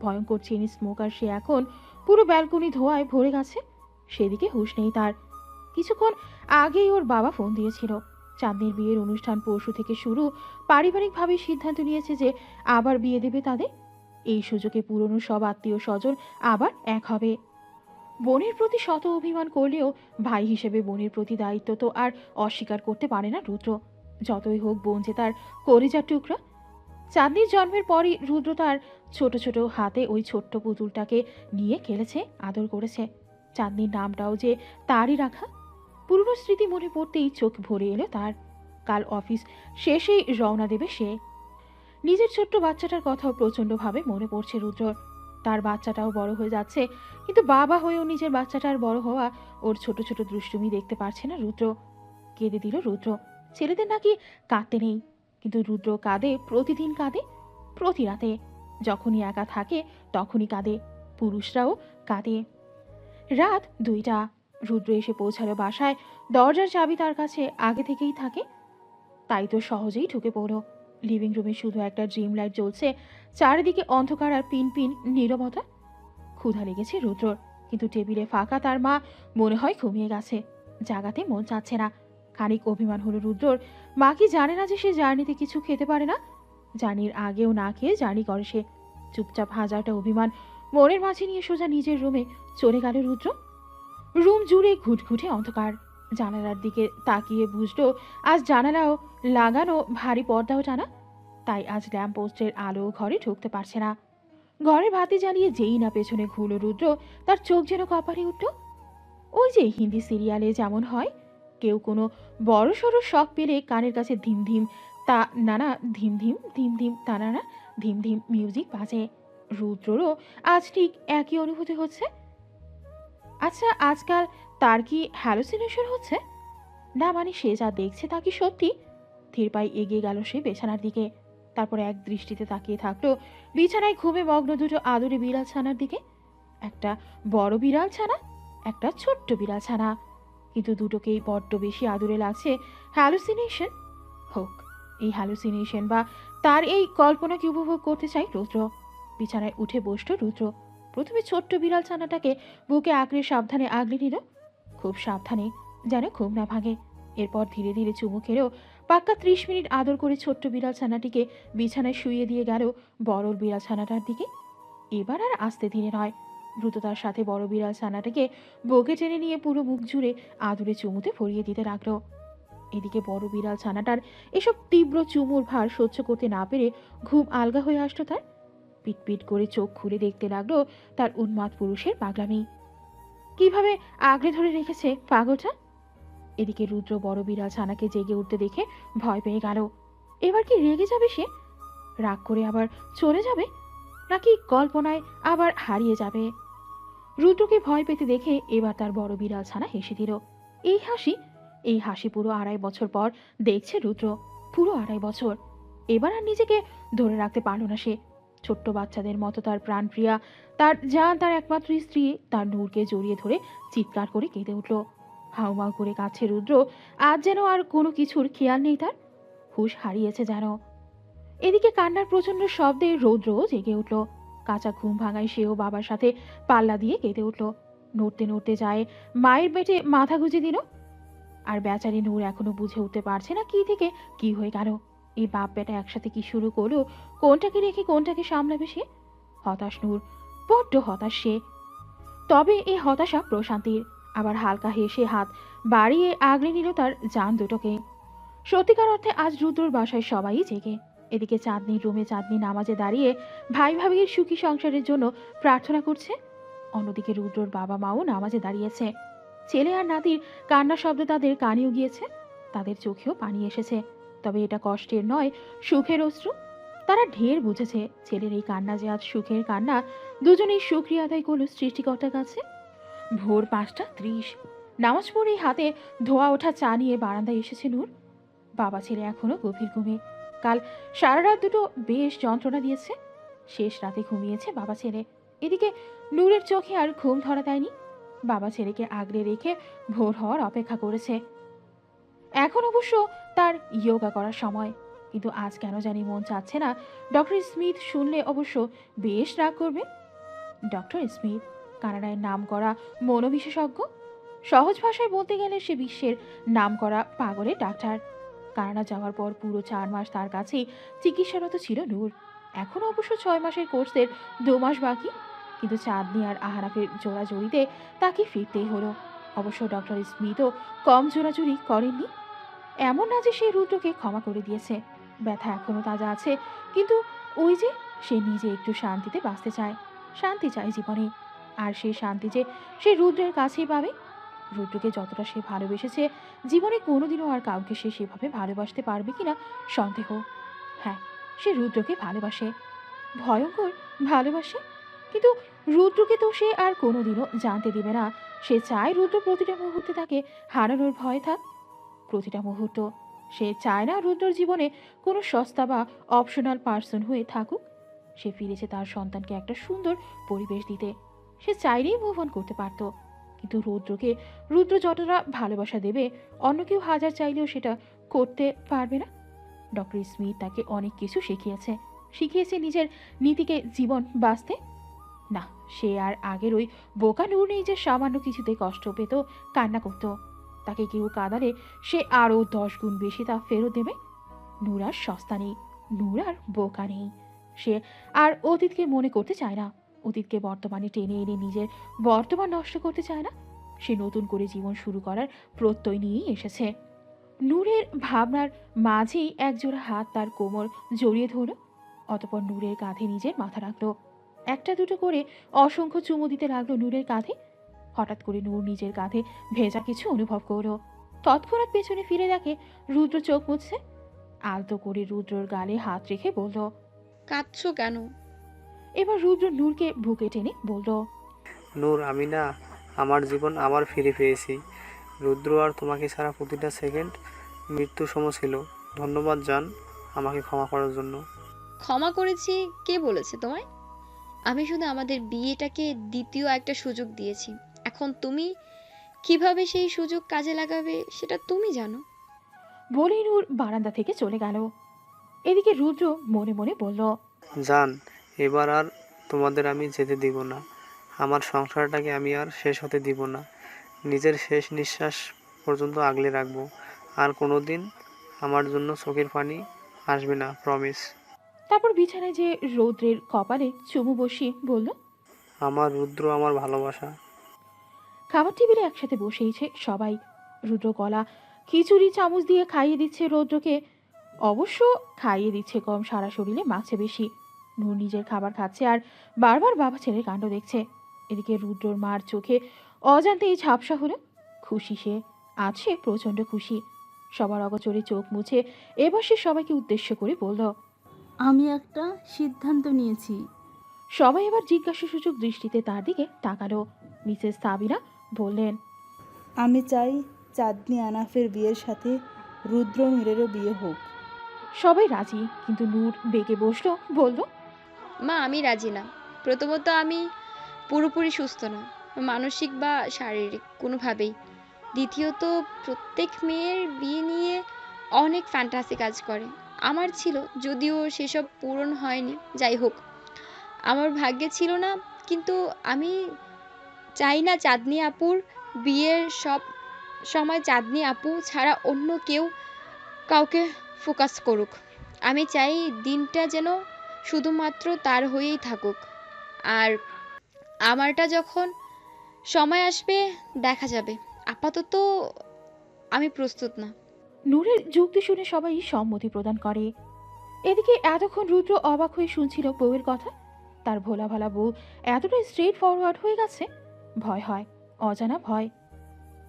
ভয়ঙ্কর চেনি স্মোকার সে এখন। পুরো ব্যালকনি ধোঁয়ায় ভরে গেছে। সেদিকে হুঁশ নেই তার। কিছুক্ষণ আগেই ওর বাবা ফোন দিয়েছিল। চাঁদনির বিয়ের অনুষ্ঠান পরশু থেকে শুরু। পারিবারিকভাবে সিদ্ধান্ত নিয়েছে যে আবার বিয়ে দেবে তাদের। এই সুযোগে পুরনো সব আত্মীয় স্বজন আবার এক হবে। বোনের প্রতি শত অভিমান করলেও ভাই হিসেবে বোনের প্রতি দায়িত্ব তো আর অস্বীকার করতে পারে না রুদ্র। যতই হোক বোন যে তার কলিজার টুকরা। চাঁদনির জন্মের পরই রুদ্র তার ছোট ছোট হাতে ওই ছোট্ট পুতুলটাকে নিয়ে খেলেছে, আদর করেছে। চাঁদনির নামটাও যে তারই রাখা। পুরনো স্মৃতি মনে পড়তেই চোখ ভরে এলো তার। কাল অফিস শেষেই রওনা দেবে সে। নিজের ছোট্ট বাচ্চাটার কথাও প্রচণ্ডভাবে মনে পড়ছে রুদ্রর। তার বাচ্চাটাও বড় হয়ে যাচ্ছে, কিন্তু বাবা হয়েও নিজের বাচ্চাটার বড় হওয়া, ওর ছোট ছোট দুষ্টুমি দেখতে পারছে না রুদ্র। কেঁদে দিল রুদ্র। ছেলেদের নাকি কাঁদতে নেই, কিন্তু রুদ্র কাঁদে, প্রতিদিন কাঁদে। প্রতি রাতে যখনই একা থাকে তখনই কাঁদে। পুরুষরাও কাঁদে। রাত 2টা। রুদ্র এসে পৌঁছালো বাসায়। দরজার চাবি তার কাছে আগে থেকেই থাকে, তাই তো সহজেই ঢুকে পড়ল। লিভিং রুমে শুধু একটা ড্রিম লাইট জ্বলছে। চারিদিকে অন্ধকার আর পিন পিন নীরবতা। ক্ষুধা লেগেছে রুদ্রর, কিন্তু টেবিলে ফাঁকা। তার মা মনে হয় ঘুমিয়ে গেছে। জাগাতে মন চাচ্ছে না। খানিক অভিমান হলো রুদ্রর। মা কি জানে না যে সে জার্নিতে কিছু খেতে পারে না? জার্নির আগেও না খেয়ে জার্নি করে সে। চুপচাপ হাজারটা অভিমান মনের মাঝে নিয়ে সোজা নিজের রুমে চলে গেল রুদ্র। রুম জুড়ে ঘুটঘুটে অন্ধকার। জানালার দিকে তাকিয়ে বুঝলো আজ জানালাও লাগানো, ভারী পর্দাও টানা। তাই আজ ল্যাম্প পোস্টের আলো ঘরে ঢুকতে পারছে না। ঘরে বাতি জ্বালিয়ে যেই না পেছনে ঘুরল রুদ্র, তার চোখ যেন কপালে উঠল। ওই যে হিন্দি সিরিয়ালে যেমন হয়, কেউ কোনো বড় সড়ো শখ পেলে কানের কাছে ধিম ধিম তা নানা ধিম ধিম ধিম ধিম তা নানা ধিম ধিম মিউজিক বাজে। রুদ্ররও আজ ঠিক একই অনুভূতি হচ্ছে। আচ্ছা, আজকাল তার কি হ্যালুসিনেশন হচ্ছে? না মানে সে যা দেখছে তা কি সত্যি? ধীর পায়ে এগিয়ে গেল সে বিছানার দিকে। তারপর এক দৃষ্টিতে তাকিয়ে থাকলো বিছানায় ঘুমে মগ্ন দুটো আদুরে বিড়াল ছানার দিকে। একটা বড় বিড়াল ছানা, একটা ছোট্ট বিড়াল ছানা, কিন্তু দুটোকেই বড্ড বেশি আদুরে লাগছে। হ্যালুসিনেশন হোক, এই হ্যালুসিনেশন বা তার এই কল্পনাকে উপভোগ করতে চাই রুদ্র। বিছানায় উঠে বসল রুদ্র। প্রথমে ছোট্ট বিড়াল ছানাটাকে বুকে আঁকড়ে সাবধানে আগলে নিল, খুব সাবধানে, যেন ঘুম না ভাঙে। এরপর ধীরে ধীরে চুমু খেলেও পাক্কা 30 মিনিট আদর করে ছোট্ট বিড়াল ছানাটিকে বিছানায় শুইয়ে দিয়ে গেল বড় বিড়াল ছানাটার দিকে। এবার আর আস্তে ধীরে নয়, দ্রুততার সাথে বড় বিড়াল ছানাটাকে বুকে টেনে নিয়ে পুরো মুখ জুড়ে আদরে চুমুতে ভরিয়ে দিতে লাগলো। এদিকে বড় বিড়াল ছানাটার এসব তীব্র চুমুর ভার সহ্য করতে না পেরে ঘুম আলগা হয়ে আসলো তার। পিটপিট করে চোখ খুলে দেখতে লাগলো তার উন্মাদ পুরুষের পাগলামি। কিভাবে আগলে ধরে রেখেছে পাগলটা। এদিকে রুদ্র বড় বিড়াল ছানাকে জেগে উঠতে দেখে ভয় পেয়ে গেল। এবার কি রেগে যাবে সে? রাগ করে আবার চলে যাবে, নাকি কল্পনায় আবার হারিয়ে যাবে? রুদ্রকে ভয় পেতে দেখে এবার তার বড় বিড়াল ছানা হেসে দিল। এই হাসি পুরো 2.5 বছর পর দেখছে রুদ্র। পুরো 2.5 বছর। এবার আর নিজেকে ধরে রাখতে পারল না সে। ছোট্ট বাচ্চাদের মতো তার প্রাণপ্রিয়া, তার জান, তার একমাত্র স্ত্রী, তার নূরকে জড়িয়ে ধরে চিৎকার করে কেঁদে উঠল। হাউমাউ করে কাছে রুদ্র। আজ যেন আর কোনো কিছুর খেয়াল নেই তার, হুঁশ হারিয়েছে যেন। এদিকে কান্নার প্রচন্ড শব্দে রৌদ্র জেগে উঠল। কাঁচা ঘুম ভাঙায় সেও বাবার সাথে পাল্লা দিয়ে কেঁদে উঠল। নড়তে নড়তে যায় মায়ের পেটে মাথা গুঁজে দিল। আর বেচারি নূর এখনো বুঝে উঠতে পারছে না কি থেকে কি হয়ে গেল। এই বাপ বেটা একসাথে কি শুরু করলো, কোনটাকে রেখে কোনটাকে সামলাবে সে? হতাশ নূর, বড্ড হতাশ সে। তবে এই হতাশা প্রশান্তির। আবার হালকা হেসে হাত বাড়িয়ে আগলে নিল তার জান দুটোকে। সত্যিকার অর্থে আজ রুদ্রর বাসায় সবাই জেগে। এদিকে চাঁদনির রুমে চাঁদনি নামাজে দাঁড়িয়ে ভাই ভাবির সুখী সংসারের জন্য প্রার্থনা করছে। অন্যদিকে রুদ্রর বাবা মাও নামাজে দাঁড়িয়েছে। ছেলে আর নাতির কান্নার শব্দ তাদের কানেও গিয়েছে, তাদের চোখেও পানি এসেছে। তবে এটা কষ্টের নয়, সুখের অশ্রু। তারা ঢের বুঝেছে ছেলের এই কান্না যে আজ সুখের কান্না। দুজনেই শুকরিয়া আদায় করল সৃষ্টিকর্তার কাছে। ভোর 5:30 নামাজ পড়েই হাতে ধোয়া ওঠা চা নিয়ে বারান্দায় এসেছে নূর। বাবা ছেলে এখনো গভীর ঘুমে। কাল সারা রাত দুটো বেশ যন্ত্রণা দিয়েছে। শেষ রাতে ঘুমিয়েছে বাবা ছেলে। এদিকে নূরের চোখে আর ঘুম ধরা দেয়নি। বাবা ছেলেকে আগলে রেখে ভোর হওয়ার অপেক্ষা করেছে। এখন অবশ্য তার যোগা করার সময়, কিন্তু আজ কেন জানি মন চাচ্ছে না। ডক্টর স্মিথ শুনলে অবশ্য বেশ রাগ করবে। ডক্টর স্মিথ কানাডায় নামকরা মনোবিশেষজ্ঞ। সহজ ভাষায় বলতে গেলে সে বিশ্বের নামকরা পাগলের ডাক্তার। কানাডা যাওয়ার পর পুরো 4 মাস তার কাছেই চিকিৎসারত ছিল নূর। এখনও অবশ্য 6 মাসের কোর্সের 2 মাস বাকি। কিন্তু চাঁদনি আর আহারাফের জোড়াজড়িতে তাকে ফিরতেই হলো। অবশ্য ডক্টর স্মিথও কম জোড়াজুড়ি করেননি। এমন না যে সে রুদ্রকে ক্ষমা করে দিয়েছে, ব্যথা এখনো তাজা আছে। কিন্তু ওই যে সে নিজে একটু শান্তিতে বাঁচতে চায়, শান্তি চায় জীবনে। আর সেই শান্তি যে সে রুদ্রের কাছেই পাবে। রুদ্রকে যতটা সে ভালোবেসেছে, জীবনে কোনোদিনও আর কাউকে সে সেভাবে ভালোবাসতে পারবে কিনা সন্দেহ। হ্যাঁ, সে রুদ্রকে ভালোবাসে, ভয়ঙ্কর ভালোবাসে। কিন্তু রুদ্রকে তো সে আর কোনোদিনও জানতে দেবে না। সে চায় রুদ্র প্রতিটা মুহূর্তে তাকে হারানোর ভয় থাক, প্রতিটা মুহূর্ত। সে চায় না রুদ্রর জীবনে কোনো সস্তা বা অপশনাল পার্সন হয়ে থাকুক। সে ফিরেছে তার সন্তানকে একটা সুন্দর পরিবেশ দিতে। সে চাইলেই মুভ অন করতে পারত, কিন্তু রুদ্র যতটা ভালোবাসা দেবে, অন্য কেউ হাজার চাইলেও সেটা করতে পারবে না। ডক্টর স্মিথ তাকে অনেক কিছু শিখিয়েছে নিজের নীতিকে জীবন বাঁচতে। না, সে আর আগের ওই বোকা নূর নেই যে সামান্য কিছুতে কষ্ট পেত, কান্না করত। তাকে কেউ কাঁদালে সে আরও 10 গুণ বেশি তা ফেরত দেবে। নূর আর সস্তা নেই, নূর আর বোকা নেই। সে আর অতীতকে মনে করতে চায় না, অতীতকে বর্তমানে টেনে এনে নিজের বর্তমান নষ্ট করতে চায় না। সে নতুন করে জীবন শুরু করার প্রত্যয় নিয়েই এসেছে। নূরের ভাবনার মাঝেই একজোড়া হাত তার কোমর জড়িয়ে ধরল। অতপর নূরের কাঁধে নিজের মাথা রাখলো। একটা দুটো করে অসংখ্য চুমু দিতে লাগলো নূরের কাঁধে। হঠাৎ করে নূর নিজের কাঁধে ভেজা কিছু অনুভব করলো। তৎক্ষণাৎ পেছনে ফিরে দেখে রুদ্র চোখ মুছছে। আলতো করে রুদ্রর গালে হাত রেখে বলল, কাঁদছো কেন? এবার রুদ্র নূরকে বুকে টেনে বলল, নূর, আমি না আমার জীবন আবার ফিরে পেয়েছি। রুদ্র আর তোমাকে ছাড়া প্রতিটা সেকেন্ড মৃত্যু সম ছিল। ধন্যবাদ জান আমাকে ক্ষমা করার জন্য। ক্ষমা করেছি কে বলেছে তোমায়? আমি শুধু আমাদের বিয়েটাকে দ্বিতীয় একটা সুযোগ দিয়েছি। এখন তুমি কিভাবে সেই সুযোগ কাজে লাগাবে সেটা তুমি জানো। বলেই নূর বারান্দা থেকে চলে গেল। এদিকে রুদ্র মনে মনে বলল, জান, এবার আর তোমাদের আমি যেতে দিব না। আমার সংসারটাকে আমি আর শেষ হতে দিব না। নিজের শেষ নিঃশ্বাস পর্যন্ত আগলে রাখবো। আর কোনো দিন আমার জন্য চোখের পানি আসবে না, প্রমিস। তারপর বিছানায় যে রৌদ্রের কপালে চুমু বসিয়ে বলল, আমার রুদ্র, আমার ভালোবাসা। খাবার টেবিলে একসাথে বসেইছে সবাই। রুদ্র গলা খিচুড়ি চামচ দিয়ে খাইয়ে দিচ্ছে রৌদ্রকে। অবশ্য খাইয়ে দিচ্ছে কম, সারা শরীরে মাছে বেশি। নূর নিজের খাবার খাচ্ছে আর বারবার বাবা ছেলের কাণ্ড দেখছে। এদিকে রুদ্রর মার চোখে অজান্তেই ঝাপসা হলো। খুশি সে, আজ সে প্রচণ্ড খুশি। সবার অগোচরে চোখ মুছে এবার সে সবাইকে উদ্দেশ্য করে বলল, আমি একটা সিদ্ধান্ত নিয়েছি। সবাই এবার জিজ্ঞাসাসূচক দৃষ্টিতে তার দিকে তাকালো। মিসেস সাবিনা বললেন, আমি চাই চাঁদনি আনাফের বিয়ের সাথে রুদ্র নূরেরও বিয়ে হোক। সবাই রাজি, কিন্তু নূর বেঁকে বসলো, বলল, মা আমি রাজি না। প্রথমত আমি পুরোপুরি সুস্থ না, মানসিক বা শারীরিক কোনোভাবেই। দ্বিতীয়ত প্রত্যেক মেয়ের বিয়ে নিয়ে অনেক ফ্যান্টাসি কাজ করে। আমার ছিল, যদিও সেসব পূরণ হয়নি। যাই হোক, আমার ভাগ্যে ছিল না। কিন্তু আমি চাই না চাঁদনি আপুর বিয়ের সব সময় চাঁদনি আপু ছাড়া অন্য কেউ কাউকে ফোকাস করুক। আমি চাই দিনটা যেন শুধুমাত্র তার হয়েই থাকুক। আর আমারটা যখন সময় আসবে দেখা যাবে। আপাতত আমি প্রস্তুত না। নূরের যুক্তি শুনে সবাই সম্মতি প্রদান করে। এদিকে এতক্ষণ রুদ্র অবাক হয়ে শুনছিল বউয়ের কথা। তার ভোলা ভালা বউ এতটা স্ট্রেট ফরওয়ার্ড হয়ে গেছে। ভয় হয়, অজানা ভয়।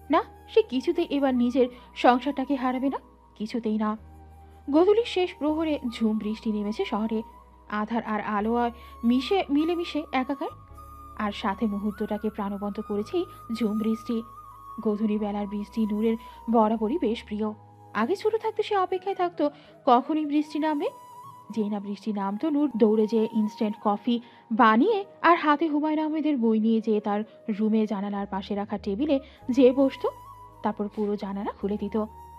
না, সে কিছুতেই এবার নিজের সংসারটাকে হারাবে না, কিছুতেই না। গোধূলির শেষ প্রহরে ঝুম বৃষ্টি নেমেছে শহরে। আধার আর আলো আর মিলেমিশে একাকার। আর সাথে মুহূর্তটাকে প্রাণবন্ত করেছেই ঝুম বৃষ্টি। গোধূলি বেলার বৃষ্টি নূরের বরাবরই বেশ প্রিয়। আগে ছোট থাকতে সে অপেক্ষায় থাকতো কখনই বৃষ্টি নামবে। যেই না বৃষ্টি নামতো, নূর দৌড়ে যেয়ে ইনস্ট্যান্ট কফি বানিয়ে আর হাতে হুমায়ুন আহমেদের বই নিয়ে যেয়ে তার রুমে জানালার পাশে রাখা টেবিলে যেয়ে বসতো। তারপর পুরো জানালা খুলে দিত।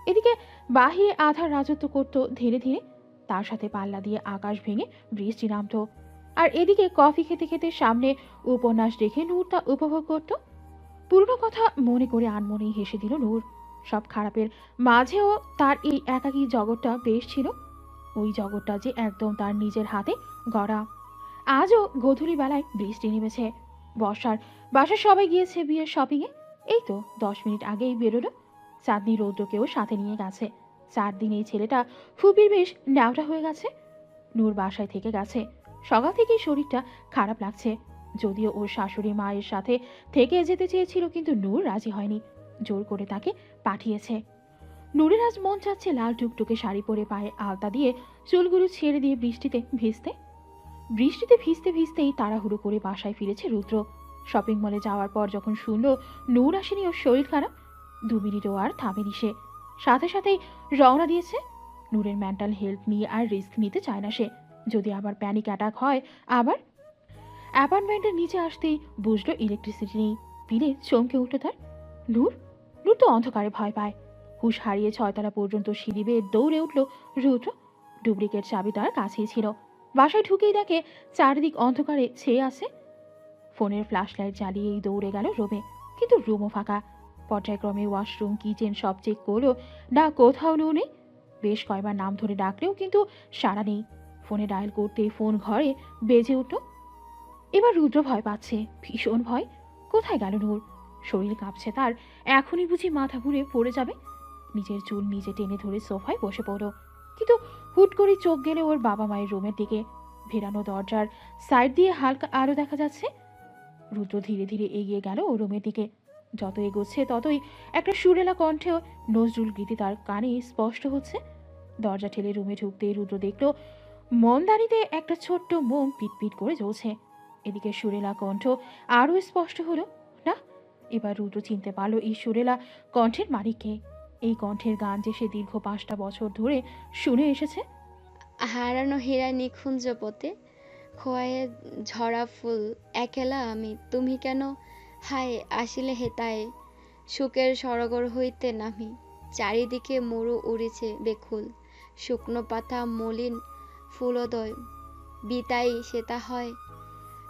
এদিকে বাহিরে আধার রাজত্ব করত ধীরে ধীরে। তার সাথে পাল্লা দিয়ে আকাশ ভেঙে বৃষ্টি নামতো। আর এদিকে কফি খেতে খেতে সামনে উপন্যাস রেখে নূর তা উপভোগ করত। পুরনো কথা মনে করে আনমনেই হেসে দিল নূর। সব খারাপের মাঝেও তার এই একাকী জগৎটা বেশ ছিল। ওই জগৎটা যে একদম তার নিজের হাতে গড়া। আজও গধূলি বেলায় বৃষ্টি নেমেছে। বাসার সবাই গিয়েছে বিয়ের শপিংয়ে। এই তো 10 মিনিট আগেই বেরোলো। চাঁদনি রৌদ্রকেও সাথে নিয়ে গেছে। 4 দিন এই ছেলেটা ফুপির বেশ ন্যাওটা হয়ে গেছে। নূর বাসায় থেকে গেছে। সকাল থেকেই শরীরটা খারাপ লাগছে। যদিও ওর শাশুড়ি মায়ের সাথে থেকে যেতে চেয়েছিল, কিন্তু নূর রাজি হয়নি। জোর করে তাকে পাঠিয়েছে। নূরের আজ মন চাচ্ছে লাল টুকটুকে শাড়ি পরে পায়ে আলতা দিয়ে চুলগুলো ছেড়ে দিয়ে বৃষ্টিতে ভিজতে ভিজতেই তাড়াহুড়ো করে বাসায় ফিরেছে রুদ্র। শপিং মলে যাওয়ার পর যখন শুনল নূর আসেনি, ওর শরীর খারাপ, 2 মিনিটও আর থামেনি সে। সাথে সাথেই রওনা দিয়েছে। নূরের মেন্টাল হেলথ নিয়ে আর রিস্ক নিতে চায় না সে। যদি আবার প্যানিক অ্যাটাক হয়। আবার অ্যাপার্টমেন্টের নিচে আসতেই বুঝলো ইলেকট্রিসিটি নেই। পিলে চমকে উঠল তার। নূর নূর তো অন্ধকারে ভয় পায়। হুশ হারিয়ে 6 তলা পর্যন্ত সিঁড়ি বেয়ে দৌড়ে উঠল রুদ্র। ডুপ্লিকেট চাবি তার কাছেই ছিল। বাসায় ঢুকেই দেখে চারিদিক অন্ধকারে ছেয়ে আছে। ফোনের ফ্ল্যাশ লাইট জ্বালিয়েই দৌড়ে গেল রুমে, কিন্তু রুমও ফাঁকা। পর্যায়ক্রমে ওয়াশরুম, কিচেন সব চেক করলো, না কোথাও নূর নেই। বেশ কয়বার নাম ধরে ডাকলেও কিন্তু সাড়া নেই। ফোনে ডায়াল করতেই ফোন ঘরে বেজে উঠল। এবার রুদ্র ভয় পাচ্ছে, ভীষণ ভয়। কোথায় গেল নূর? শরীর কাঁপছে তার। এখনই বুঝি মাথা ঘুরে পড়ে যাবে। নিজের চুল নিজে টেনে ধরে সোফায় বসে পড়ল। কিন্তু হুট করে চোখ গেলে ওর বাবা মায়ের রুমের দিকে। ভেরানো দরজার সাইড দিয়ে হালকা আলো দেখা যাচ্ছে। রুদ্র ধীরে ধীরে এগিয়ে গেল ও রুমের দিকে। যত এগোচ্ছে ততই একটা সুরেলা কণ্ঠেও নজরুল গীতি তার কানে স্পষ্ট হচ্ছে। দরজা ঠেলে রুমে ঢুকতে রুদ্র দেখল মমদানিতে একটা ছোট্ট মোম পিটপিট করে জ্বলছে। এদিকে সুরেলা কণ্ঠ আরও স্পষ্ট হলো। না, এবার রুদ্র চিনতে পারল এই সুরেলা কণ্ঠের মালিককে। এই কণ্ঠের গান যে সে দীর্ঘ 5টা বছর ধরে শুনে এসেছে। হারানো হীরা নিকুঞ্জ পথে খোয়ায়ে ঝরা ফুল একেলা আমি, তুমি কেন হায় আসিলে হেতায়, সুখের সরগর হইতে নামি, চারিদিকে মরু উড়িছে বেকুল, শুকনো পাতা মলিন ফুলোদয়, বিতাই সেতা হয়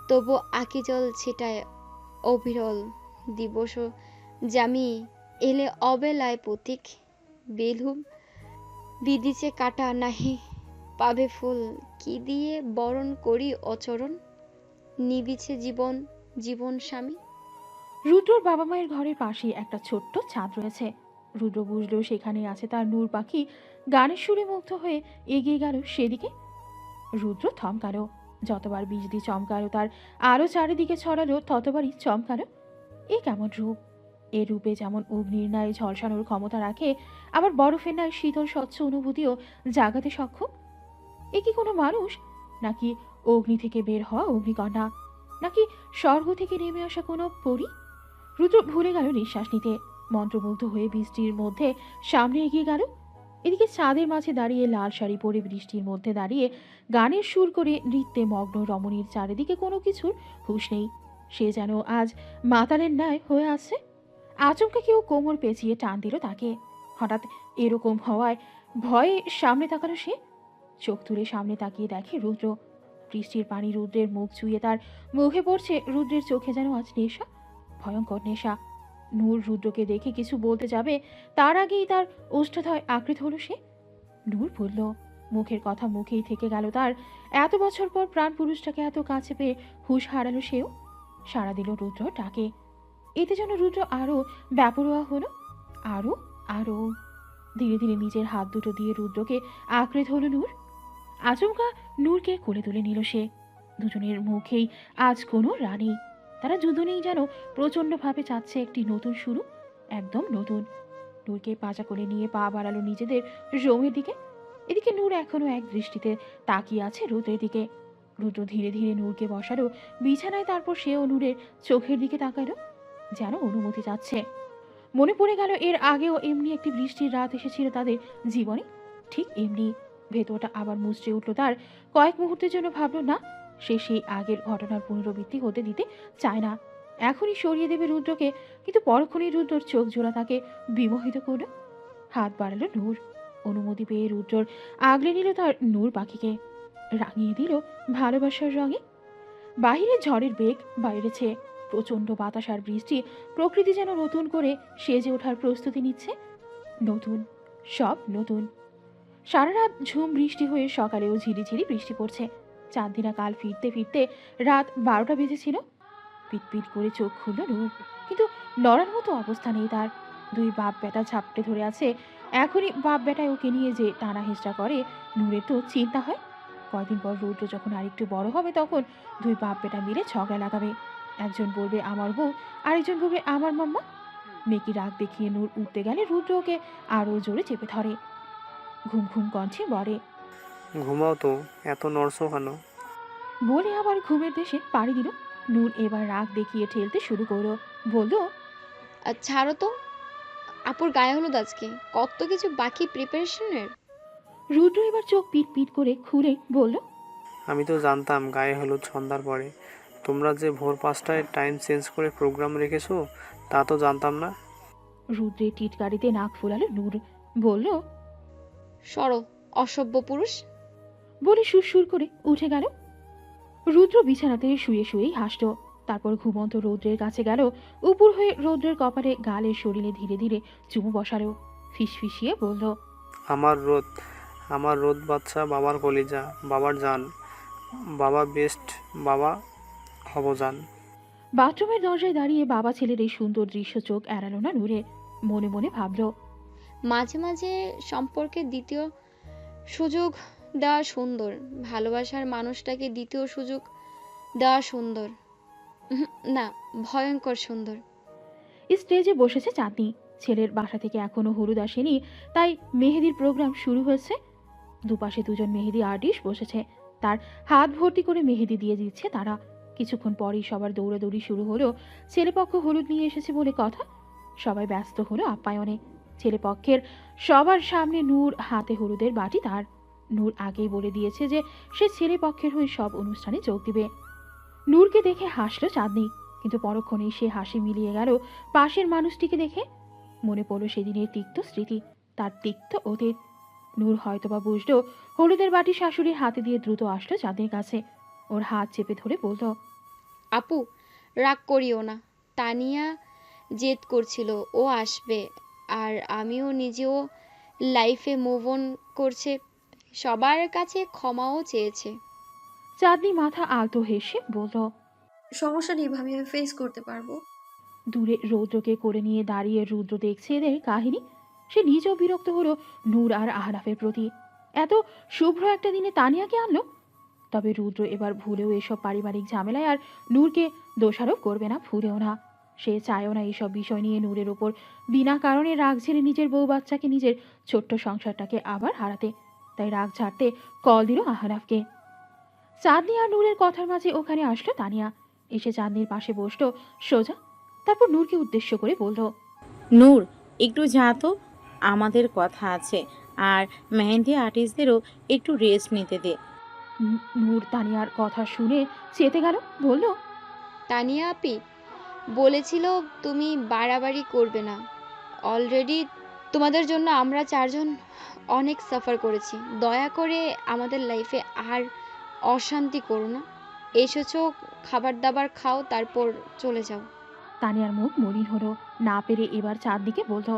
তবু আকি জল ছিটায় অবিরল, দিবস জামি এলে অবেলায় পথিক, বেলুম বিদিছে কাটা নাহি পাবে ফুল, কি দিয়ে বরণ করি অচরণ, নিবিছে জীবন স্বামী। রুদ্রর বাবা মায়ের ঘরের পাশে একটা ছোট্ট ছাদ রয়েছে। রুদ্র বুঝলো সেখানে আছে তার নূর পাখি। গানের সুরে মুগ্ধ হয়ে এগিয়ে গেল সেদিকে। রুদ্র থমকালো। যতবার বিজলি চমকালো তার আরো চারিদিকে ছড়ালো, ততবারই চমকালো। এ কেমন রূপ! এ রূপে যেমন অগ্নির ন্যায় ঝলসানোর ক্ষমতা রাখে, আবার বরফের ন্যায় শীতল স্বচ্ছ অনুভূতিও জাগাতে সক্ষম। এ কি কোনো মানুষ, নাকি অগ্নি থেকে বের হওয়া অগ্নিকন্যা, নাকি স্বর্গ থেকে নেমে আসা কোনো পরী? রুদ্র ভুলে গেল নিঃশ্বাস নিতে। মন্ত্রমুগ্ধ হয়ে বৃষ্টির মধ্যে সামনে এগিয়ে গেল। এদিকে ছাদের মাঝে দাঁড়িয়ে লাল শাড়ি পরে বৃষ্টির মধ্যে দাঁড়িয়ে গানের সুর করে নৃত্যে মগ্ন রমণীর চারিদিকে কোনো কিছুর হুঁশ নেই। সে যেন আজ মাতালের ন্যায় হয়ে আছে। আচমকা কেউ কোমর পেঁচিয়ে টান দিল তাকে। হঠাৎ এরকম হওয়ায় ভয়ে সামনে তাকালো সে। চোখ তুলে সামনে তাকিয়ে দেখে রুদ্র। বৃষ্টির পানি রুদ্রের মুখ চুইয়ে তার মুখে পড়ছে। রুদ্রের চোখে যেন আজ নেশা, ভয়ঙ্কর নেশা। নূর রুদ্রকে দেখে কিছু বলতে যাবে, তার আগেই তার ওষ্ঠধয় আঁকড়ে হলো সে। নূর বলল, মুখের কথা মুখেই থেকে গেল তার। এত বছর পর প্রাণ পুরুষটাকে এত কাছে পেয়ে হুঁশ হারালো সেও। সাড়া দিল রুদ্র ডাকে। এতে যেন রুদ্র আরো ব্যাপরোয়া হলো। আরো আরো ধীরে ধীরে নিজের হাত দুটো দিয়ে রুদ্রকে আঁকড়ে ধরল নূর। আচমকা নূরকে কোলে তুলে নিল সে। দুজনের মুখেই আজ কোনো রানী। তারা দুজনেই যেন প্রচণ্ডভাবে চাচ্ছে একটি নতুন শুরু, একদম নতুন। নূরকে পাজা করে নিয়ে পা বাড়ালো নিজেদের রোমের দিকে। এদিকে নূর এখনো এক দৃষ্টিতে তাকিয়ে আছে রুদ্রের দিকে। রুদ্র ধীরে ধীরে নূরকে বসালো বিছানায়, তারপর সেও নূরের চোখের দিকে তাকালো, যেন অনুমতি চাচ্ছে। মনে পড়ে গেল এর আগেও এমনি একটি বৃষ্টির রাত এসেছিল তাদের জীবনে, ঠিক এমনি। ভেতরটা আবার মুচড়ে উঠল তার। কয়েক মুহূর্তের জন্য ভাবলো না, সে সেই আগের ঘটনার পুনরাবৃত্তি হতে দিতে চায় না। এখনই সরিয়ে দেবে রুদ্রকে, কিন্তু পরক্ষণেই রুদ্রর চোখ জোড়া তাকে বিমোহিত করল। হাত বাড়ালো নূর। অনুমতি পেয়ে রুদ্রর আগলে নিল তার নূর পাখিকে, রাঙিয়ে দিল ভালোবাসার রঙে। বাহিরে ঝড়ের বেগ বাইরেছে, প্রচণ্ড বাতাস আর বৃষ্টি। প্রকৃতি যেন নতুন করে সেজে ওঠার প্রস্তুতি নিচ্ছে। নতুন, সব নতুন। সারা রাত ঝুম বৃষ্টি হয়ে সকালেও ঝিরিঝিরি বৃষ্টি পড়ছে। চাঁদদিনা কাল ফিরতে ফিরতে রাত 12টা বেজেছিল। পিটপিট করে চোখ খুলল নূর, কিন্তু নড়ার মতো অবস্থা নেই তার। দুই বাপ বেটা ঝাপটে ধরে আছে। এখনই বাপ বেটায় ওকে নিয়ে যে টানা হেঁচড়া করে, নূরের তো চিন্তা হয় কয়দিন পর রুদ্র যখন আরেকটু বড় হবে তখন দুই বাপ বেটা মিলে ঝগড়া লাগাবে। একজন বলবে আমার বউ, আরেকজন বলবে আমার মাম্মা। মেকি রাগ দেখিয়ে নূর উঠতে গেলে রুদ্র ওকে আরও জোরে চেপে ধরে। ঘুম ঘুম কণ্ঠে বলে, ঘুমাও তো, এত নড়ছো কেন? বলে আবার ঘুমের দেশে পাড়ি দিল। নূর এবার রাগ দেখিয়ে ঠেলতে শুরু করলো, বলল, আর ছাড়ো তো, আপুর গায়ে হলুদ আজকে, কত কিছু বাকি প্রিপারেশনের। রুদ্র এবার চোখ পিট পিট করে খুলে বলল, আমি তো জানতাম গায়ে হলুদ সন্ধ্যার পরে। তোমরা যে ভোর 5টায় টাইম চেঞ্জ করে প্রোগ্রাম রেখেছো তা তো জানতাম না। রুদ্রের টিটকারিতে নাক ফুলালো নূর, বলল, সরো অসভ্য পুরুষ। বলে সুরসুর করে উঠে গেল। রুদ্র বিছানাতে শুয়ে শুয়েই হাসল। তারপর ঘুমন্ত রৌদ্রের কাছে গেল, উপর হয়ে রৌদ্রের কপালে গালে শরীরে ধীরে ধীরে চুমু বসালো। ফিসফিসিয়ে বলল, আমার রোদ বাচ্চা, বাবার কলিজা, বাবার জান, বাবা বেস্ট, বাবা হব জান। বাথরুমের দরজায় দাঁড়িয়ে বাবা ছেলের এই সুন্দর দৃশ্য চোখ এড়ালো না নূরে। মনে মনে ভাবল, মাঝে মাঝে সম্পর্কে দ্বিতীয় সুযোগ দেওয়া সুন্দর, ভালোবাসার মানুষটাকে দ্বিতীয় সুযোগ দেওয়া সুন্দর। না, ভয়ঙ্কর সুন্দর। স্টেজে বসেছে চাঁদনি। ছেলের বাসা থেকে এখনো হলুদ আসেনি, তাই মেহেদির প্রোগ্রাম শুরু হয়েছে। দুপাশে দুজন মেহেদি আর্টিস্ট বসেছে, তার হাত ভর্তি করে মেহেদি দিয়ে দিচ্ছে তারা। কিছুক্ষণ পরেই সবার দৌড়াদৌড়ি শুরু হলো। ছেলেপক্ষ হলুদ নিয়ে এসেছে বলে কথা, সবাই ব্যস্ত হলো আপ্যায়নে। ছেলেপক্ষের সবার সামনে নূর, হাতে হলুদের বাটি তার। নূর আগেই বলে দিয়েছে যে সে ছেলেপক্ষের হয়ে সব অনুষ্ঠানে যোগ দিবে। নূরকে দেখে হাসলো চাঁদনি, কিন্তু পরক্ষণেই সে হাসি মিলিয়ে গেল পাশের মানুষটিকে দেখে। মনে পড়ল সেদিনের তিক্ত স্মৃতি, তার তিক্ত অতীত। নূর হয়তোবা বুঝলো হলুদের বাটি শাশুড়ির হাতে দিয়ে দ্রুত আসলো চাঁদনির কাছে। ওর হাত চেপে ধরে বলল, আপু রাগ করিও না, তানিয়া জেদ করছিল ও আসবে, আর আমিও নিজেও লাইফে মুভ অন করছে, সবার কাছে ক্ষমাও চেয়েছে। চাঁদনি মাথা আলতো হেসে বলল, সমস্যা নেই ভাবি, আমি ফেস করতে পারবো। দূরে রৌদ্রকে করে নিয়ে দাঁড়িয়ে রুদ্র দেখছে এদের কাহিনী। সে নিজেও বিরক্ত হলো নূর আর আহনাফের প্রতি। এত শুভ্র একটা দিনে তানিয়াকে আনলো। তবে রুদ্র এবার ভুলেও এসব পারিবারিক ঝামেলায় আর নূরকে দোষারোপ করবে না, ভুলেও না। সে চায়ও না এসব বিষয় নিয়ে নূরের ওপর বিনা কারণে রাগ ঝেড়ে নিজের বউ বাচ্চাকে, নিজের ছোট্ট সংসারটাকে আবার হারাতে। তাই রাগ ঝাড়তে কল দিল আহনাফকে। চাঁদনি আর নূরের কথার মাঝে ওখানে আসলো তানিয়া। এসে চাঁদনির পাশে বসলো সোজা। তারপর নূরকে উদ্দেশ্য করে বলল, নূর, একটু যা তো, আমাদের কথা আছে, আর মেহেন্দি আর্টিস্টদেরও একটু রেস্ট নিতে দে। নূর তানিয়ার কথা শুনে চেতে গেল, বলল, তানিয়া আপি বলেছিল তুমি বাড়াবাড়ি করবে না। অলরেডি তোমাদের জন্য আমরা চারজন অনেক সাফার করেছি। দয়া করে আমাদের লাইফে আর অশান্তি করো না। এসেছো, খাবার দাবার খাও, তারপর চলে যাও। তানিয়ার মুখ মলিন হলো, না পেরে এবার চাঁদনিকে বলল,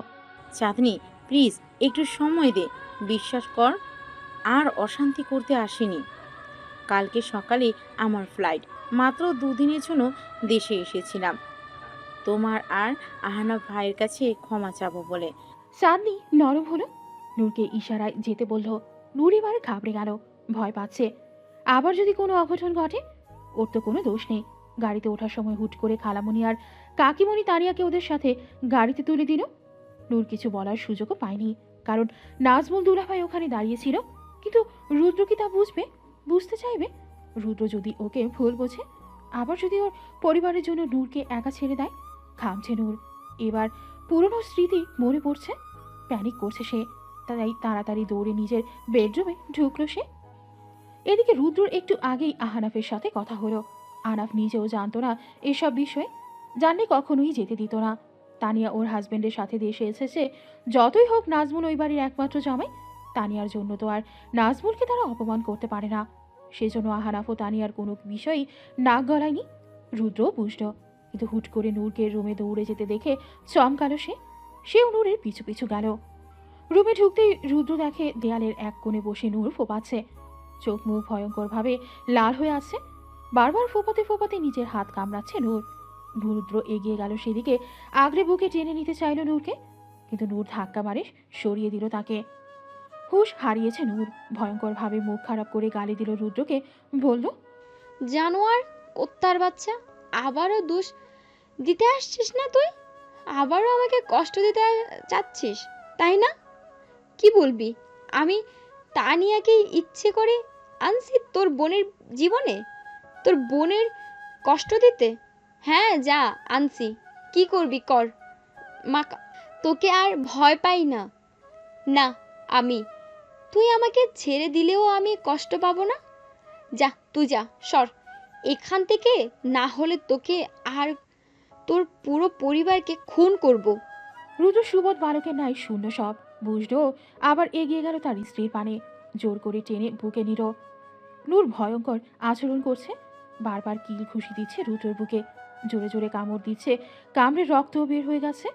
চাঁদনি প্লিজ একটু সময় দে, বিশ্বাস কর আর অশান্তি করতে আসিনি। কালকে সকালে আমার ফ্লাইট, মাত্র 2 দিনের জন্য দেশে এসেছিলাম তোমার আর আহনাফ ভাইয়ের কাছে ক্ষমা চাবো বলে। চাঁদনি নরম হলো, নূরকে ইশারায় যেতে বলল। নূর এবার ঘাবড়ে গেল, ভয় পাচ্ছে আবার যদি কোনো অঘটন ঘটে। ওর তো কোনো দোষ নেই। গাড়িতে ওঠার সময় হুট করে খালামণি আর কাকিমণি তানিয়াকে ওদের সাথে গাড়িতে তুলে দিল। নূর কিছু বলার সুযোগও পায়নি, কারণ নাজমুল দুলাভাই ওখানে দাঁড়িয়েছিল। কিন্তু রুদ্র কি তা বুঝবে, বুঝতে চাইবে? রুদ্র যদি ওকে ভুল বোঝে, আবার যদি ওর পরিবারের জন্য নূরকে একা ছেড়ে দেয়। ঘামছে নূর, এবার পুরনো স্মৃতি মনে পড়ছে। প্যানিক করছে সে, তাই তাড়াতাড়ি দৌড়ে নিজের বেডরুমে ঢুকলো সে। এদিকে রুদ্রর একটু আগেই আহনাফের সাথে কথা হলো। আহনাফ নিজেও জানতো না এসব বিষয়ে, জানলে কখনোই যেতে দিত না। তানিয়া ওর হাজবেন্ডের সাথে দেশে এসেছে, যতই হোক নাজমুল ওই বাড়ির একমাত্র জামাই। তানিয়ার জন্য তো আর নাজমুলকে তারা অপমান করতে পারে না। সেজন্য আহনাফ ও তানিয়ার কোনো বিষয়ই নাক গলায়নি। রুদ্রও বুঝল, কিন্তু হুট করে নূরকে রুমে দৌড়ে যেতে দেখে চমকালো সেও নূরের পিছু পিছু গেল। রুমে ঢুকতেই রুদ্র দেখে দেয়ালের এক কোণে বসে নূর ফোপাচ্ছে। চোখ মুখ ভয়ঙ্করভাবে লাল হয়ে আছে, বারবার ফোপাতে ফোপাতে নিজের হাত কামড়াচ্ছে নূর। রুদ্র এগিয়ে গেল সেদিকে, আগলে বুকে টেনে নিতে চাইল নূরকে, কিন্তু নূর ধাক্কা মারে সরিয়ে দিল তাকে। হুশ হারিয়েছে নূর, ভয়ঙ্করভাবে মুখ খারাপ করে গালি দিল রুদ্রকে, বলল, জানোয়ার, কুত্তার বাচ্চা, আবারও দোষ দিতে আসছিস না তুই? আবারও আমাকে কষ্ট দিতে চাচ্ছিস, তাই না? কি বলবি? আমি তানিয়াকে ইচ্ছে করে আনছি তোর বোনের জীবনে, তোর বোনের কষ্ট দিতে? হ্যাঁ, যা আনছি, কি করবি কর। মা, তোকে আর ভয় পাই না। না, আমি, তুই আমাকে ছেড়ে দিলেও আমি কষ্ট পাবো না। যা, তুই যা, সর এখান থেকে, না হলে তোকে আর তোর পুরো পরিবারকে খুন করব। রুদ্র সুবোধ বালকের নাই শূন্য সব বুঝলো, আবার এগিয়ে গেল তার স্ত্রীর পানে, জোর করে টেনে বুকে নিল। নূর ভয়ঙ্কর আচরণ করছে, বারবার কিল ঘুষি দিচ্ছে রুদ্রর বুকে, জোরে জোরে কামড় দিচ্ছে, কামড়ে রক্ত বের হয়ে গেছে।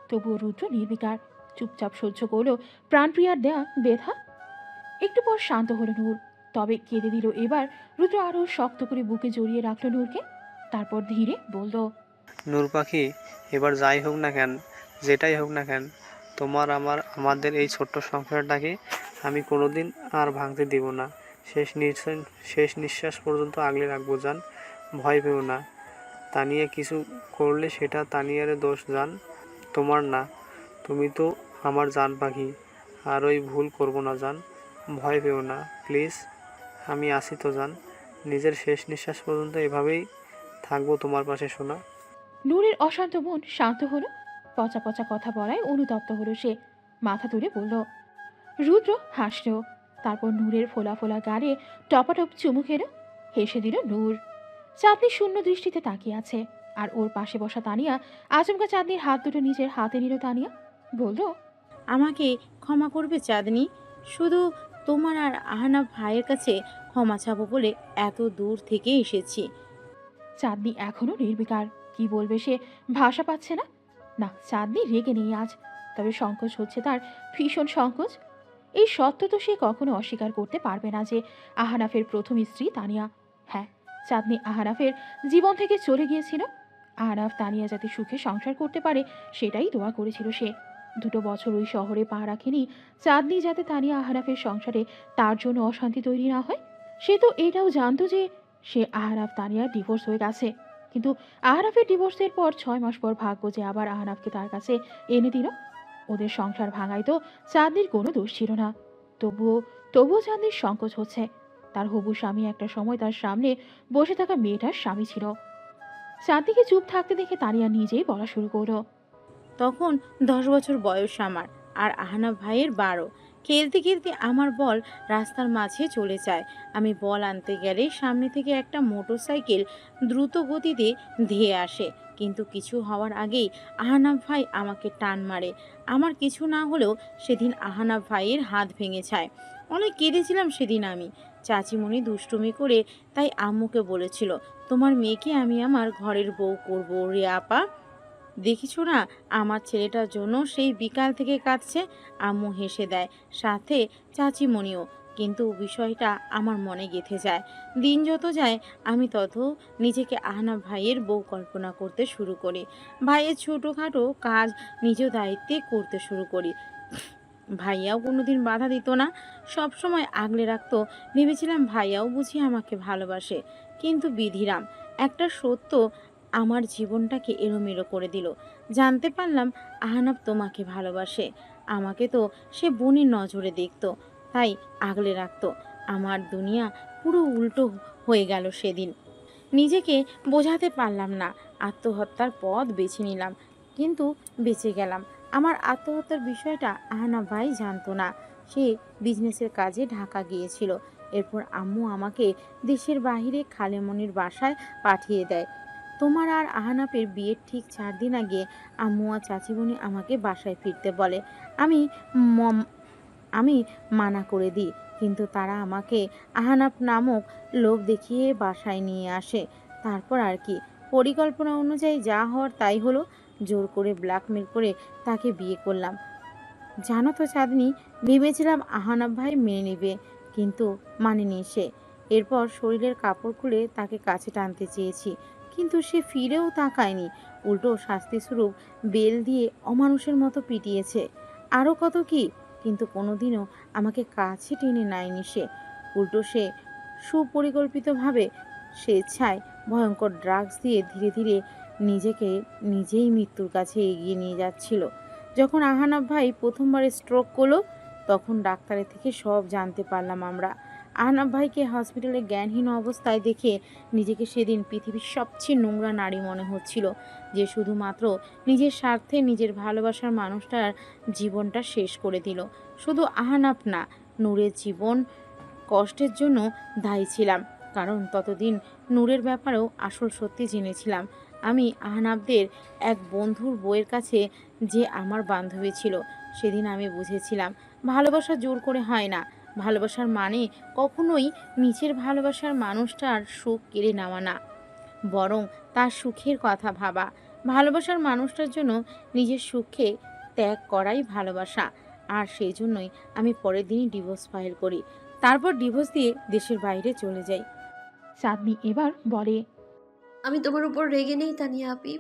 তবুও রুদ্র নির্বিকার, চুপচাপ সহ্য করলো প্রাণপ্রিয়ার দেয়া ব্যথা। একটু পর শান্ত হলো নূর, তবে কেঁদে দিল এবার। রুদ্র আরো শক্ত করে বুকে জড়িয়ে রাখলো নূরকে, তারপর ধীরে বলল, নূর পাখি, এবার যাই হোক না কেন, যেটাই হোক না কেন, আমাদের এই ছোট্ট সংসারটাকে আমি কোনোদিন আর ভাঙতে দিব না। শেষ নিঃশ্বাস পর্যন্ত আগলে রাখবো জান। ভয় পেও না। তানিয়া কিছু করলে সেটা তানিয়ার দোষ জান, তোমার না। তুমি তো আমার জান পাখি, আর ওই ভুল করবো না জান। ভয় পেও না প্লিজ, আমি আছি তো জান। নিজের শেষ নিঃশ্বাস পর্যন্ত এভাবেই থাকবো তোমার পাশে সোনা। নূরের অশান্ত মন শান্ত হলো, পচা পচা কথা বলায় অনুতপ্ত হলো সে, মাথা তুলে বলল। রুদ্র হাসল, তারপর নূরের ফোলা ফোলা গাড়ে টপাটপ চুমু খেলো, হেসে দিল নূর। চাঁদনি শূন্য দৃষ্টিতে তাকিয়ে আছে, আর ওর পাশে বসা তানিয়া আচমকা চাঁদনির হাত দুটো নিজের হাতে নিল। তানিয়া বলল, আমাকে ক্ষমা করবে চাঁদনি, শুধু তোমার আর আহনাফ ভাইয়ের কাছে ক্ষমা চাবো বলে এত দূর থেকে এসেছি। চাঁদনি এখনো নির্বিকার, কি বলবে সে ভাষা পাচ্ছে না। না, চাঁদনি রেগে নেই আজ, তবে সংকোচ হচ্ছে তার, ভীষণ সংকোচ। এই সত্য তো সে কখনো অস্বীকার করতে পারবে না যে আহনাফের প্রথম স্ত্রী তানিয়া। হ্যাঁ, চাঁদনি আহনাফের জীবন থেকে চলে গিয়েছিল। আহনাফ তানিয়া যাতে সুখে সংসার করতে পারে সেটাই দোয়া করেছিল সে। 2 বছর ওই শহরে পা রাখেনি চাঁদনি, যাতে তানিয়া আহনাফের সংসারে তার জন্য অশান্তি তৈরি না হয়। সে তো এটাও জানতো যে সে আহনাফ তানিয়ার ডিভোর্স হয়ে গেছে, কিন্তু আহনাফের ডিভোর্সের পর 6 মাস পর ভাগ্য যে আবার আহনাফকে তার কাছে এনে দিল। ওদের সংসার ভাঙায় তো চাঁদনির কোনো দোষ ছিল না। তবুও চাঁদনির সংকোচ হচ্ছে। তার হবু স্বামী একটা সময় তার সামনে বসে থাকা মেয়েটার স্বামী ছিল। চাঁদনিকে চুপ থাকতে দেখে তানিয়া নিজেই বলা শুরু করলো, তখন 10 বছর বয়স আমার, আর আহনাফ ভাইয়ের 12। খেলতে খেলতে আমার বল রাস্তার মাঝে চলে যায়। আমি বল আনতে গেলে সামনে থেকে একটা মোটরসাইকেল দ্রুত গতিতে ধেয়ে আসে, কিন্তু কিছু হওয়ার আগেই আহনাফ ভাই আমাকে টান মারে। আমার কিছু না হলেও সেদিন আহনাফ ভাইয়ের হাত ভেঙে যায়। অনেক কেঁদেছিলাম সেদিন আমি। চাচিমণি দুষ্টুমি করে তাই আম্মুকে বলেছিল, তোমার মেয়েকে আমি আমার ঘরের বউ করব রে আপা। দেখিছো না আমার ছেলেটার জন্য সেই বিকাল থেকে কাঁদছে। আম্মু হেসে দেয়, সাথে চাচিমণিও। কিন্তু বিষয়টা আমার মনে গেঁথে যায়। দিন যত যায় আমি তত নিজেকে আহনাফ ভাইয়ের বউ কল্পনা করতে শুরু করি। ভাইয়ের ছোটোখাটো কাজ নিজ দায়িত্বে করতে শুরু করি। ভাইয়াও কোনোদিন বাধা দিত না, সব সময় আগলে রাখতো। ভেবেছিলাম ভাইয়াও বুঝি আমাকে ভালোবাসে, কিন্তু বিধিরাম একটা সত্য আমার জীবনটাকে এলোমেলো করে দিল। জানতে পারলাম আহনাফ তোমাকে ভালোবাসে। আমাকে তো সে বোনের নজরে দেখতো, তাই আগলে রাখতো। আমার দুনিয়া পুরো উল্টো হয়ে গেল সেদিন। নিজেকে বোঝাতে পারলাম না, আত্মহত্যার পথ বেছে নিলাম, কিন্তু বেঁচে গেলাম। আমার আত্মহত্যার বিষয়টা আহনাফ ভাই জানতো না। সে বিজনেসের কাজে ঢাকা গিয়েছিল। এরপর আম্মু আমাকে দেশের বাইরে খালেমনির বাসায় পাঠিয়ে দেয়। তোমার আর আহনাফের বিয়ের ঠিক 4 দিন আগে আম্মু আর চাচিমণি আমাকে বাসায় ফিরতে বলে। আমি মম- আমি মানা করে দিই, কিন্তু তারা আমাকে আহনাফ নামক লোক দেখিয়ে বাসায় নিয়ে আসে। তারপর আর কি, পরিকল্পনা অনুযায়ী যা হওয়ার তাই হলো। জোর করে ব্ল্যাকমেল করে তাকে বিয়ে করলাম। জানো তো চাঁদনি, ভেবেছিলাম আহনাফ ভাই মেনে নেবে, কিন্তু মানেনি সে। এরপর শরীরের কাপড় খুলে তাকে কাছে টানতে চেয়েছি, কিন্তু সে ফিরেও তাকায়নি। উল্টো শাস্তিস্বরূপ বেল দিয়ে অমানুষের মতো পিটিয়েছে। আরও কত কি, কিন্তু কোনোদিনও আমাকে কাছে টেনে নেয়নি সে। উল্টো সে সুপরিকল্পিতভাবে স্বেচ্ছায় ভয়ঙ্কর ড্রাগস দিয়ে ধীরে ধীরে নিজেকে নিজেই মৃত্যুর কাছে এগিয়ে নিয়ে যাচ্ছিল। যখন আহনাফ ভাই প্রথমবার স্ট্রোক করলো, তখন ডাক্তারের থেকে সব জানতে পারলাম আমরা। আহনাফ ভাইকে হসপিটালে জ্ঞানহীন অবস্থায় দেখে নিজেকে সেদিন পৃথিবীর সবচেয়ে নোংরা নারী মনে হচ্ছিল, যে শুধুমাত্র নিজের স্বার্থে নিজের ভালোবাসার মানুষটার জীবনটা শেষ করে দিল। শুধু আহনাফ না, নূরের জীবন কষ্টের জন্য দায়ী ছিলাম, কারণ ততদিন নূরের ব্যাপারেও আসল সত্যি জেনেছিলাম। আমি আহনাফদের এক বন্ধুর বউয়ের কাছে যে আমার বান্ধবী ছিল, সেদিন আমি বুঝেছিলাম ভালোবাসা জোর করে হয় না। ভালোবাসার মানে কখনোই নিচের ভালোবাসার মানুষটার সুখ কেড়ে নেওয়া না, বরং তার সুখের কথা ভাবা। ভালোবাসার মানুষটার জন্য নিজের সুখকে ত্যাগ করাই ভালোবাসা। আর সেই জন্যই আমি পরের দিনই ডিভোর্স ফাইল করি। তারপর ডিভোর্স দিয়ে দেশের বাইরে চলে যাই। চাঁদনি এবার বলে, আমি তোমার উপর রেগে নেই তানিয়া আপি,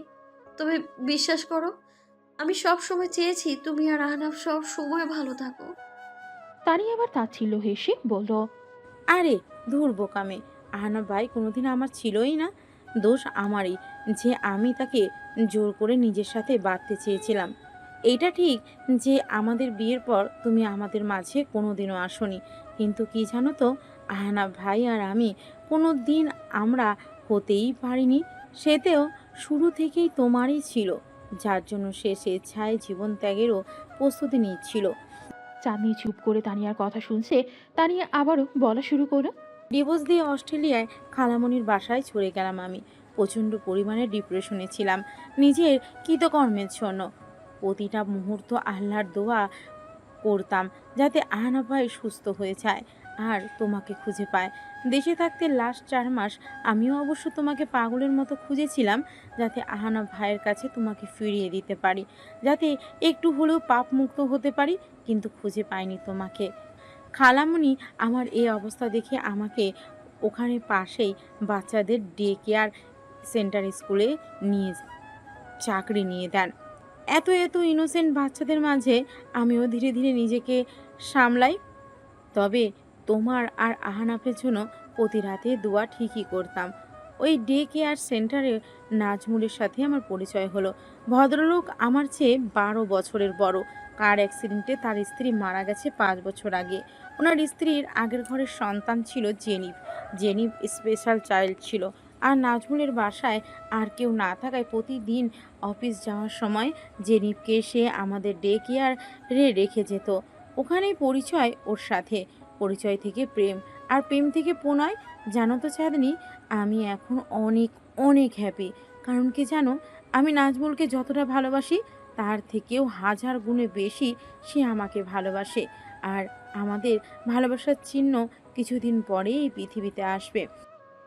তবে বিশ্বাস করো, আমি সব সময় চেয়েছি তুমি আর আহনাফ সব সময় ভালো থাকো। তানি আবার তাচ্ছিল্য হেসে বলল, আরে ধুর বোকামে, আহনাফ ভাই কোনোদিন আমার ছিলই না। দোষ আমারই, যে আমি তাকে জোর করে নিজের সাথে বাঁধতে চেয়েছিলাম। এইটা ঠিক যে আমাদের বিয়ের পর তুমি আমাদের মাঝে কোনোদিনও আসোনি, কিন্তু কি জানো তো, আহনাফ ভাই আর আমি কোনো দিন আমরা হতেই পারিনি। সেতেও শুরু থেকেই তোমারই ছিল, যার জন্য সে স্বেচ্ছায় জীবন ত্যাগেরও প্রস্তুতি নিচ্ছিল। চাঁদনি চুপ করে তানিয়ার কথা শুনছে। তানিয়া আবারও বলা শুরু করলো, ডিভোর্স দিয়ে অস্ট্রেলিয়ায় খালামণির বাসায় চলে গেলাম আমি। প্রচণ্ড পরিমাণে ডিপ্রেশনে ছিলাম নিজের কৃতকর্মের জন্য। প্রতিটা মুহূর্ত আল্লাহর দোয়া করতাম যাতে আহনাফ ভাই সুস্থ হয়ে যায় আর তোমাকে খুঁজে পায়। দেশে থাকতে লাস্ট 4 মাস আমিও অবশ্য তোমাকে পাগলের মতো খুঁজেছিলাম, যাতে আহনাফ ভাইয়ের কাছে তোমাকে ফিরিয়ে দিতে পারি, যাতে একটু হলেও পাপ মুক্ত হতে পারি, কিন্তু খুঁজে পাইনি তোমাকে। খালামণি আমার এই অবস্থা দেখে আমাকে ওখানে পাশেই বাচ্চাদের ডে কেয়ার সেন্টার স্কুলে নিয়ে চাকরি নিয়ে দেন। এত এত ইনোসেন্ট বাচ্চাদের মাঝে আমিও ধীরে ধীরে নিজেকে সামলাই। তবে তোমার আর আহনাফের জন্য প্রতি রাতে দোয়া ঠিকই করতাম। ওই ডে কেয়ার সেন্টারে নাজমুলের সাথে আমার পরিচয় হলো। ভদ্রলোক আমার চেয়ে 12 বছরের বড়। কার অ্যাক্সিডেন্টে তার স্ত্রী মারা গেছে 5 বছর আগে। ওনার স্ত্রীর আগের ঘরের সন্তান ছিল জেনিফ। জেনিফ স্পেশাল চাইল্ড ছিল। আর নাজমুলের বাসায় আর কেউ না থাকায় প্রতিদিন অফিস যাওয়ার সময় জেনিফকে সে আমাদের ডে কেয়ারে রেখে যেত। ওখানেই পরিচয় ওর সাথে, পরিচয় থেকে প্রেম, আর প্রেম থেকে প্রণয়। জানো তো চাঁদনি, আমি এখন অনেক অনেক হ্যাপি। কারণ কি জানো, আমি নাজমুলকে যতটা ভালোবাসি তার থেকেও হাজার গুণে বেশি সে আমাকে ভালোবাসে। আর আমাদের ভালোবাসার চিহ্ন কিছুদিন পরেই এই পৃথিবীতে আসবে।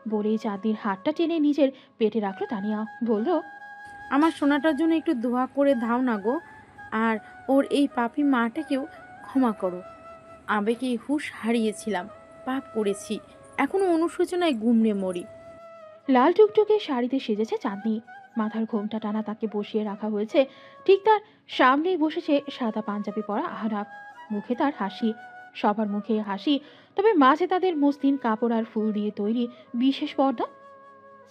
বলেই চাঁদনির হাতটা টেনে নিজের পেটে রাখলো তানিয়া। বলল, আমার সোনাটার জন্য একটু দোয়া করে দাও না গো। আর ওর এই পাপী মাটাকেও ক্ষমা করো। আবেগে হুঁশ হারিয়েছিলাম, পাপ করেছি, এখনো অনুশোচনায় গুমড়ে মরি। লাল টুকটুকে শাড়িতে সেজেছে চাঁদনি, মাথার ঘোমটা টানা তাকে বসিয়ে রাখা হয়েছে। ঠিক তার সামনেই বসেছে সাদা পাঞ্জাবি পরা আহনাফ। মুখে তার হাসি, সবার মুখে হাসি, তবে মাঝে তাদের মসৃণ কাপড় আর ফুল দিয়ে তৈরি বিশেষ পর্দা।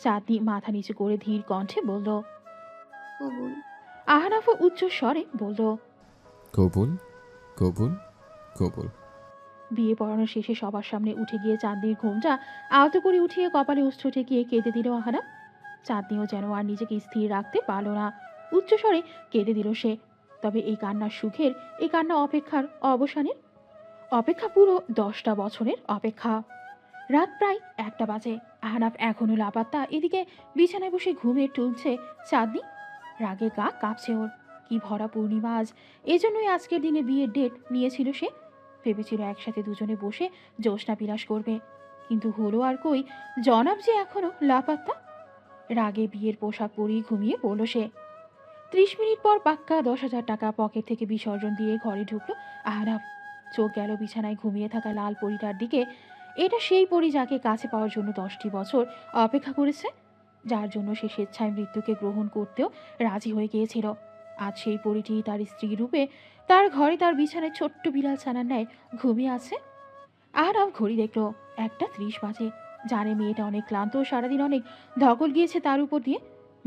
চাঁদনি মাথা নিচু করে ধীর কণ্ঠে বলল। কবুল। আহনাফও উচ্চ স্বরে বলল, কবুল কবুল কবুল। বিয়ে পড়ানো শেষে সবার সামনে উঠে গিয়ে চাঁদনির ঘোমটা আলতো করে উঠিয়ে কপালে উষ্ঠ ঠেকিয়ে কেঁদে দিল আহনাফ। চাঁদনিও যেন আর নিজেকে স্থির রাখতে পারল না, উচ্চস্বরে কেঁদে দিল সে। তবে এই কান্নার সুখের, এই কান্না অপেক্ষার অবসানের। অপেক্ষা পুরো 10টা বছরের অপেক্ষা। রাত প্রায় 1টা বাজে, আহনাফ এখনো লাপাত্তা। এদিকে বিছানায় বসে ঘুমে টুলছে চাঁদনি, রাগে গা কাঁপছে ওর। কি ভরা পূর্ণিমা আজ, এজন্যই আজকের দিনে বিয়ের ডেট নিয়েছিল সে। ভেবেছিল একসাথে দুজনে বসে জ্যোৎস্না বিলাস করবে, কিন্তু হলো আর কই, জনাব যে এখনো লাপাত্তা। রাগে বিয়ের পোশাক পরিয়ে ঘুমিয়ে পড়ল সে। 30 মিনিট পর পাক্কা 10,000 টাকা পকেট থেকে বিসর্জন দিয়ে ঘরে ঢুকলো আহনাফ। চোখ গেল বিছানায় ঘুমিয়ে থাকা লাল পরিটার দিকে। এটা সেই পরি যাকে কাছে পাওয়ার জন্য 10টি বছর অপেক্ষা করেছে, যার জন্য সে স্বেচ্ছায় মৃত্যুকে গ্রহণ করতেও রাজি হয়ে গিয়েছিল। আজ সেই পরিটি তার স্ত্রী রূপে তার ঘরে, তার বিছানায় ছোট্ট বিড়াল ছানার ন্যায় ঘুমিয়ে আছে। আহনাফ ঘড়ি দেখলো, 1টা 30 বাজে। জানে মেয়েটা অনেক ক্লান্ত, সারাদিন অনেক ধকল গিয়েছে তার উপর দিয়ে,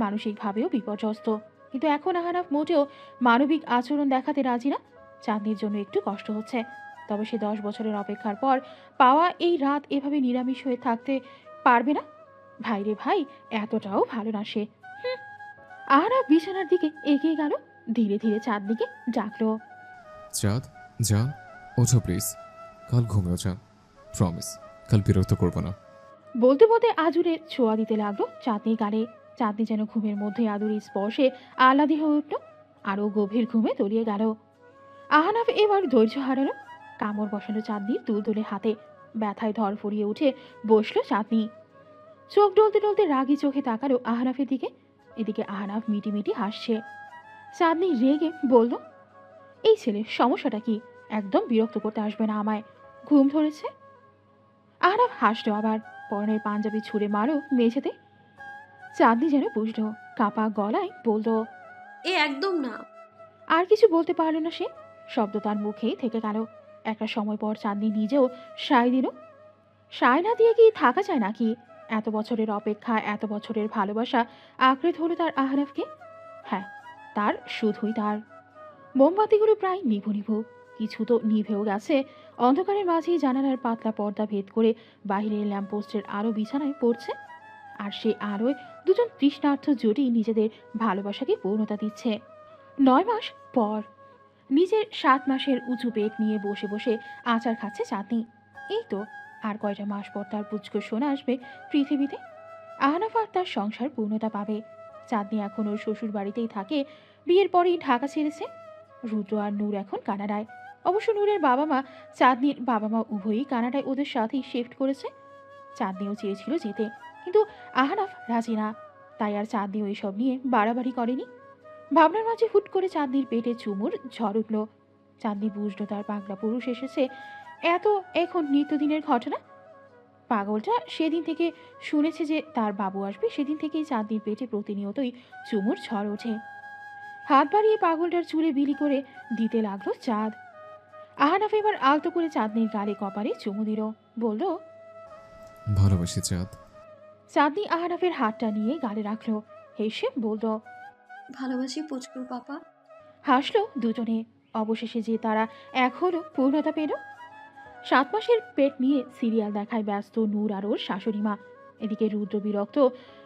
মানসিকভাবেও বিপর্যস্ত। কিন্তু এখন আহনাফ মোটেও মানবিক আচরণ দেখাতে রাজি না। চাঁদনির জন্য একটু কষ্ট হচ্ছে, তবে সে 10 বছরের অপেক্ষার পর পাওয়া এই রাত এভাবে নিরামিষ হয়ে থাকতে পারবে না। ভাই রে ভাই, এতটাও ভালো না সে। আহনাফ বিছানার দিকে এগিয়ে গেল, ধীরে ধীরে চাঁদনিকে ডাকলো। চাঁদ যান, ওঠো প্লিজ। কাল ঘুমেও যান, প্রমিস কাল বিরক্ত করবো না। বলতে বলতে আজুরে ছোঁয়া দিতে লাগলো চাঁদনির গালে। চাঁদনি যেন ঘুমের মধ্যে আদুরির স্পর্শে আহ্লাদি হয়ে উঠল, আরও গভীর ঘুমে তলিয়ে গেল। আহনাফ এবার ধৈর্য হারালো, কামড় বসালো চাঁদনির তুলতুলে হাতে। ব্যথায় ধর ফরিয়ে উঠে বসলো চাঁদনি। চোখ ডলতে ডলতে রাগি চোখে তাকালো আহনাফের দিকে। এদিকে আহনাফ মিটিমিটি হাসছে। চাঁদনি রেগে বলল, এই ছেলে সমস্যাটা কি? একদম বিরক্ত করতে আসবে না আমায়, ঘুম ধরেছে। আহনাফ হাসলো আবার, পরনের পাঞ্জাবি ছুঁড়ে মারো মেঝেতে। চাঁদনি যেন বুঝলো, কাঁপা গলায় বলল, এ একদম না। আর কিছু বলতে পারল না সে, শব্দ তার মুখেই থেকে গেল। একটা সময় পর চাঁদনি নিজেও সায় দিল। সায় না দিয়ে কি থাকা যায় নাকি? এত বছরের অপেক্ষা, এত বছরের ভালোবাসা আঁকড়ে ধরল তার আহনাফকে। হ্যাঁ, তার, শুধুই তার। মোমবাতিগুলো প্রায় নিভু নিভু, কিছু তো নিভেও গেছে। অন্ধকারের মাঝেই জানালার পাতলা পর্দা ভেদ করে বাহিরের ল্যাম্পপোস্টের আলো বিছানায় পড়ছে, আর সে আলোয় দুজন তৃষ্ণার্থ জুটি নিজেদের ভালোবাসাকে পূর্ণতা দিচ্ছে। 9 মাস পর নিজের 7 মাসের উঁচু পেট নিয়ে বসে বসে আচার খাচ্ছে চাঁদনি। এই তো আর কয়টা মাস পর তার পুচকো সোনা আসবে পৃথিবীতে। আহনাফ আর তার সংসার পূর্ণতা পাবে। চাঁদনি এখন ওর শ্বশুর বাড়িতেই থাকে, বিয়ের পরেই ঢাকা ছেড়েছে। রুদ্র আর নূর এখন কানাডায়। অবশ্য নূরের বাবা মা, চাঁদনির বাবা মা উভয়ই কানাডায় ওদের সাথেই শিফট করেছে। চাঁদনিও চেয়েছিল যেতে, কিন্তু আহনাফ রাজি না। তাই আর চাঁদনিও এসব নিয়ে বাড়াবাড়ি করেনি। ভাবনার মাঝে হুট করে চাঁদনির পেটে চুমুর ঝড় উঠল। চাঁদনি বুঝলো তার পাগলা পুরুষ এসেছে। এত এখন নিত্যদিনের ঘটনা। পাগলটা সেদিন থেকে শুনেছে যে তার বাবু আসবে, সেদিন থেকেই চাঁদনির পেটে প্রতিনিয়তই চুমুর ঝড় ওঠে। হাত বাড়িয়ে পাগলটার চুলে বিলি করে দিতে লাগলো চাঁদ। আহনাফ এবার আলতো করে চাঁদনির গালে কপালে চুমু দিল, বলল, ভালোবাসি চাঁদ। চাঁদনি আহনাফের হাতটা নিয়ে গালে রাখলো, হেসে বলল, ভালোবাসি পুচকুর পাপা। হাসলো দুজনে। অবশেষে যে তারা এক হলো, পূর্ণতা পেল। 7 মাসের পেট নিয়ে সিরিয়াল দেখায় ব্যস্ত নূর আর ওর শাশুড়ি মা। এদিকে রুদ্র বিরক্ত,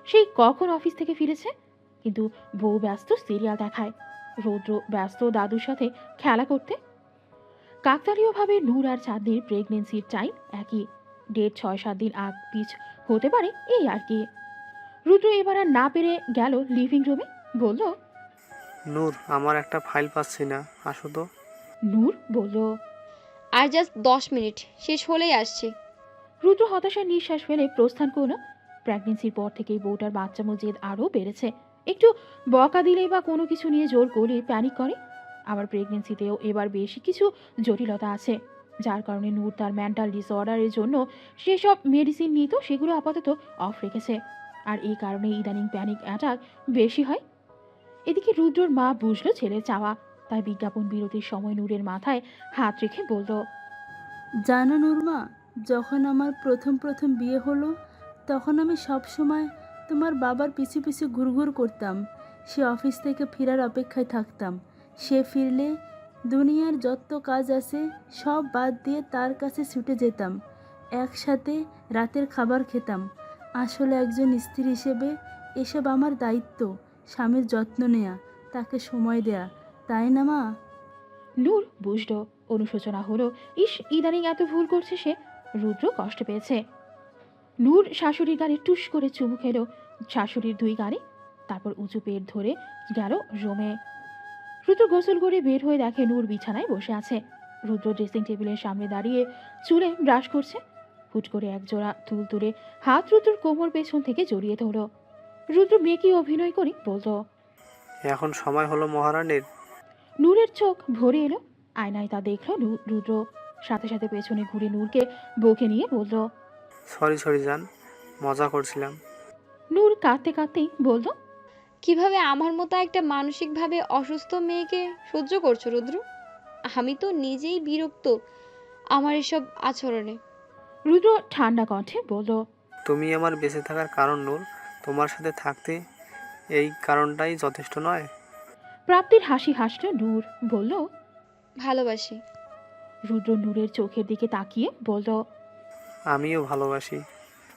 সেই কখন অফিস থেকে ফিরেছে, কিন্তু বউ ব্যস্ত সিরিয়াল দেখায়, রৌদ্র ব্যস্ত দাদুর সাথে খেলা করতে। কাকতালীয়ভাবে নূর আর চাঁদনির প্রেগনেন্সির টাইম একই, ডেট 6-7 দিন আগ পিছ হতে পারে, এই আর কি। রুদ্র এবার আর না পেরে গেল লিভিং রুমে, বলল, নূর, আমার একটা ফাইল পাচ্ছি না, আসো তো। নূর বলল। আর জাস্ট 10 মিনিট, শেষ হলেই আসছি। রুদ্র হতাশার নিঃশ্বাস ফেলে প্রস্থান করল। প্রেগনেন্সির পর থেকেই বউটার বাচ্চামো জেদ আরও বেড়েছে। একটু বকা দিলেই বা কোনো কিছু নিয়ে জোর করলে প্যানিক করে। আবার প্রেগনেন্সিতেও এবার বেশি কিছু জটিলতা আছে, যার কারণে নূর তার মেন্টাল ডিসঅর্ডারের জন্য সেসব মেডিসিন নিত, সেগুলো আপাতত অফ রেখেছে। আর এই কারণে ইদানিং প্যানিক অ্যাটাক বেশি হয়। এদিকে রুদ্রর মা বুঝলো ছেলের চাওয়া, তাই বিজ্ঞাপন বিরতির সময় নূরের মাথায় হাত রেখে বলল, জানো নূরমা, যখন আমার প্রথম বিয়ে হলো, তখন আমি সব সময় তোমার বাবার পিছু পিছু ঘুরঘুর করতাম। সে অফিস থেকে ফেরার অপেক্ষায় থাকতাম। সে ফিরলে দুনিয়ার যত কাজ আছে সব বাদ দিয়ে তার কাছে ছুটে যেতাম। একসাথে রাতের খাবার খেতাম। আসলে একজন স্ত্রী হিসেবে এসব আমার দায়িত্ব, স্বামীর যত্ন নেয়া, তাকে সময় দেয়া, তাই না মা? নূর বুঝলো, অনুশোচনা হলো, ইস ইদানিং এত ভুল করছে সে। রুদ্র কষ্ট পেয়েছে। নূর শাশুড়ির গালে টুস করে চুমু খেলো শাশুড়ির 2 গালে, তারপর উঁচু পেট ধরে গেল রুমে। রুদ্র গোসল করে বের হয়ে দেখে নূর বিছানায় বসে আছে। রুদ্র ড্রেসিং টেবিলের সামনে দাঁড়িয়ে চুলে ব্রাশ করছে। হুট করে একজোড়া চুল তুলে হাত রুদ্রর কোমর পেছন থেকে জড়িয়ে ধরল। রুদ্র মেয়েকে অভিনয় করে বলল, এখন সময় হলো মহারানীর। নূরের চোখ ভরে এলো, আয়নায় তা দেখলো রুদ্র। সাথে সাথে পেছনে ঘুরে নূরকে বউকে নিয়ে বলল, সরি জান, মজা করছিলাম। নূর কাঁদতে কাঁদতেই বলল, কিভাবে আমার মতো একটা মানসিকভাবে অসুস্থ মেয়েকে সহ্য করছো রুদ্র? আমি তো নিজেই বিরক্ত আমার এসব আচরণে। রুদ্র ঠান্ডা কণ্ঠে বলল, তুমি আমার বেঁচে থাকার কারণ নূর, তোমার সাথে থাকতে এই কারণটাই যথেষ্ট নয়? প্রাপ্তির হাসি হাসল নূর, বলল, ভালোবাসি। রুদ্র নূরের চোখের দিকে তাকিয়ে বলল, আমিও ভালোবাসি।